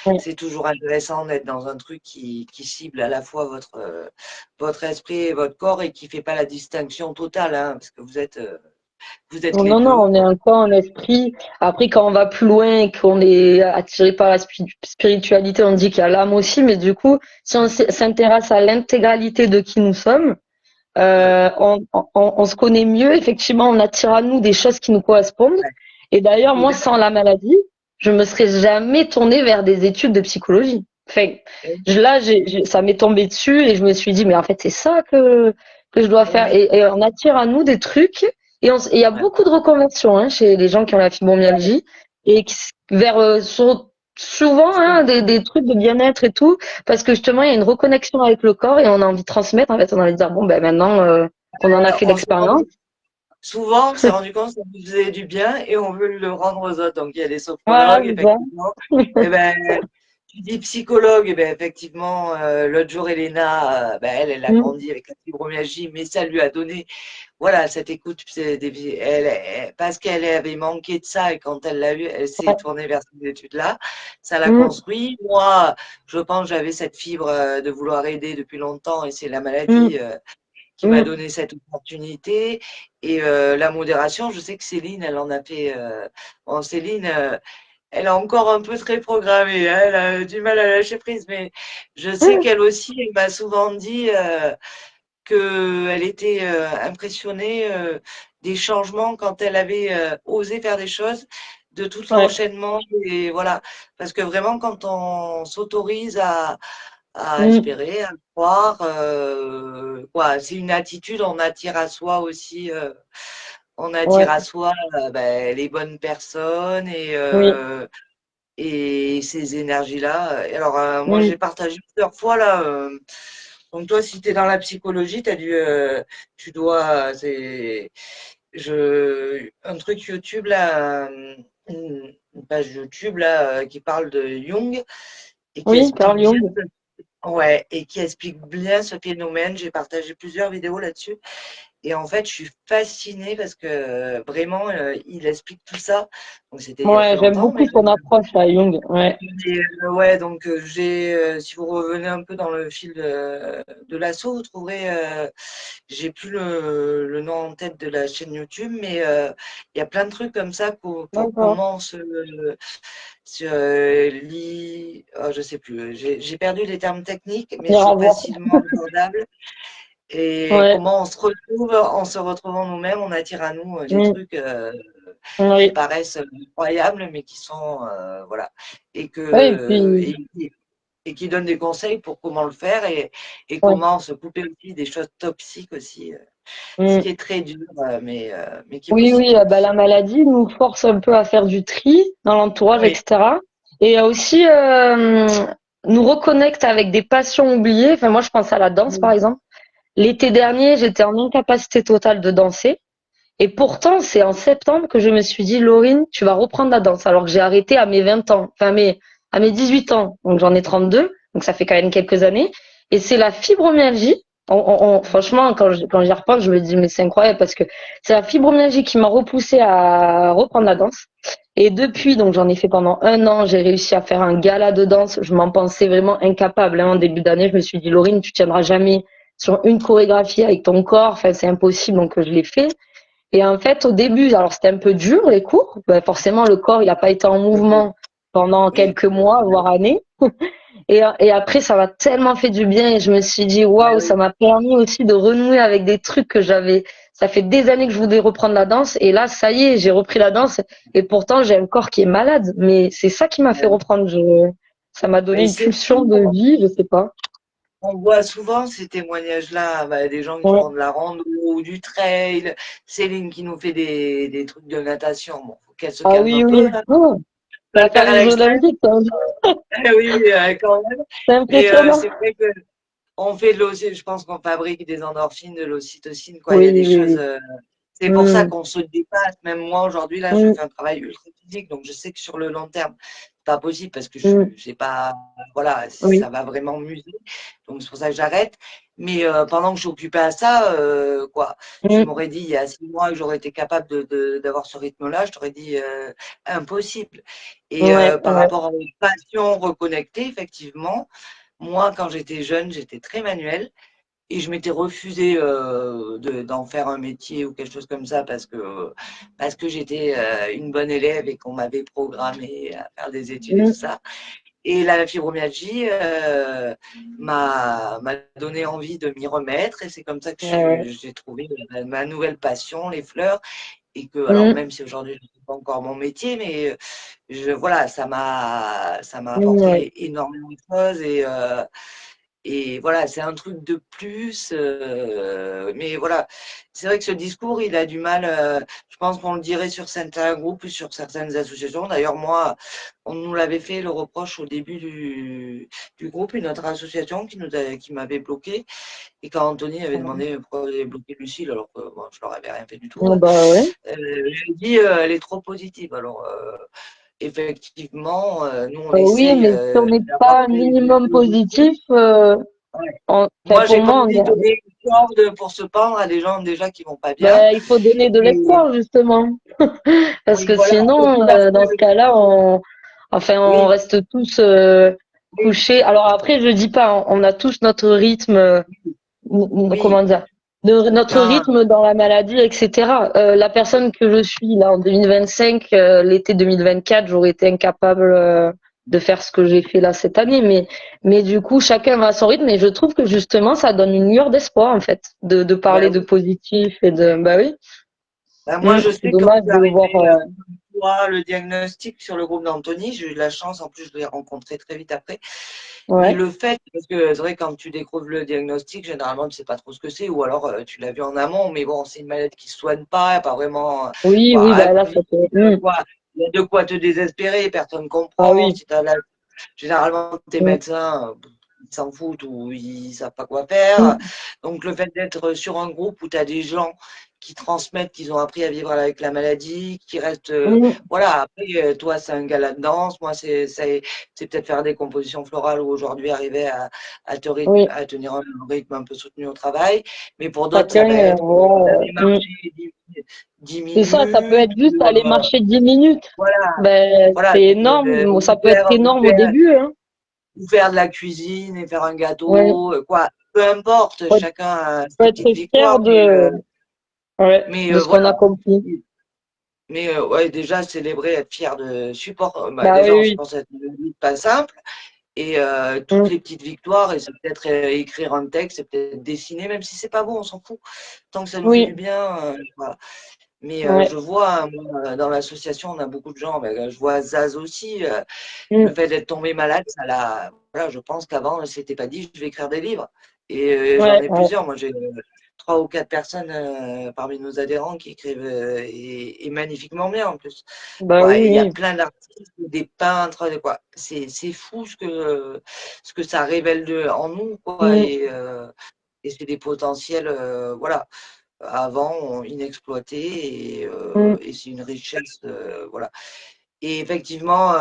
S2: Oui.
S1: c'est toujours intéressant d'être dans un truc qui cible à la fois votre esprit et votre corps et qui fait pas la distinction totale, hein, parce que vous êtes les
S2: Non, non,
S1: deux,
S2: on est
S1: quoi.
S2: un corps, un esprit. Après, quand on va plus loin et qu'on est attiré par la spiritualité, on dit qu'il y a l'âme aussi. Mais du coup, si on s'intéresse à l'intégralité de qui nous sommes, on se connaît mieux. Effectivement, on attire à nous des choses qui nous correspondent.
S1: Ouais.
S2: Et d'ailleurs,
S1: Tout
S2: moi,
S1: à
S2: sans la maladie, je me serais jamais tournée vers des études de psychologie. Enfin,
S1: fait.
S2: là, ça m'est tombé dessus et je me suis dit, mais en fait, c'est ça que je dois
S1: Eh
S2: faire.
S1: oui,
S2: Et on attire à nous des trucs. Et il y a
S1: ouais.
S2: beaucoup de reconversions hein, chez les gens qui ont la fibromyalgie et vers souvent hein, des trucs de bien-être et tout, parce que justement, il y a une reconnexion avec le corps et on a envie de transmettre. En fait, on a envie de dire, bon, ben maintenant qu'on en a fait
S1: On s'est
S2: l'expérience.
S1: souvent, on s'est rendu compte que ça nous faisait du bien et on veut le rendre aux autres. Donc, il y a des
S2: Voilà,
S1: sophrologues,
S2: c'est ça.
S1: effectivement. Eh ben, tu dis psychologue, eh ben, effectivement, l'autre jour, Elena, ben, elle a
S2: Mm.
S1: grandi avec la fibromyalgie, mais ça lui a donné, voilà, cette écoute, parce qu'elle avait manqué de ça et quand elle l'a eu, elle s'est
S2: Ouais.
S1: tournée vers ces études-là. Ça l'a
S2: Mm.
S1: construit. Moi, je pense que j'avais cette fibre de vouloir aider depuis longtemps et c'est la
S2: Mm.
S1: maladie qui m'a
S2: Mm.
S1: donné cette opportunité. Et la modération, je sais que Céline, elle en a fait. Bon, Céline, elle a encore un peu très programmé, hein, elle a du mal à lâcher prise, mais je sais
S2: Mm.
S1: qu'elle aussi, elle m'a souvent dit qu'elle était impressionnée des changements quand elle avait osé faire des choses, de tout
S2: Ouais.
S1: l'enchaînement. Et voilà, parce que vraiment, quand on s'autorise à
S2: Mm.
S1: espérer, à croire. Quoi, c'est une attitude, on attire à soi aussi, on attire
S2: Ouais.
S1: à soi ben, les bonnes personnes
S2: Oui.
S1: et ces énergies-là. Et alors, moi,
S2: Mm.
S1: j'ai partagé plusieurs fois là. Donc toi, si tu es dans la psychologie, tu dois, un truc YouTube là, une page YouTube là qui parle de Jung et qui
S2: Oui,
S1: explique
S2: Carl
S1: bien,
S2: Jung.
S1: ouais, et qui explique bien ce phénomène. J'ai partagé plusieurs vidéos là-dessus. Et en fait, je suis fascinée parce que vraiment, il explique tout ça. Donc, c'était il y a très
S2: Ouais, j'aime
S1: longtemps,
S2: beaucoup son approche à Jung. Ouais.
S1: ouais, donc si vous revenez un peu dans le fil de l'assaut, vous trouverez, j'ai plus le nom en tête de la chaîne YouTube, mais il y a plein de trucs comme ça pour
S2: D'accord.
S1: comment se lit, oh, je sais plus, j'ai perdu les termes techniques, mais
S2: On ira
S1: c'est
S2: voir.
S1: facilement abordable. Et
S2: Ouais.
S1: comment on se retrouve en se retrouvant nous-mêmes, on attire à nous des
S2: Mm.
S1: trucs qui
S2: Oui.
S1: paraissent incroyables, mais qui sont voilà, et
S2: Ouais, et
S1: que
S2: puis,
S1: et qui donnent des conseils pour comment le faire et
S2: ouais.
S1: comment se couper aussi des choses toxiques aussi, ce
S2: Mm.
S1: qui est très dur, mais qui est
S2: Oui, oui,
S1: possible.
S2: bah, la maladie nous force un peu à faire du tri dans l'entourage,
S1: Oui,
S2: etc. Et aussi nous reconnecte avec des passions oubliées. Enfin, moi, je pense à la danse, par
S1: oui,
S2: exemple. L'été dernier, j'étais en incapacité totale de danser. Et pourtant, c'est en septembre que je me suis dit, Laurine, tu vas reprendre la danse. Alors que j'ai arrêté à mes 20 ans, enfin à mes 18 ans. Donc j'en ai 32, donc ça fait quand même quelques années. Et c'est la fibromyalgie. Franchement, quand j'y repense, je me dis, mais c'est incroyable parce que c'est la fibromyalgie qui m'a repoussé à reprendre la danse. Et depuis, donc j'en ai fait pendant un an, j'ai réussi à faire un gala de danse. Je m'en pensais vraiment incapable. Hein. En début d'année, je me suis dit, Laurine, tu tiendras jamais sur une chorégraphie avec ton corps. Enfin, c'est impossible. Donc je l'ai fait. Et en fait, au début, alors c'était un peu dur les cours. Ben, forcément, le corps, il n'a pas été en
S1: oui,
S2: mouvement pendant
S1: oui,
S2: quelques mois, voire années. Et après, ça m'a tellement fait du bien et je me suis dit,
S1: ouais,
S2: waouh, ça
S1: oui.
S2: m'a permis aussi de renouer avec des trucs que j'avais. Ça fait des années que je voulais reprendre la danse et là, ça y est, j'ai repris la danse et pourtant, j'ai un corps qui est malade. Mais c'est ça qui m'a fait
S1: Ouais.
S2: reprendre. Ça m'a donné
S1: Mais
S2: une
S1: c'est
S2: pulsion
S1: fou.
S2: de vie, je sais pas.
S1: On voit souvent ces témoignages-là, bah, des gens qui
S2: Ouais.
S1: font de la rando ou du trail. Céline qui nous fait des trucs de natation. Bon, faut qu'elle se
S2: Ah
S1: calme
S2: oui,
S1: un peu,
S2: oui.
S1: là.
S2: Oh,
S1: Faut
S2: on
S1: pas
S2: va
S1: le
S2: faire
S1: faire à
S2: les Jeux
S1: l'extrême.
S2: Olympiques, hein.
S1: Oui, quand même.
S2: C'est
S1: Mais
S2: impressionnant.
S1: c'est vrai que on fait de l'ocytocine, je pense qu'on fabrique des endorphines, de l'ocytocine, quoi. Il y
S2: Oui,
S1: a des
S2: oui,
S1: choses.
S2: oui.
S1: C'est pour ça
S2: Hmm,
S1: qu'on se dépasse. Même moi, aujourd'hui, là, je
S2: hmm,
S1: fais un travail ultra physique, donc je sais que sur le long terme, c'est pas possible parce que
S2: hmm.
S1: j'ai pas, voilà,
S2: Oui.
S1: ça va vraiment m'user. Donc c'est pour ça que j'arrête. Mais pendant que je suis occupée à ça, quoi, tu
S2: Mm.
S1: m'aurais dit il y a 6 mois que j'aurais été capable d'avoir ce rythme-là, je t'aurais dit impossible. Et
S2: Ouais,
S1: par
S2: ouais.
S1: rapport aux passions reconnectées, effectivement, moi, quand j'étais jeune, j'étais très manuelle. Et je m'étais refusée d'en faire un métier ou quelque chose comme ça parce que j'étais une bonne élève et qu'on m'avait programmée à faire des études et tout
S2: Mm.
S1: ça. Et la fibromyalgie m'a donné envie de m'y remettre et c'est comme ça que
S2: Ouais, ouais.
S1: j'ai trouvé ma nouvelle passion, les fleurs. Et que, alors
S2: Mm.
S1: même si aujourd'hui je ne fais pas encore mon métier, mais voilà, ça m'a
S2: Ouais.
S1: apporté énormément de choses et voilà, c'est un truc de plus. Mais voilà, c'est vrai que ce discours, il a du mal. Je pense qu'on le dirait sur certains groupes ou sur certaines associations. D'ailleurs, moi, on nous l'avait fait le reproche au début du groupe, une autre association qui m'avait bloqué. Et quand Anthony avait demandé pourquoi vous avez bloqué Lucille, alors que bon, je leur avais rien fait du tout,
S2: Ah
S1: hein,
S2: bah ouais.
S1: j'ai dit elle est trop positive. Alors, effectivement, nous, on
S2: Oui,
S1: essaye
S2: mais si on n'est
S1: d'avoir
S2: pas un minimum
S1: des
S2: positif,
S1: Ouais.
S2: enfin
S1: Moi,
S2: pour
S1: j'ai pas
S2: moi,
S1: envie de donner une corde pour se pendre à des gens déjà qui vont pas bien.
S2: il faut donner de
S1: Et
S2: l'espoir justement, parce
S1: oui,
S2: que
S1: voilà,
S2: sinon,
S1: surtout la
S2: dans ce
S1: foule.
S2: cas-là, on
S1: Oui,
S2: reste tous
S1: oui,
S2: couchés. Alors après, je dis pas, on a tous notre rythme.
S1: oui.
S2: Comment dire, de notre
S1: Quand,
S2: rythme dans la maladie, etc. La personne que je suis là en 2025, l'été 2024, j'aurais été incapable de faire ce que j'ai fait là cette année. Mais du coup, chacun va à son rythme et je trouve que justement, ça donne une lueur d'espoir en fait, de
S1: bah
S2: parler de
S1: oui.
S2: positif et de, bah oui.
S1: Bah, moi, je
S2: C'est
S1: sais que quand
S2: dommage
S1: c'est
S2: de
S1: arrivé,
S2: voir.
S1: toi, le diagnostic sur le groupe d'Anthony, j'ai eu de la chance. En plus, je l'ai rencontré très vite après. Mais
S2: Ouais.
S1: le fait, parce que c'est vrai, quand tu découvres le diagnostic, généralement, tu sais pas trop ce que c'est, ou alors tu l'as vu en amont, mais bon, c'est une maladie qui se soigne pas, pas vraiment,
S2: Oui, oui,
S1: quoi,
S2: bah là, ça fait.
S1: quoi. Il y a de quoi te désespérer, personne
S2: Ah
S1: comprend.
S2: oui.
S1: Si t'as généralement, tes
S2: Mm.
S1: médecins, s'en foutent ou ils savent pas quoi faire.
S2: Mm.
S1: Donc le fait d'être sur un groupe où tu as des gens qui transmettent qu'ils ont appris à vivre avec la maladie, qui restent
S2: Mm.
S1: voilà, après toi c'est un gala de danse, moi c'est peut-être faire des compositions florales ou aujourd'hui arriver
S2: Oui,
S1: à tenir un rythme un peu soutenu au travail, mais pour d'autres ça
S2: chacun,
S1: va être
S2: ouais,
S1: aller marcher 10
S2: c'est ça, ça peut
S1: minutes,
S2: être juste aller marcher 10 minutes.
S1: voilà,
S2: Ben,
S1: voilà,
S2: c'est énorme, ça peut être
S1: ou
S2: énorme au début, hein.
S1: faire de la cuisine et faire un
S2: Ouais,
S1: gâteau, quoi. Peu importe,
S2: faut être,
S1: chacun a
S2: faut
S1: ses
S2: être
S1: petites
S2: fier
S1: victoires,
S2: ouais, de ce qu'on
S1: voilà.
S2: accomplit.
S1: Mais ouais, déjà, célébrer, être fier de support. Bah,
S2: Bah
S1: déjà, je
S2: oui,
S1: pense que c'est une vie pas simple. Et toutes
S2: oui.
S1: les petites victoires, et c'est peut-être écrire un texte, c'est peut-être dessiner, même si c'est pas bon, on s'en fout. Tant que ça nous fait du
S2: Oui,
S1: bien, voilà. Mais
S2: ouais.
S1: je vois, moi, dans l'association, on a beaucoup de gens. Ben, je vois Zaz aussi. Le
S2: Mm.
S1: fait d'être tombé malade, ça l'a. Voilà, je pense qu'avant, elle s'était pas dit, je vais écrire des livres. Et j'en
S2: Ouais,
S1: ai
S2: ouais.
S1: plusieurs. Moi, j'ai 3 ou 4 personnes parmi nos adhérents qui écrivent et magnifiquement bien en plus.
S2: Bah
S1: Quoi, et il y a
S2: oui,
S1: plein d'artistes, des peintres, quoi. C'est fou ce que ça révèle en nous, quoi.
S2: oui.
S1: Et c'est des potentiels, voilà, avant inexploités
S2: Mm.
S1: et c'est une richesse, voilà. Et effectivement,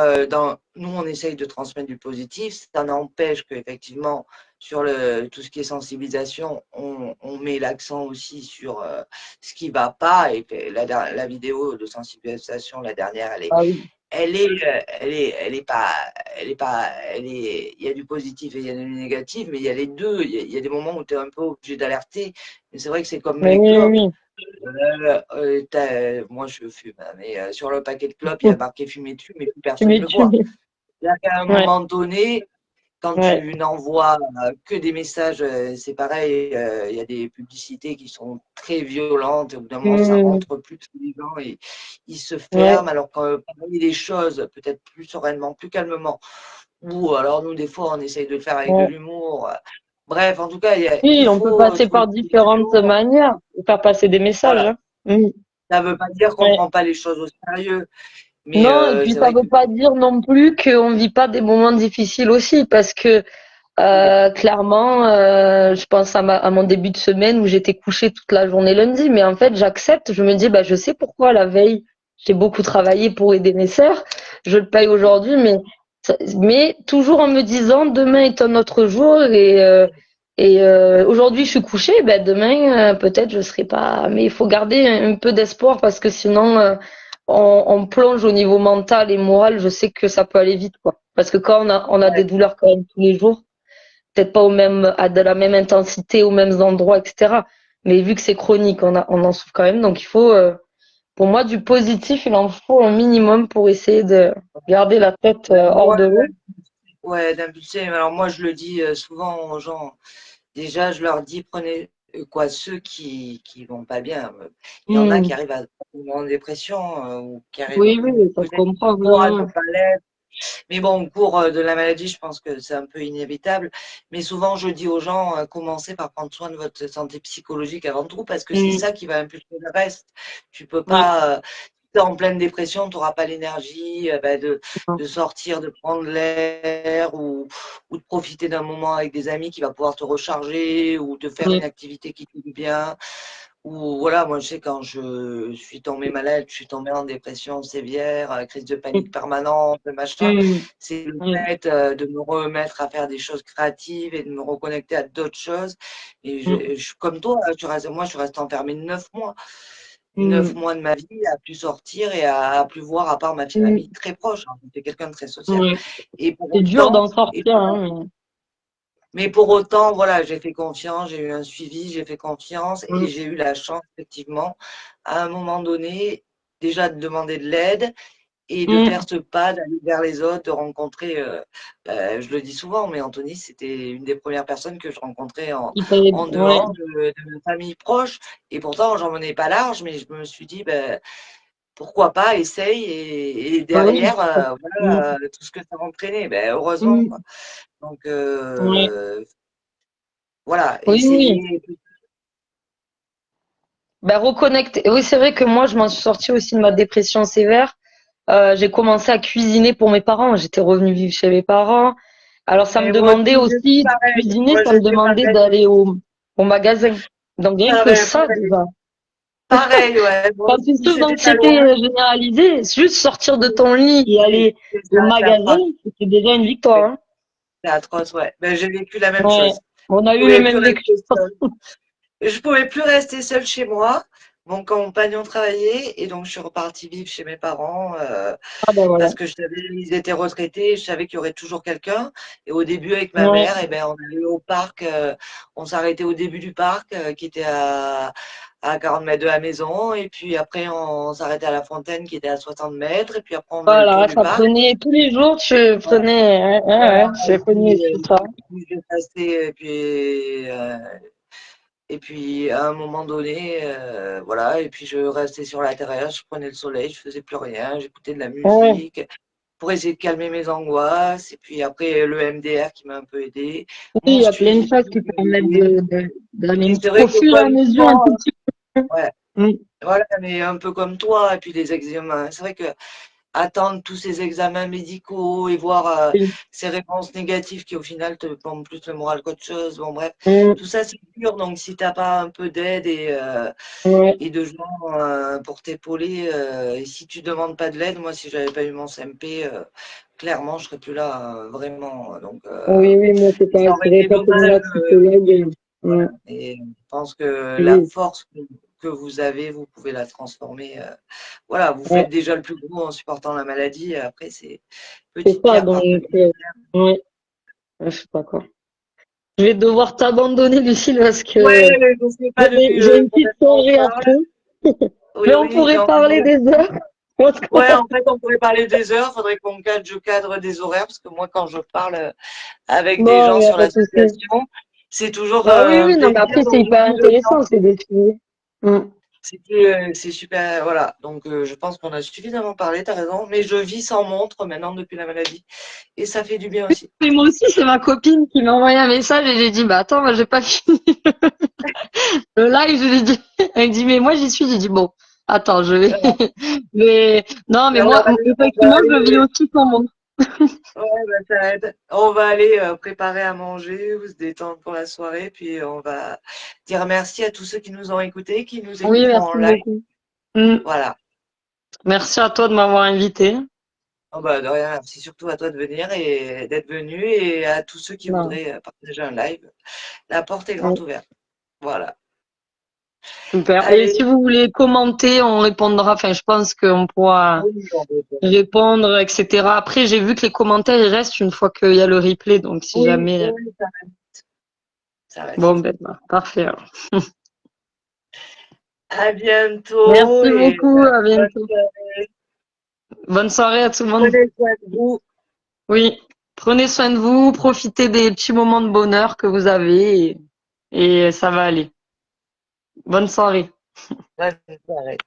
S1: nous, on essaye de transmettre du positif. Ça n'empêche qu'effectivement, sur tout ce qui est sensibilisation, on met l'accent aussi sur ce qui ne va pas. Et la vidéo de sensibilisation, la dernière,
S2: Ah oui.
S1: il y a du positif et il y a du négatif, mais il y a les deux. Il y a des moments où tu es un peu obligé d'alerter. Mais c'est vrai que c'est comme
S2: Mais
S1: les
S2: oui,
S1: clopes.
S2: oui,
S1: Moi, je fume, hein, mais sur le paquet de clopes, il y
S2: oui.
S1: a marqué fumer dessus, mais plus
S2: Tu
S1: personne ne
S2: m'es
S1: le
S2: tué.
S1: voit. Là, à un
S2: Ouais,
S1: moment donné, quand
S2: ouais.
S1: tu n'envoies que des messages, c'est pareil, il y a des publicités qui sont très violentes, et au bout d'un moment, ça
S2: Mm.
S1: rentre plus sous les gens et ils se
S2: Ouais.
S1: ferment, alors que parmi les choses, peut-être plus sereinement, plus calmement, ou alors nous, des fois, on essaye de le faire avec de
S2: Ouais.
S1: l'humour. Bref, en tout cas, il
S2: Oui, on peut
S1: faut
S2: passer
S1: trouver
S2: par
S1: une
S2: différentes
S1: solution.
S2: manières pour faire passer des messages,
S1: Voilà.
S2: hein. Mm.
S1: Ça ne veut pas dire qu'on ne
S2: Ouais.
S1: prend pas les choses au sérieux. Mais
S2: Non, et puis
S1: c'est
S2: ça
S1: vrai que
S2: veut pas dire non plus qu'on vit pas des moments difficiles aussi, parce que clairement, je pense à mon début de semaine où j'étais couchée toute la journée lundi, mais en fait j'accepte, je me dis bah je sais pourquoi la veille j'ai beaucoup travaillé pour aider mes sœurs, je le paye aujourd'hui, mais toujours en me disant demain est un autre jour et aujourd'hui je suis couchée, ben demain peut-être je serai pas, mais il faut garder un peu d'espoir parce que sinon on plonge au niveau mental et moral, je sais que ça peut aller vite quoi, parce que quand on a des douleurs quand même tous les jours peut-être pas de la même intensité, aux mêmes endroits, etc. Mais vu que c'est chronique, on en souffre quand même. Donc il faut, pour moi, du positif, il en faut un minimum pour essayer de garder la tête hors
S1: moi,
S2: de l'eau.
S1: ouais, d'impulser. Alors moi, je le dis souvent aux gens. Déjà, je leur dis, prenez quoi, ceux qui vont pas bien. Il y en a qui
S2: Hmm.
S1: arrivent à tomber en dépression ou qui arrivent,
S2: Oui, oui,
S1: ou
S2: ça se
S1: peut-être
S2: comprend.
S1: moi, ne
S2: Ouais,
S1: pas l'être. Mais bon, au cours de la maladie, je pense que c'est un peu inévitable. Mais souvent, je dis aux gens, commencez par prendre soin de votre santé psychologique avant tout, parce que c'est
S2: ouais.
S1: ça qui va impulser le reste. Tu peux
S2: Hmm. Ouais.
S1: pas, si t'es en pleine dépression, tu n'auras pas l'énergie
S2: Non.
S1: de sortir, de prendre l'air ou de profiter d'un moment avec des amis qui va pouvoir te recharger ou de faire une
S2: Hmm.
S1: activité qui te fait du bien. Ou voilà, moi je sais quand je suis tombée malade, je suis tombée en dépression sévère, crise de panique permanente, machin.
S2: Hmm.
S1: C'est le
S2: Hmm.
S1: fait de me remettre à faire des choses créatives et de me reconnecter à d'autres choses. Et
S2: Hmm.
S1: comme toi, moi je suis restée enfermée 9 mois. neuf
S2: Hmm.
S1: mois de ma vie à plus sortir et à plus voir à part ma famille
S2: Hmm.
S1: très proche. Hein. J'étais quelqu'un de très social.
S2: Ouais.
S1: Et pour
S2: C'est dur
S1: autant,
S2: d'en sortir, hein,
S1: mais pour autant, voilà, j'ai fait confiance, j'ai eu un suivi, j'ai fait confiance
S2: mais...
S1: et j'ai eu la chance, effectivement, à un moment donné, déjà de demander de l'aide et de
S2: Hmm.
S1: faire ce pas, d'aller vers les autres, de rencontrer, je le dis souvent, mais Anthony, c'était une des premières personnes que je rencontrais en
S2: Ouais.
S1: dehors de ma famille proche. Et pourtant, j'en menais pas large, mais je me suis dit, ben, pourquoi pas, essaye. Et
S2: Ouais.
S1: derrière,
S2: Hmm.
S1: voilà, tout ce que ça a entraîné, ben, heureusement, quoi.
S2: Hmm.
S1: Donc,
S2: Ouais.
S1: voilà,
S2: Oui, oui.
S1: essayer.
S2: Ben, reconnecter. Oui, c'est vrai que moi, je m'en suis sortie aussi de ma dépression sévère. J'ai commencé à cuisiner pour mes parents. J'étais revenue vivre chez mes parents. Alors, ça me
S1: Et moi
S2: demandait
S1: aussi, je suis
S2: aussi de
S1: pareil.
S2: cuisiner,
S1: Moi,
S2: ça
S1: je
S2: me
S1: suis
S2: demandait
S1: pareil.
S2: d'aller au magasin. Donc, rien que
S1: Pareil,
S2: ça,
S1: pareil.
S2: déjà.
S1: Pareil, ouais. Moi
S2: Quand tu
S1: aussi,
S2: souffres
S1: c'était pas
S2: d'anxiété
S1: loin.
S2: généralisée, juste sortir de ton lit et aller
S1: C'est
S2: au
S1: ça, c'est
S2: magasin,
S1: atroce.
S2: c'était déjà une victoire, hein.
S1: C'est atroce, ouais. Ben, j'ai vécu la même
S2: Ouais,
S1: chose.
S2: on a
S1: Je
S2: eu le
S1: pouvais plus
S2: même vécu.
S1: rester seule. Je pouvais plus rester seule chez moi. Mon compagnon travaillait et donc je suis repartie vivre chez mes parents
S2: Ah ben voilà.
S1: parce que je savais ils étaient retraités, je savais qu'il y aurait toujours quelqu'un. Et au début avec ma
S2: Ouais.
S1: mère, eh ben on allait au parc, on s'arrêtait au début du parc qui était à 40 mètres de la maison et puis après on s'arrêtait à la fontaine qui était à 60 mètres et puis après on faisait le tour
S2: Voilà,
S1: du
S2: ça
S1: parc.
S2: prenait tous les jours, tu prenais,
S1: Voilà,
S2: ouais, j'ai connu aussi ça.
S1: je restais et puis à un moment donné, voilà, et puis je restais sur la terrasse, je prenais le soleil, je faisais plus rien, j'écoutais de la
S2: Ouais.
S1: musique pour essayer de calmer mes angoisses. Et puis après le MDR qui m'a un peu aidé,
S2: Oui, il
S1: mon
S2: y a plein de
S1: suivi de
S2: choses
S1: vie
S2: qui
S1: qui m'a
S2: permettent
S1: aidé.
S2: d'aller
S1: Et c'est
S2: au
S1: vrai que
S2: fur et à
S1: comme
S2: mesure un
S1: toi,
S2: tout petit peu.
S1: ouais,
S2: Mm.
S1: voilà, mais un peu comme toi, et puis les examens. C'est vrai que attendre tous ces examens médicaux et voir
S2: Oui.
S1: ces réponses négatives qui au final te plombent plus le moral qu'autre chose. Bon bref,
S2: Mm.
S1: tout ça c'est dur. Donc si t'as pas un peu d'aide
S2: Ouais.
S1: et de gens pour t'épauler, et si tu demandes pas de l'aide, moi si j'avais pas eu mon CMP, clairement je serais plus là vraiment. Donc
S2: Oui, oui, moi c'est
S1: ça
S2: pareil,
S1: aurait
S2: j'aurais
S1: été
S2: pas connu
S1: dommage.
S2: la psychologue.
S1: Voilà.
S2: Ouais.
S1: Et je pense que la
S2: Oui.
S1: force que vous avez, vous pouvez la transformer. Voilà, vous
S2: Ouais.
S1: faites déjà le plus gros en supportant la maladie. Après, c'est
S2: C'est
S1: petite
S2: ça,
S1: pierre
S2: donc,
S1: par petite pierre.
S2: ouais. Ouais, je sais pas quoi. Je vais devoir t'abandonner, Lucille, parce
S1: Ouais,
S2: que
S1: mais je ne sais pas depuis
S2: j'ai une
S1: combien
S2: petite
S1: de temps on
S2: soirée
S1: parle.
S2: après.
S1: Oui,
S2: Mais on
S1: oui.
S2: pourrait parler des heures.
S1: Ouais, en fait, on pourrait parler des heures. Faudrait je cadre des horaires parce que moi, quand je parle avec des
S2: Non,
S1: gens
S2: il n'y a
S1: sur
S2: pas
S1: la
S2: de souci.
S1: situation, c'est toujours
S2: Bah oui,
S1: un
S2: oui, non, mais
S1: plaisir.
S2: après, c'est
S1: Donc, du
S2: hyper
S1: coup, le temps
S2: intéressant, c'est des sujets. Mm.
S1: c'est super, voilà. Donc, je pense qu'on a suffisamment parlé, t'as raison. Mais je vis sans montre maintenant depuis la maladie. Et ça fait du bien aussi.
S2: Mais moi aussi, c'est ma copine qui m'a envoyé un message et j'ai dit, bah attends, moi j'ai pas fini le live, je lui ai dit, elle me dit, mais moi j'y suis, j'ai dit, bon, attends, je vais,
S1: Voilà.
S2: mais, non, mais
S1: Et
S2: moi,
S1: on va
S2: effectivement, je le vis
S1: aller,
S2: aussi sans mon.
S1: ouais, bah, ça aide. On va aller préparer à manger ou se détendre pour la soirée. Puis, on va dire merci à tous ceux qui nous ont écoutés, qui nous
S2: Oui,
S1: écouteront en
S2: merci
S1: live.
S2: beaucoup. Mm.
S1: Voilà.
S2: Merci à toi de m'avoir invité.
S1: Oh, bah, de rien, merci surtout à toi de venir et d'être venu et à tous ceux qui
S2: Non.
S1: voudraient partager un live. La porte est grande
S2: Mm.
S1: ouverte. Voilà.
S2: Super. Et si
S1: Allez.
S2: vous voulez commenter, on répondra, enfin, je pense qu'on pourra
S1: Oui, on répond.
S2: répondre, etc. Après, j'ai vu que les commentaires, ils restent une fois qu'il y a le replay, donc si
S1: Oui,
S2: jamais,
S1: oui, ça
S2: bon,
S1: reste.
S2: ben, bah, parfait, alors.
S1: À bientôt
S2: Merci
S1: et
S2: beaucoup, à
S1: bonne
S2: bientôt.
S1: soirée.
S2: Bonne soirée à tout le monde.
S1: Prenez soin de vous.
S2: Oui, prenez soin de vous, profitez des petits moments de bonheur que vous avez et ça va aller. Bonne soirée.
S1: Bonne soirée.